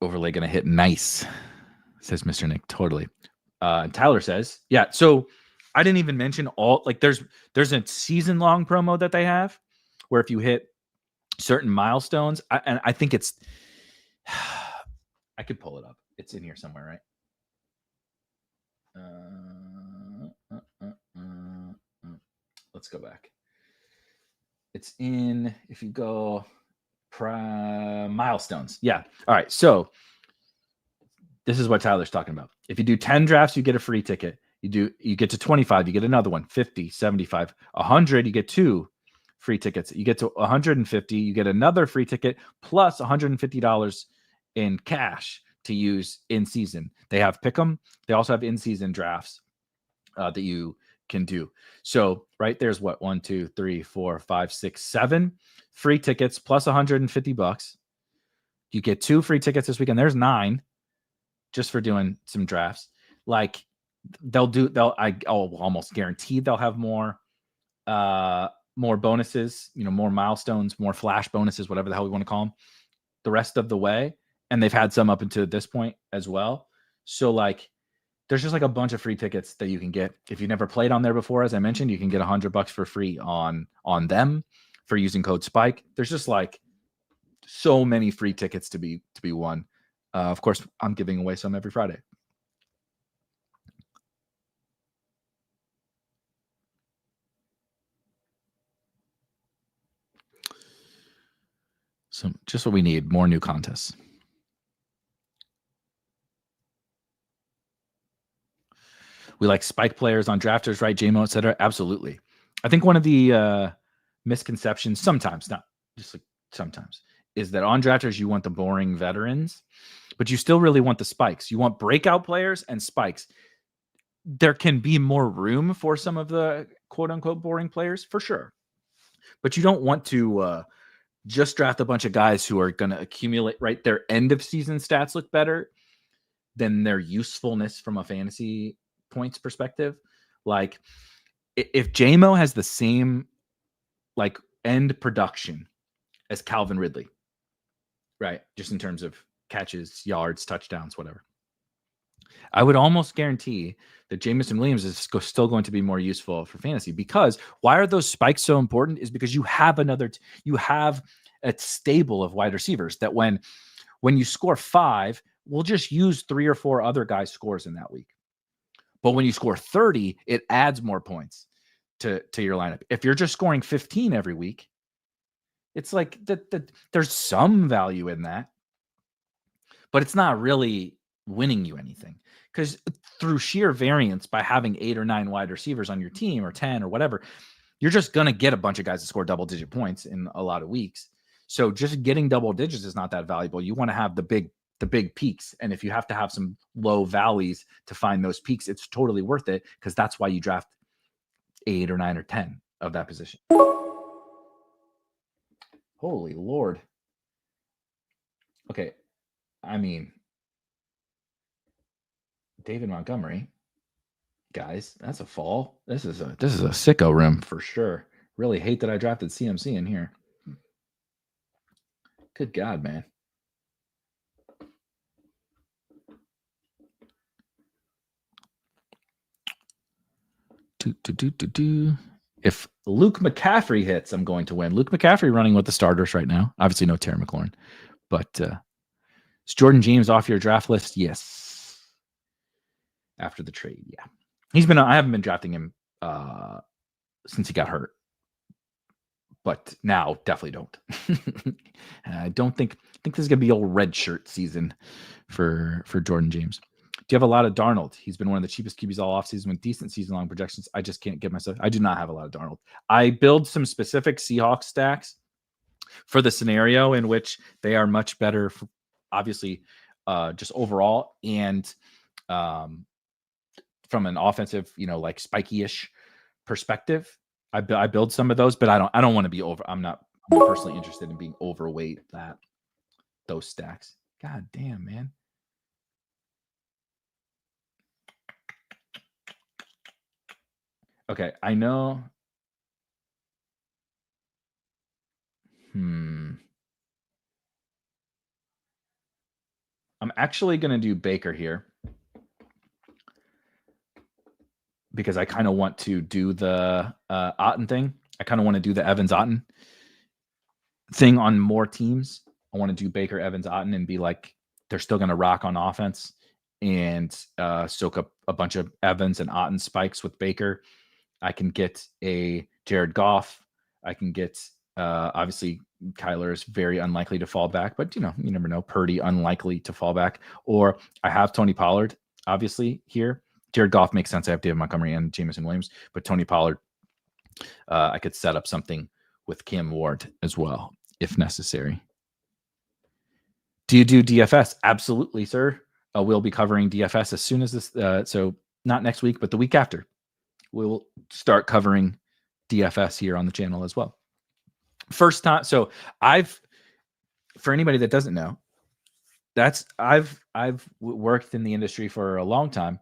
Overlay gonna hit nice, says Mr. Nick. Totally. Tyler says, yeah. So I didn't even mention all, like there's a season long promo that they have where if you hit certain milestones, and I think it's, I could pull it up. It's in here somewhere, right? Let's go back. It's in, if you go milestones. Yeah. All right. So this is what Tyler's talking about. If you do 10 drafts, you get a free ticket. You get to 25, you get another one. 50, 75, 100, you get 2 free tickets. You get to 150, you get another free ticket plus $150 in cash to use in season. They have Pick'em. They also have in-season drafts that you can do. So right there's what, 1, 2, 3, 4, 5, 6, 7 free tickets plus $150. You get 2 free tickets this weekend. There's 9 just for doing some drafts. Like I'll almost guarantee they'll have more bonuses, more milestones, more flash bonuses, whatever the hell we want to call them, the rest of the way. And they've had some up until this point as well. So like, there's just like a bunch of free tickets that you can get. If you've never played on there before, as I mentioned, you can get $100 for free on them for using code Spike. There's just like so many free tickets to be won. Of course, I'm giving away some every Friday. So just what we need, more new contests. We like spike players on drafters, right? JMO, et cetera. Absolutely. I think one of the misconceptions sometimes, not just like sometimes, is that on drafters, you want the boring veterans, but you still really want the spikes. You want breakout players and spikes. There can be more room for some of the quote unquote boring players for sure, but you don't want to just draft a bunch of guys who are going to accumulate, right? Their end of season stats look better than their usefulness from a fantasy points perspective. Like if JMO has the same like end production as Calvin Ridley, right? Just in terms of catches, yards, touchdowns, whatever. I would almost guarantee that Jameson Williams is still going to be more useful for fantasy, because why are those spikes so important is because you have a stable of wide receivers that when you score 5, we'll just use 3 or 4 other guys' scores in that week. But when you score 30, it adds more points to your lineup. If you're just scoring 15 every week, it's like that there's some value in that, but it's not really winning you anything, because through sheer variance, by having 8 or 9 wide receivers on your team or 10 or whatever, you're just going to get a bunch of guys to score double-digit points in a lot of weeks. So just getting double digits is not that valuable. You want to have the big peaks. And if you have to have some low valleys to find those peaks, it's totally worth it, because that's why you draft 8 or 9 or 10 of that position. Holy Lord. Okay. I mean, David Montgomery, guys, that's a fall. This is a sicko room for sure. Really hate that I drafted CMC in here. Good God, man. If Luke McCaffrey hits, I'm going to win. Luke McCaffrey running with the starters right now. Obviously no Terry McLaurin, but is Jordan James off your draft list? Yes. After the trade, yeah. I haven't been drafting him since he got hurt, but now definitely don't. I think this is gonna be old red shirt season for Jordan James. you have a lot of Darnold? He's been one of the cheapest QBs all offseason with decent season-long projections. I just can't get myself. I do not have a lot of Darnold. I build some specific Seahawks stacks for the scenario in which they are much better, for, obviously, just overall, and from an offensive, like spiky-ish perspective. I build some of those, but I don't want to be over. I'm not personally interested in being overweight those stacks. God damn, man. Okay, I know. I'm actually going to do Baker here because I kind of want to do the Otten thing. I kind of want to do the Evans-Otten thing on more teams. I want to do Baker, Evans, Otten, and be like, they're still going to rock on offense and soak up a bunch of Evans and Otten spikes with Baker. I can get a Jared Goff. I can get, obviously, Kyler is very unlikely to fall back, but, you never know. Purdy, unlikely to fall back. Or I have Tony Pollard, obviously, here. Jared Goff makes sense. I have David Montgomery and Jameson Williams, but Tony Pollard, I could set up something with Cam Ward as well, if necessary. Do you do DFS? Absolutely, sir. We'll be covering DFS as soon as this, so not next week, but the week after. We'll start covering DFS here on the channel as well. First time. So for anybody that doesn't know, I've worked in the industry for a long time.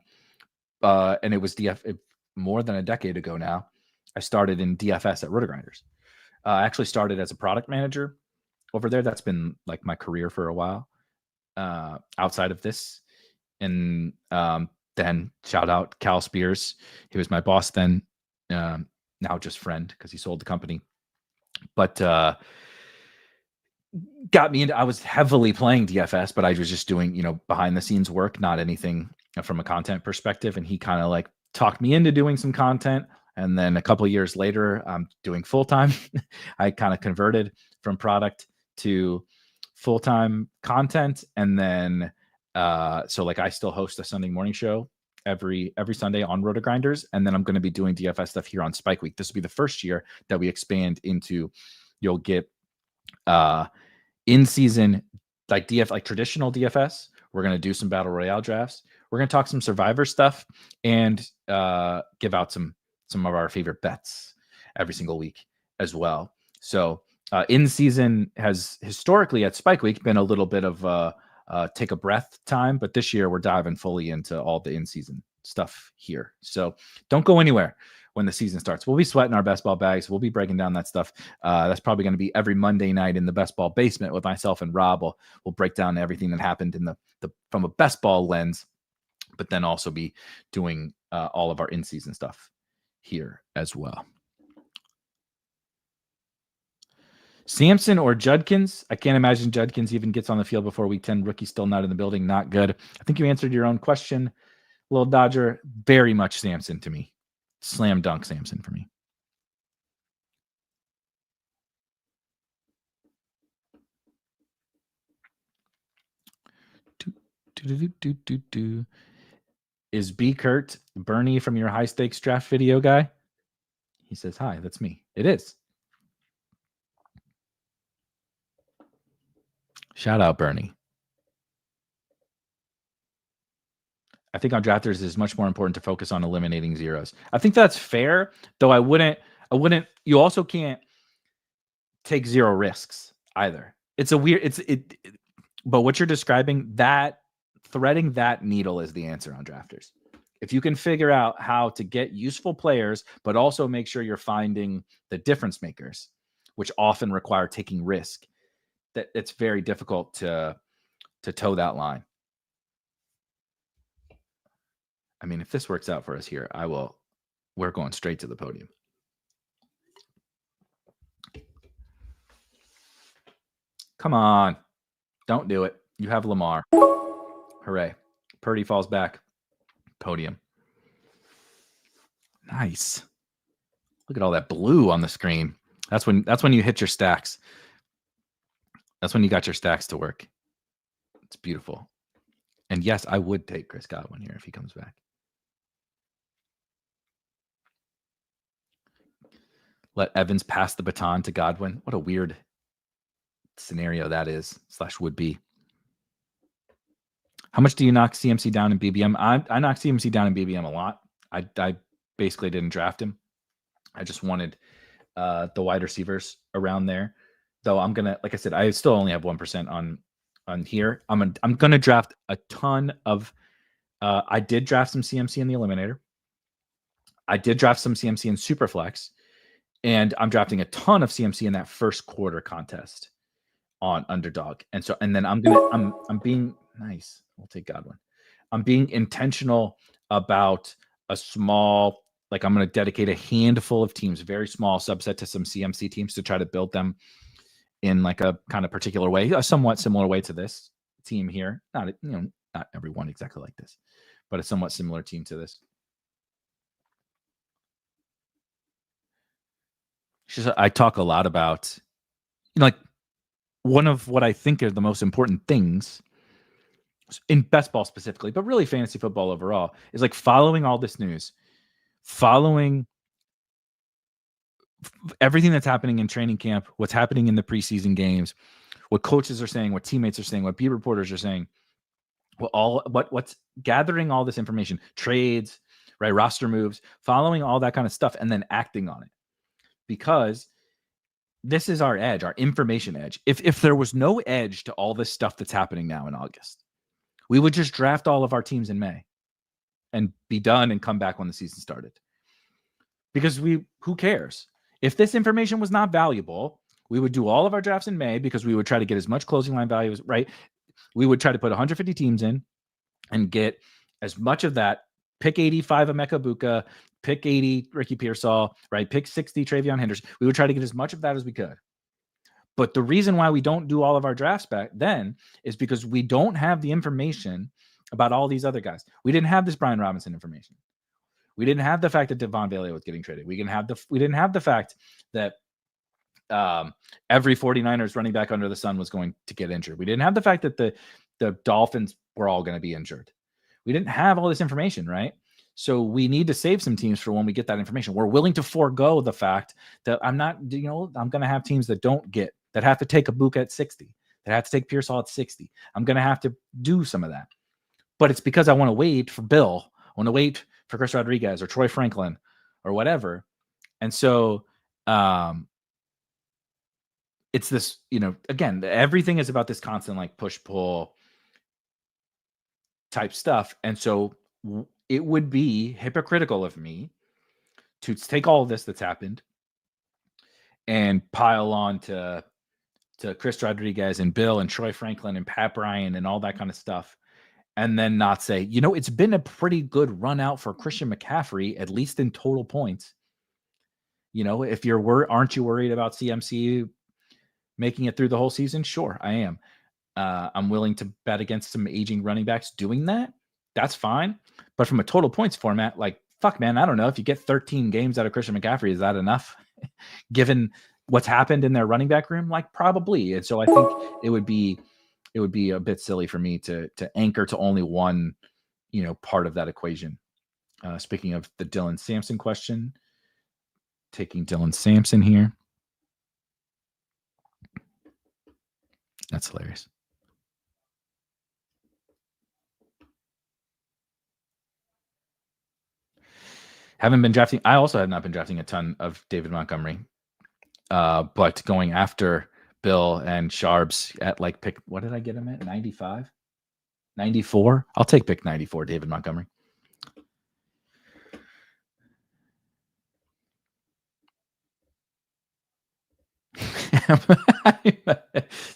And it was more than a decade ago now. I started in DFS at RotoGrinders. I actually started as a product manager over there. That's been like my career for a while, outside of this. And then shout out Cal Spears. He was my boss then, now just friend because he sold the company. But got me into, I was heavily playing DFS, but I was just doing, behind the scenes work, not anything from a content perspective. And he kind of like talked me into doing some content. And then a couple of years later, I'm doing full-time. I kind of converted from product to full-time content. And then, so like I still host a Sunday morning show every Sunday on RotoGrinders. And then I'm going to be doing DFS stuff here on Spike Week. This will be the first year that we expand into, you'll get in season, like traditional DFS. We're going to do some battle royale drafts. We're going to talk some survivor stuff and give out some of our favorite bets every single week as well. So in season has historically at Spike Week been a little bit of take a breath time, but this year we're diving fully into all the in season stuff here. So don't go anywhere when the season starts. We'll be sweating our best ball bags. We'll be breaking down that stuff. That's probably going to be every Monday night in the best ball basement with myself and Rob. We'll break down everything that happened in the from a best ball lens, but then also be doing all of our in season stuff here as well. Sampson or Judkins? I can't imagine Judkins even gets on the field before week 10. Rookie still not in the building. Not good. I think you answered your own question, Little Dodger. Very much Sampson to me. Slam dunk Sampson for me. Is B. Kurt Bernie from your high stakes draft video guy? He says, hi, that's me. It is. Shout out, Bernie. I think on drafters is much more important to focus on eliminating zeros. I think that's fair, though I wouldn't, you also can't take zero risks either. It's a weird, but what you're describing, that threading that needle is the answer on drafters. If you can figure out how to get useful players, but also make sure you're finding the difference makers, which often require taking risk, that it's very difficult to toe that line. I mean, if this works out for us here, we're going straight to the podium. Come on. Don't do it. You have Lamar. Hooray. Purdy falls back. Podium. Nice. Look at all that blue on the screen. That's when you hit your stacks. That's when you got your stacks to work. It's beautiful. And yes, I would take Chris Godwin here if he comes back. Let Evans pass the baton to Godwin. What a weird scenario that is, / would be. How much do you knock CMC down in BBM? I knock CMC down in BBM a lot. I basically didn't draft him. I just wanted the wide receivers around there. Though I'm gonna, like I said, I still only have 1% on here. I'm gonna draft a ton of. I did draft some CMC in the Eliminator. I did draft some CMC in Superflex, and I'm drafting a ton of CMC in that first quarter contest on Underdog. And then I'm being nice. We'll take Godwin. I'm being intentional about a small, like I'm going to dedicate a handful of teams, very small subset to some CMC teams to try to build them in like a kind of particular way, a somewhat similar way to this team here. Not everyone exactly like this, but a somewhat similar team to this. I talk a lot about, like, one of what I think are the most important things in best ball specifically, but really fantasy football overall, is like following all this news, following everything that's happening in training camp, what's happening in the preseason games, what coaches are saying, what teammates are saying, what beat reporters are saying, what's gathering all this information, trades, right, roster moves, following all that kind of stuff, and then acting on it. Because this is our edge, our information edge. If there was no edge to all this stuff that's happening now in August, we would just draft all of our teams in May and be done and come back when the season started. Because who cares? If this information was not valuable, we would do all of our drafts in May because we would try to get as much closing line value as, right? We would try to put 150 teams in and get as much of that. Pick 85 Emeka Buka, pick 80 Ricky Pearsall, right? Pick 60 Travion Henderson. We would try to get as much of that as we could. But the reason why we don't do all of our drafts back then is because we don't have the information about all these other guys. We didn't have this Brian Robinson information. We didn't have the fact that Devaughn Vele was getting traded. We didn't have the fact that every 49ers running back under the sun was going to get injured. We didn't have the fact that the Dolphins were all going to be injured. We didn't have all this information, right? So we need to save some teams for when we get that information. We're willing to forego the fact that I'm going to have teams that have to take a Buka at 60, that have to take Pearsall at 60. I'm going to have to do some of that. But it's because I want to wait for Bill. I want to wait for Chris Rodriguez or Troy Franklin or whatever. And so it's this, again, everything is about this constant like push-pull type stuff. And so it would be hypocritical of me to take all of this that's happened and pile on to Chris Rodriguez and Bill and Troy Franklin and Pat Bryant and all that kind of stuff, and then not say, it's been a pretty good run out for Christian McCaffrey, at least in total points. If aren't you worried about CMC making it through the whole season? Sure, I am. I'm willing to bet against some aging running backs doing that. That's fine. But from a total points format, like, fuck, man, I don't know. If you get 13 games out of Christian McCaffrey, is that enough? Given what's happened in their running back room? Like, probably. And so I think it would be a bit silly for me to anchor to only one, part of that equation. Speaking of the Dylan Sampson question, taking Dylan Sampson here. That's hilarious. Haven't been drafting. I also have not been drafting a ton of David Montgomery, but going after Bill and Sharps at like pick. What did I get him at? 95, 94. I'll take pick 94, David Montgomery.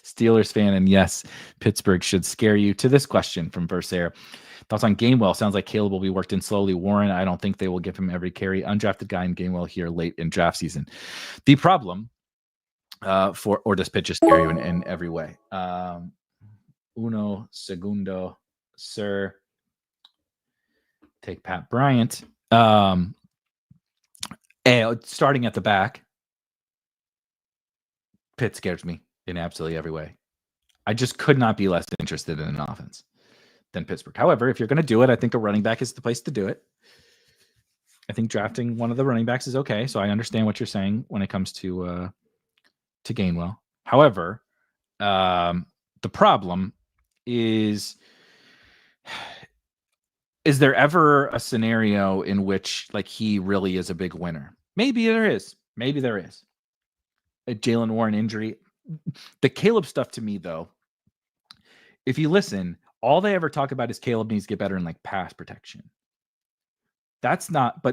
Steelers fan, and yes, Pittsburgh should scare you. To this question from Versaire. Thoughts on Gainwell? Sounds like Caleb will be worked in slowly. Warren, I don't think they will give him every carry. Undrafted guy in Gainwell here late in draft season. The problem or does Pitt just scare you in every way? Uno segundo, sir. Take Pat Bryant. Starting at the back, Pitt scares me in absolutely every way. I just could not be less interested in an offense. than Pittsburgh. However, if you're going to do it, I think a running back is the place to do it. I think drafting one of the running backs is okay. So I understand what you're saying when it comes to Gainwell. However, the problem is there ever a scenario in which like he really is a big winner? Maybe there is. Maybe there is. A Jalen Warren injury. The Caleb stuff to me, though, if you listen, all they ever talk about is Caleb needs to get better in like pass protection. That's not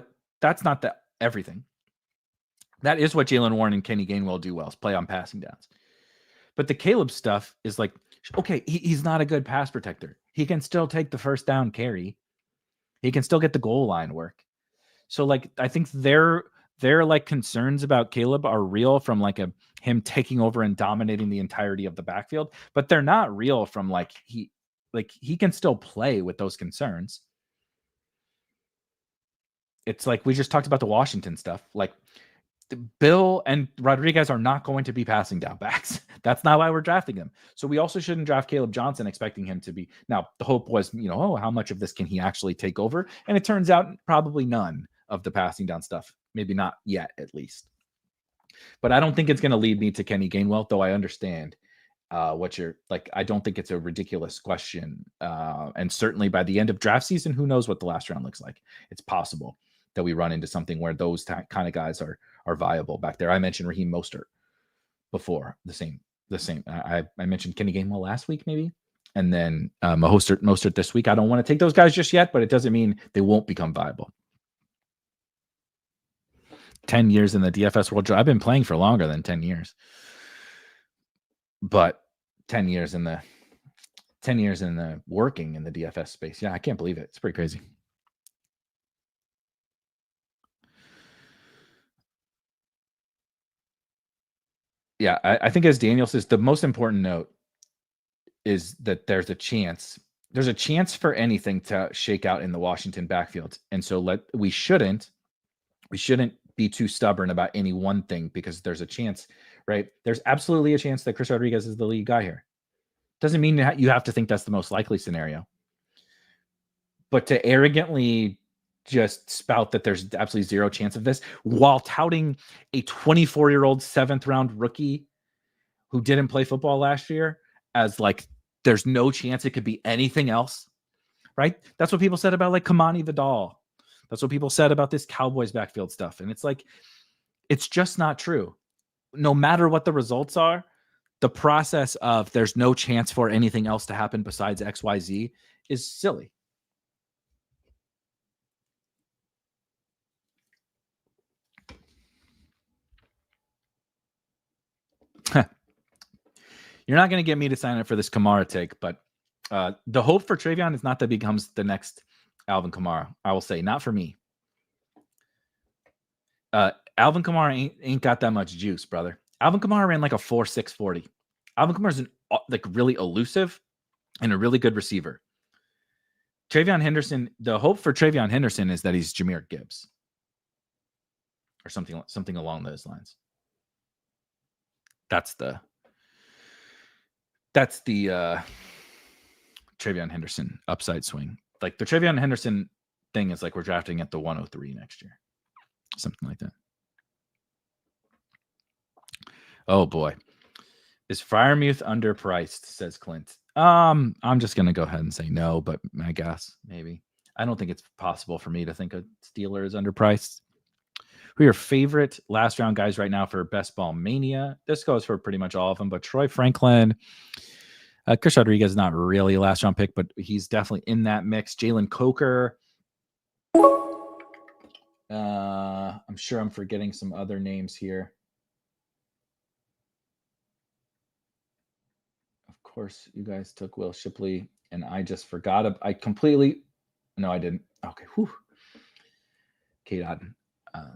everything. That is what Jalen Warren and Kenny Gainwell do well, is play on passing downs. But the Caleb stuff is like, okay, he's not a good pass protector. He can still take the first down carry. He can still get the goal line work. So like, I think their like concerns about Caleb are real from like him taking over and dominating the entirety of the backfield, but they're not real from like he can still play with those concerns. It's like we just talked about the Washington stuff. Like Bill and Rodriguez are not going to be passing down backs. That's not why we're drafting them. So we also shouldn't draft Caleb Johnson expecting him to be. Now, the hope was, how much of this can he actually take over? And it turns out probably none of the passing down stuff. Maybe not yet, at least. But I don't think it's going to lead me to Kenny Gainwell, though I understand what you're like. I don't think it's a ridiculous question. And certainly by the end of draft season, who knows what the last round looks like? It's possible that we run into something where those kind of guys are viable back there. I mentioned Raheem Mostert before, the same. I mentioned Kenny Gainwell last week, maybe, and then Mostert this week. I don't want to take those guys just yet, but it doesn't mean they won't become viable. 10 years in the DFS world. I've been playing for longer than 10 years, but 10 years in the working in the DFS space. Yeah, I can't believe it. It's pretty crazy. Yeah, I think as Daniel says, the most important note is that there's a chance for anything to shake out in the Washington backfield. And so we shouldn't be too stubborn about any one thing, because there's a chance, right? There's absolutely a chance that Chris Rodriguez is the lead guy here. Doesn't mean you have to think that's the most likely scenario. But to arrogantly just spout that there's absolutely zero chance of this while touting a 24-year-old 7th round rookie who didn't play football last year as like, there's no chance it could be anything else, right? That's what people said about like Kamani Vidal. That's what people said about this Cowboys backfield stuff. And it's like, it's just not true. No matter what the results are, the process of there's no chance for anything else to happen besides XYZ is silly. You're not going to get me to sign up for this Kamara take, but the hope for Travion is not that he becomes the next Alvin Kamara. I will say, not for me. Alvin Kamara ain't got that much juice, brother. Alvin Kamara ran like a 4.6 40. Alvin Kamara is like really elusive and a really good receiver. Travion Henderson, the hope for Travion Henderson is that he's Jahmyr Gibbs or something along those lines. That's the Travion Henderson upside swing. Like the Travion Henderson thing is like we're drafting at the 103 next year. Something like that. Oh boy. Is Freiermuth underpriced, says Clint. I'm just going to go ahead and say no, but I guess maybe. I don't think it's possible for me to think a Steeler is underpriced. Who are your favorite last round guys right now for Best Ball Mania? This goes for pretty much all of them, but Troy Franklin, Chris Rodriguez is not really a last round pick, but he's definitely in that mix. Jalen Coker. I'm sure I'm forgetting some other names here. Of course, you guys took Will Shipley, and I just forgot. No, I didn't. Okay. Whew. Kate Otten.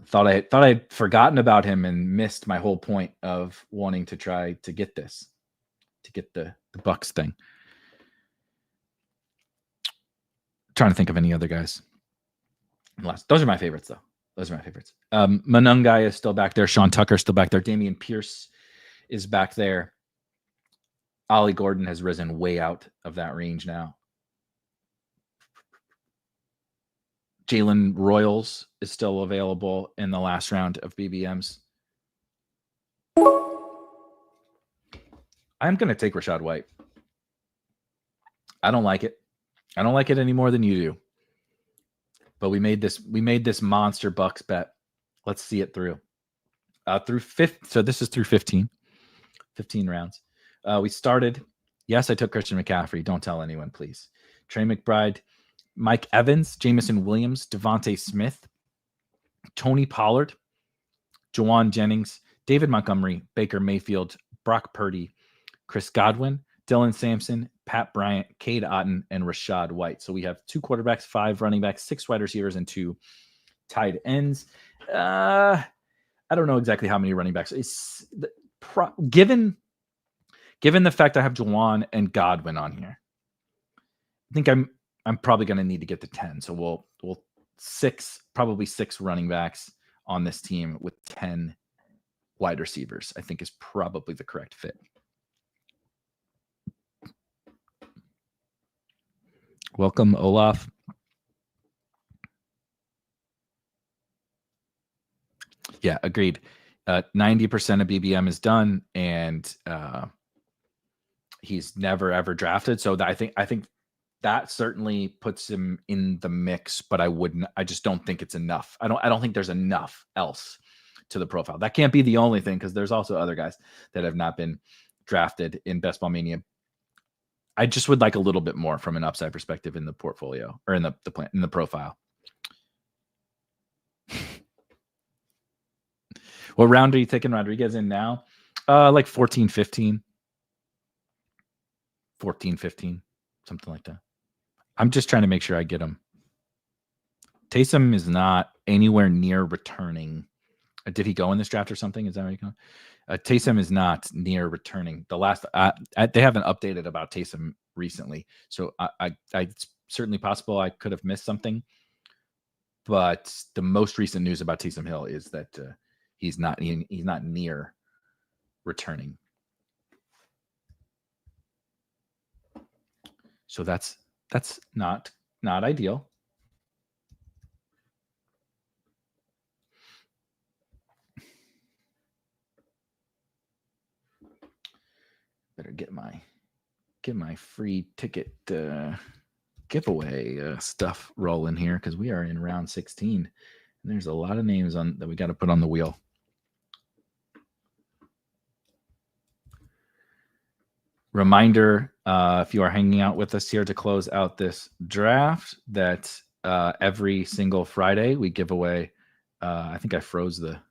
Thought I'd forgotten about him and missed my whole point of wanting to try to get the Bucks thing. Trying to think of any other guys. Those are my favorites, though. Those are my favorites. Manungai is still back there. Sean Tucker is still back there. Damian Pierce is back there. Ollie Gordon has risen way out of that range now. Jalen Royals is still available in the last round of BBMs. I'm going to take Rachaad White. I don't like it. I don't like it any more than you do. But we made this monster Bucks bet. Let's see it through. Through fifth. So this is through 15 rounds. We started. Yes, I took Christian McCaffrey. Don't tell anyone, please. Trey McBride, Mike Evans, Jamison Williams, Devontae Smith, Tony Pollard, Jawan Jennings, David Montgomery, Baker Mayfield, Brock Purdy, Chris Godwin, Dylan Sampson, Pat Bryant, Cade Otton, and Rachaad White. So we have 2 quarterbacks, 5 running backs, 6 wide receivers, and 2 tight ends. I don't know exactly how many running backs. Given the fact I have Jawan and Godwin on here, I think I'm probably going to need to get to 10. So we'll probably 6 running backs on this team with 10 wide receivers, I think is probably the correct fit. Welcome, Olaf. Yeah, agreed. 90% of BBM is done, and he's never ever drafted. So I think that certainly puts him in the mix, but I just don't think it's enough. I don't think there's enough else to the profile. That can't be the only thing, because there's also other guys that have not been drafted in Best Ball Mania. I just would like a little bit more from an upside perspective in the portfolio, or in the plan, in the profile. What round are you taking Rodriguez in now? Like 14, 15. 14, 15, something like that. I'm just trying to make sure I get him. Taysom is not anywhere near returning. Did he go in this draft or something? Is that where you go? Taysom is not near returning. The last they haven't updated about Taysom recently, so it's certainly possible I could have missed something. But the most recent news about Taysom Hill is that he's not near returning. So that's not ideal. Better get my free ticket giveaway stuff rolling here, because we are in round 16 and there's a lot of names that we got to put on the wheel. Reminder, if you are hanging out with us here to close out this draft, that every single Friday we give away. I think I froze the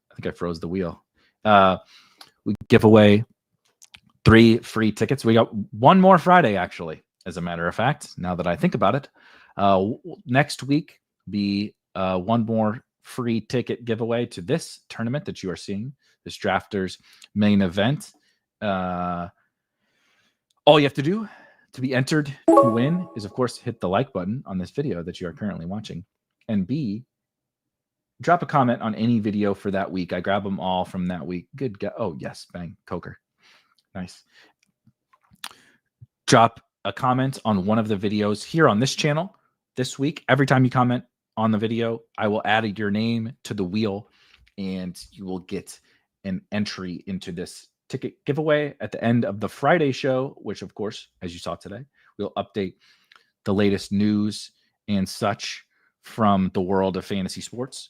wheel. We give away 3 free tickets. We got one more Friday, actually, as a matter of fact, now that I think about it. Next week, be one more free ticket giveaway to this tournament that you are seeing, this Drafters main event. All you have to do to be entered to win is, of course, hit the like button on this video that you are currently watching, and B, drop a comment on any video for that week. I grab them all from that week. Good guy. Oh, yes. Bang. Coker. Nice. Drop a comment on one of the videos here on this channel this week. Every time you comment on the video, I will add your name to the wheel, and you will get an entry into this ticket giveaway at the end of the Friday show, which, of course, as you saw today, we'll update the latest news and such from the world of fantasy sports.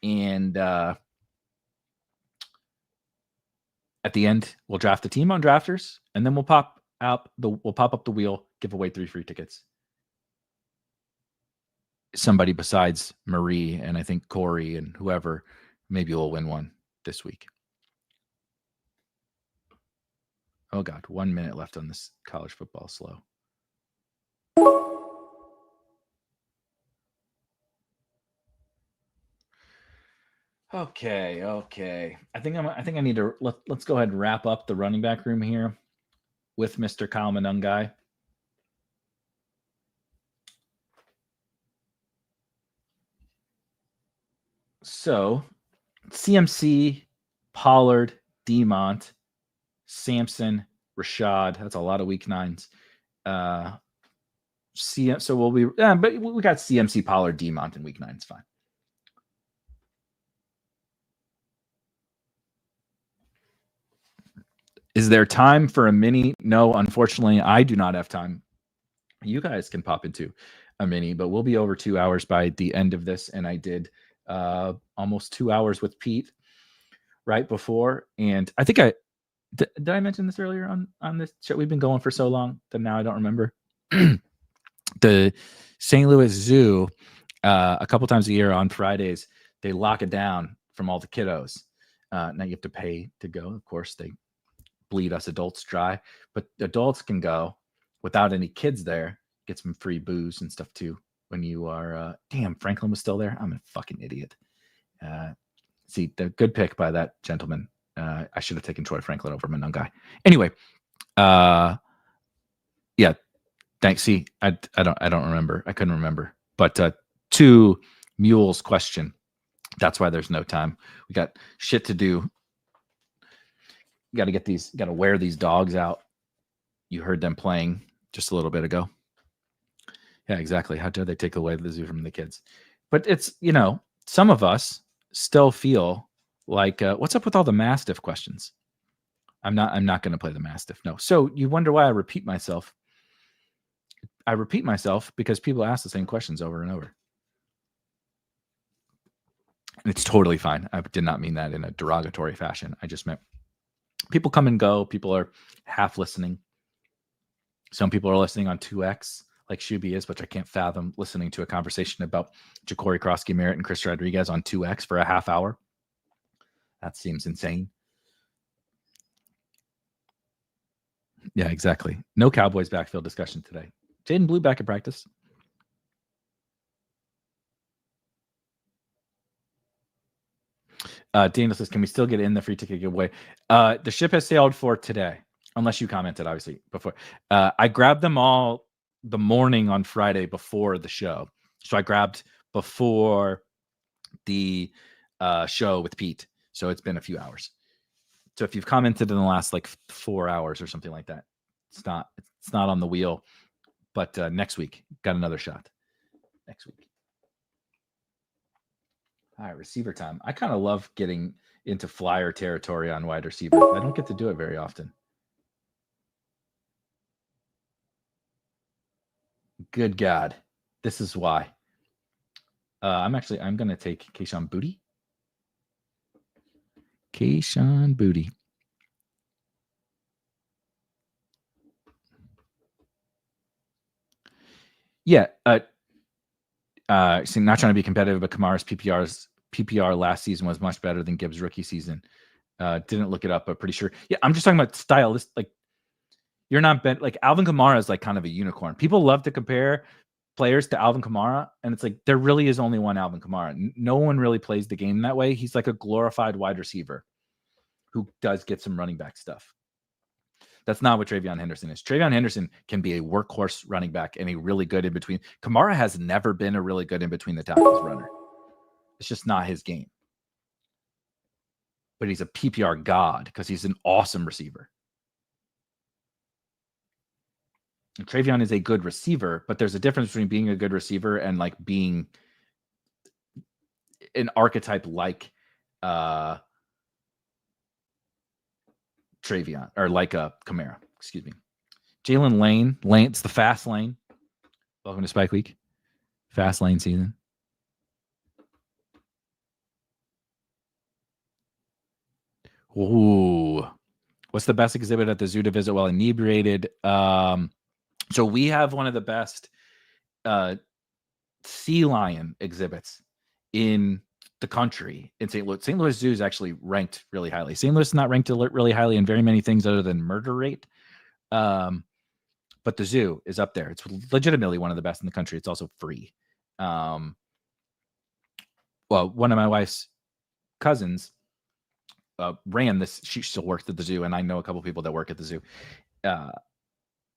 And at the end, we'll draft the team on Drafters, and then we'll pop up the wheel, give away 3 free tickets. Somebody besides Marie and I think Corey and whoever, maybe will win one this week. Oh God, 1 minute left on this college football slow. Okay. I think I need to let's go ahead and wrap up the running back room here with Mr. Kyle Manungai. So, CMC, Pollard, Demont, Sampson, Rachaad. That's a lot of week 9s. So we'll be, but we got CMC, Pollard, Demont in week 9. It's fine. Is there time for a mini? No, unfortunately, I do not have time. You guys can pop into a mini, but we'll be over 2 hours by the end of this. And I did almost 2 hours with Pete right before. And I think did I mention this earlier on this show? We've been going for so long that now I don't remember. The St. Louis Zoo, a couple times a year on Fridays, they lock it down from all the kiddos. Now you have to pay to go. Of course, they bleed us adults dry, but adults can go without any kids there, get some free booze and stuff too. When you are, damn, Franklin was still there. I'm a fucking idiot. See, the good pick by that gentleman. I should have taken Troy Franklin over Monungai. Anyway, yeah, thanks. See, I don't remember. I couldn't remember. But to Mule's question, that's why there's no time. We got shit to do. Got to wear these dogs out. You heard them playing just a little bit ago. Yeah, exactly. How dare they take away the zoo from the kids? But it's, some of us still feel like, what's up with all the Mastiff questions? I'm not going to play the Mastiff. No. So you wonder why I repeat myself. I repeat myself because people ask the same questions over and over. And it's totally fine. I did not mean that in a derogatory fashion. I just meant people come and go. People are half listening. Some people are listening on 2X, like Shuby is, which I can't fathom listening to a conversation about Ja'Cory Krosky Merritt and Chris Rodriguez on 2X for a half hour. That seems insane. Yeah, exactly. No Cowboys backfield discussion today. Jaden Blue back at practice. Daniel says, can we still get in the free ticket giveaway? The ship has sailed for today, unless you commented, obviously, before. I grabbed them all the morning on Friday before the show. So I grabbed before the show with Pete. So it's been a few hours. So if you've commented in the last 4 hours or something like that, it's not on the wheel. But next week, got another shot. Next week. All right, receiver time. I kind of love getting into flyer territory on wide receiver. I don't get to do it very often. Good God. This is why. I'm going to take Kayshon Boutte. Kayshon Boutte. Yeah. So not trying to be competitive, but Kamara's PPR last season was much better than Gibbs' rookie season. Didn't look it up, but pretty sure. Yeah, I'm just talking about stylist. You're not Alvin Kamara is kind of a unicorn. People love to compare players to Alvin Kamara, and it's there really is only one Alvin Kamara. No one really plays the game that way. He's like a glorified wide receiver who does get some running back stuff. That's not what TreVeyon Henderson is. TreVeyon Henderson can be a workhorse running back and a really good in between. Kamara has never been a really good in between the tackles runner. It's just not his game. But he's a PPR god because he's an awesome receiver. And TreVeyon is a good receiver, but there's a difference between being a good receiver and being an archetype like TreVeyon or like a Kamara. Excuse me. Jalen Lane. It's the fast lane. Welcome to Spike Week. Fast lane season. Ooh. What's the best exhibit at the zoo to visit while inebriated? So we have one of the best sea lion exhibits in the country in St. Louis. St. Louis Zoo is actually ranked really highly. St. Louis is not ranked really highly in very many things other than murder rate. But the zoo is up there. It's legitimately one of the best in the country. It's also free. Well, one of my wife's cousins ran this. She still worked at the zoo, and I know a couple people that work at the zoo.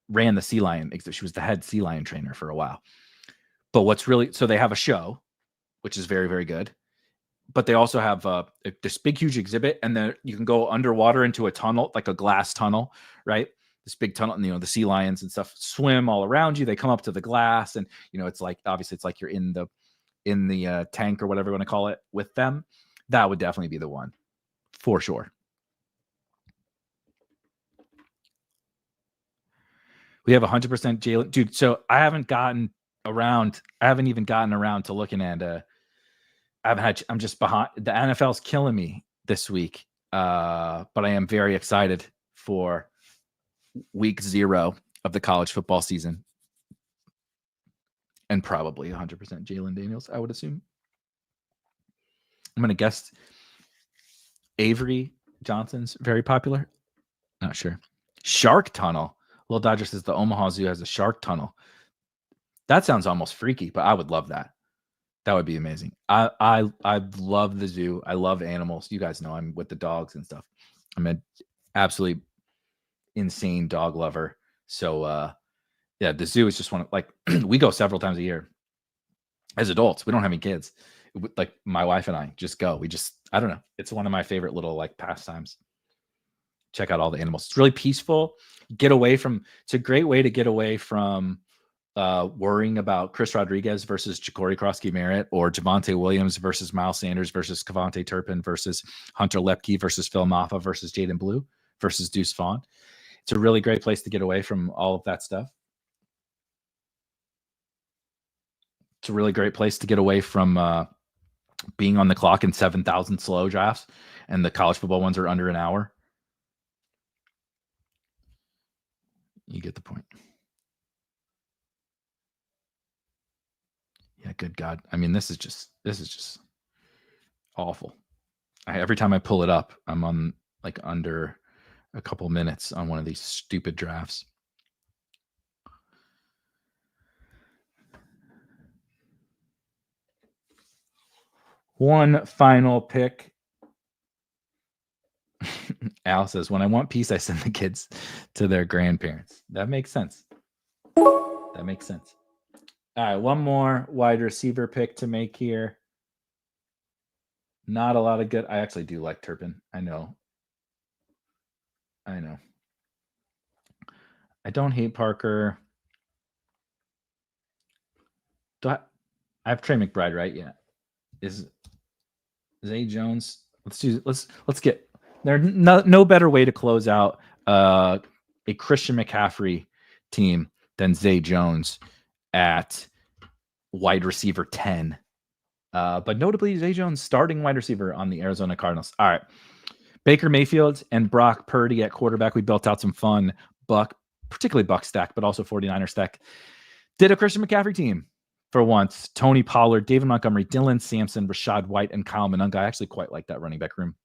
Ran the sea lion exhibit. She was the head sea lion trainer for a while. But so they have a show, which is very, very good. But they also have this big, huge exhibit, and then you can go underwater into a tunnel, like a glass tunnel, right? this big tunnel, and the sea lions and stuff swim all around you. They come up to the glass, and it's like, obviously it's like you're in the tank or whatever you want to call it with them. That would definitely be the one for sure. We have 100% Jalen, dude. So I haven't even gotten around to looking at I'm just behind. The NFL's killing me this week. But I am very excited for week 0 of the college football season. And probably 100% Jalen Daniels, I would assume. I'm going to guess Avery Johnson's very popular. Not sure. Shark Tunnel. Little Dodger says the Omaha Zoo has a shark tunnel. That sounds almost freaky, but I would love that. That would be amazing. I love the zoo. I love animals. You guys know I'm with the dogs and stuff. I'm an absolutely insane dog lover. So yeah, the zoo is just one of, like, we go several times a year as adults. We don't have any kids. Like, my wife and I just go. I don't know. It's one of my favorite little like pastimes. Check out all the animals. It's really peaceful. It's a great way to get away from worrying about Chris Rodriguez versus Ja'Cory Krosky-Merritt, or Javonte Williams versus Miles Sanders versus Kavontae Turpin versus Hunter Lepke versus Phil Maffa versus Jaden Blue versus Deuce Vaughn. It's a really great place to get away from all of that stuff. It's a really great place to get away from being on the clock in 7,000 slow drafts, and the college football ones are under an hour. You get the point. Yeah, good God. I mean, this is just awful. Every time I pull it up, I'm on like under a couple minutes on one of these stupid drafts. One final pick. Al says, when I want peace, I send the kids to their grandparents. That makes sense. All right, one more wide receiver pick to make here. Not a lot of good. I actually do like Turpin. I know. I don't hate Parker. I have Trey McBride, right? Yeah. Is Zay Jones? Let's get there. No better way to close out a Christian McCaffrey team than Zay Jones at wide receiver 10. But notably, Zay Jones starting wide receiver on the Arizona Cardinals. All right. Baker Mayfield and Brock Purdy at quarterback. We built out some fun particularly Buck stack, but also 49er stack. Did a Christian McCaffrey team for once. Tony Pollard, David Montgomery, Dylan Sampson, Rashad White, and Kyle Monunga. I actually quite like that running back room.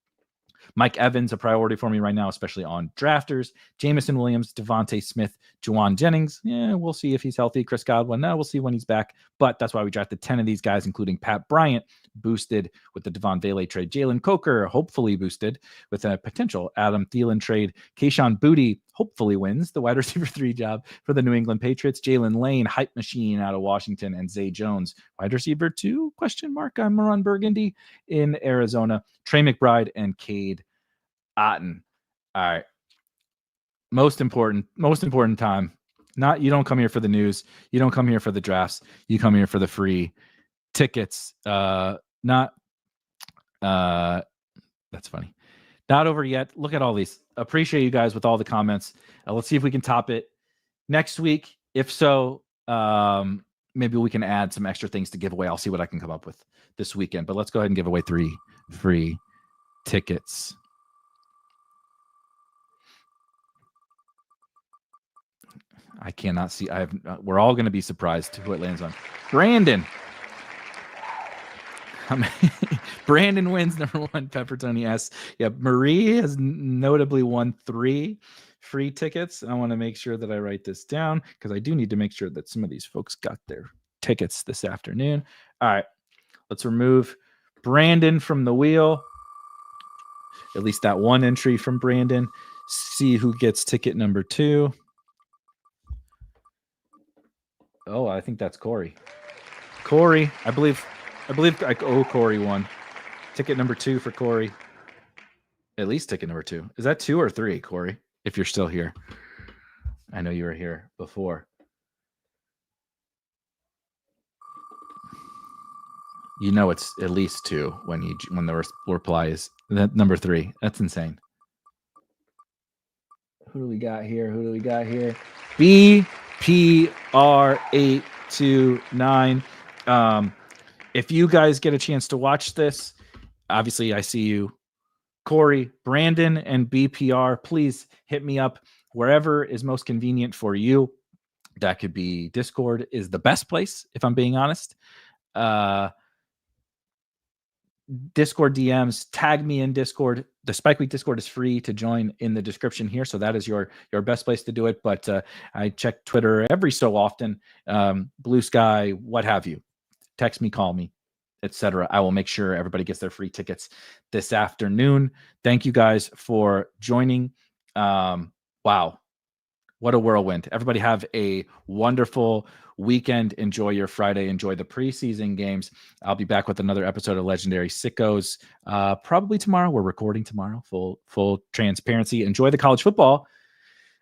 Mike Evans, a priority for me right now, especially on drafters. Jamison Williams, Devontae Smith, Juwan Jennings. Yeah, we'll see if he's healthy. Chris Godwin, we'll see when he's back. But that's why we drafted 10 of these guys, including Pat Bryant, boosted with the Devaughn Vele trade. Jalen Coker, hopefully boosted with a potential Adam Thielen trade. Kayshon Boutte hopefully wins the wide receiver 3 job for the New England Patriots. Jalen Lane, hype machine out of Washington, and Zay Jones, wide receiver 2, ? I'm Ron Burgundy in Arizona. Trey McBride and Cade Otton. All right. Most important time. You don't come here for the news. You don't come here for the drafts. You come here for the free tickets. That's funny. Not over yet. Look at all these. Appreciate you guys with all the comments. Let's see if we can top it next week. If so, maybe we can add some extra things to give away. I'll see what I can come up with this weekend. But let's go ahead and give away 3 free tickets. I cannot see. We're all going to be surprised who it lands on. Brandon. Brandon wins number 1. Peppertoni S. Yeah, Marie has notably won 3 free tickets. I want to make sure that I write this down because I do need to make sure that some of these folks got their tickets this afternoon. All right, let's remove Brandon from the wheel. At least that one entry from Brandon. See who gets ticket number 2. Oh, I think that's Corey. Corey, I believe Corey won. Ticket number 2 for Corey. At least ticket number 2. Is that 2 or 3, Corey? If you're still here. I know you were here before. You know it's at least 2 when the reply is that number 3. That's insane. Who do we got here? BPR829. If you guys get a chance to watch this, obviously I see you, Corey, Brandon, and BPR. Please hit me up wherever is most convenient for you. That could be Discord is the best place, if I'm being honest. Discord DMs, tag me in Discord. The Spike Week Discord is free to join in the description here. So that is your best place to do it. But I check Twitter every so often, Blue Sky, what have you. Text me, call me, etc. I will make sure everybody gets their free tickets this afternoon. Thank you guys for joining. Wow. What a whirlwind. Everybody have a wonderful weekend. Enjoy your Friday. Enjoy the preseason games. I'll be back with another episode of Legendary Sickos probably tomorrow. We're recording tomorrow. Full transparency. Enjoy the college football.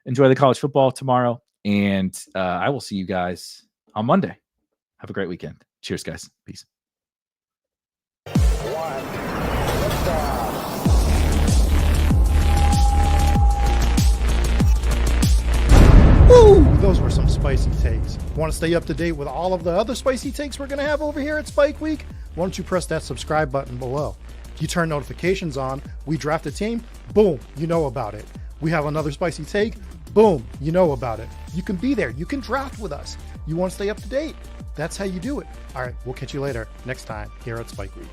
Enjoy the college football tomorrow. And I will see you guys on Monday. Have a great weekend. Cheers, guys. Peace. Woo! Those were some spicy takes. Want to stay up to date with all of the other spicy takes we're going to have over here at Spike Week? Why don't you press that subscribe button below? You turn notifications on, we draft a team, boom, you know about it. We have another spicy take, boom, you know about it. You can be there. You can draft with us. You want to stay up to date? That's how you do it. All right, we'll catch you later next time here at Spike Week.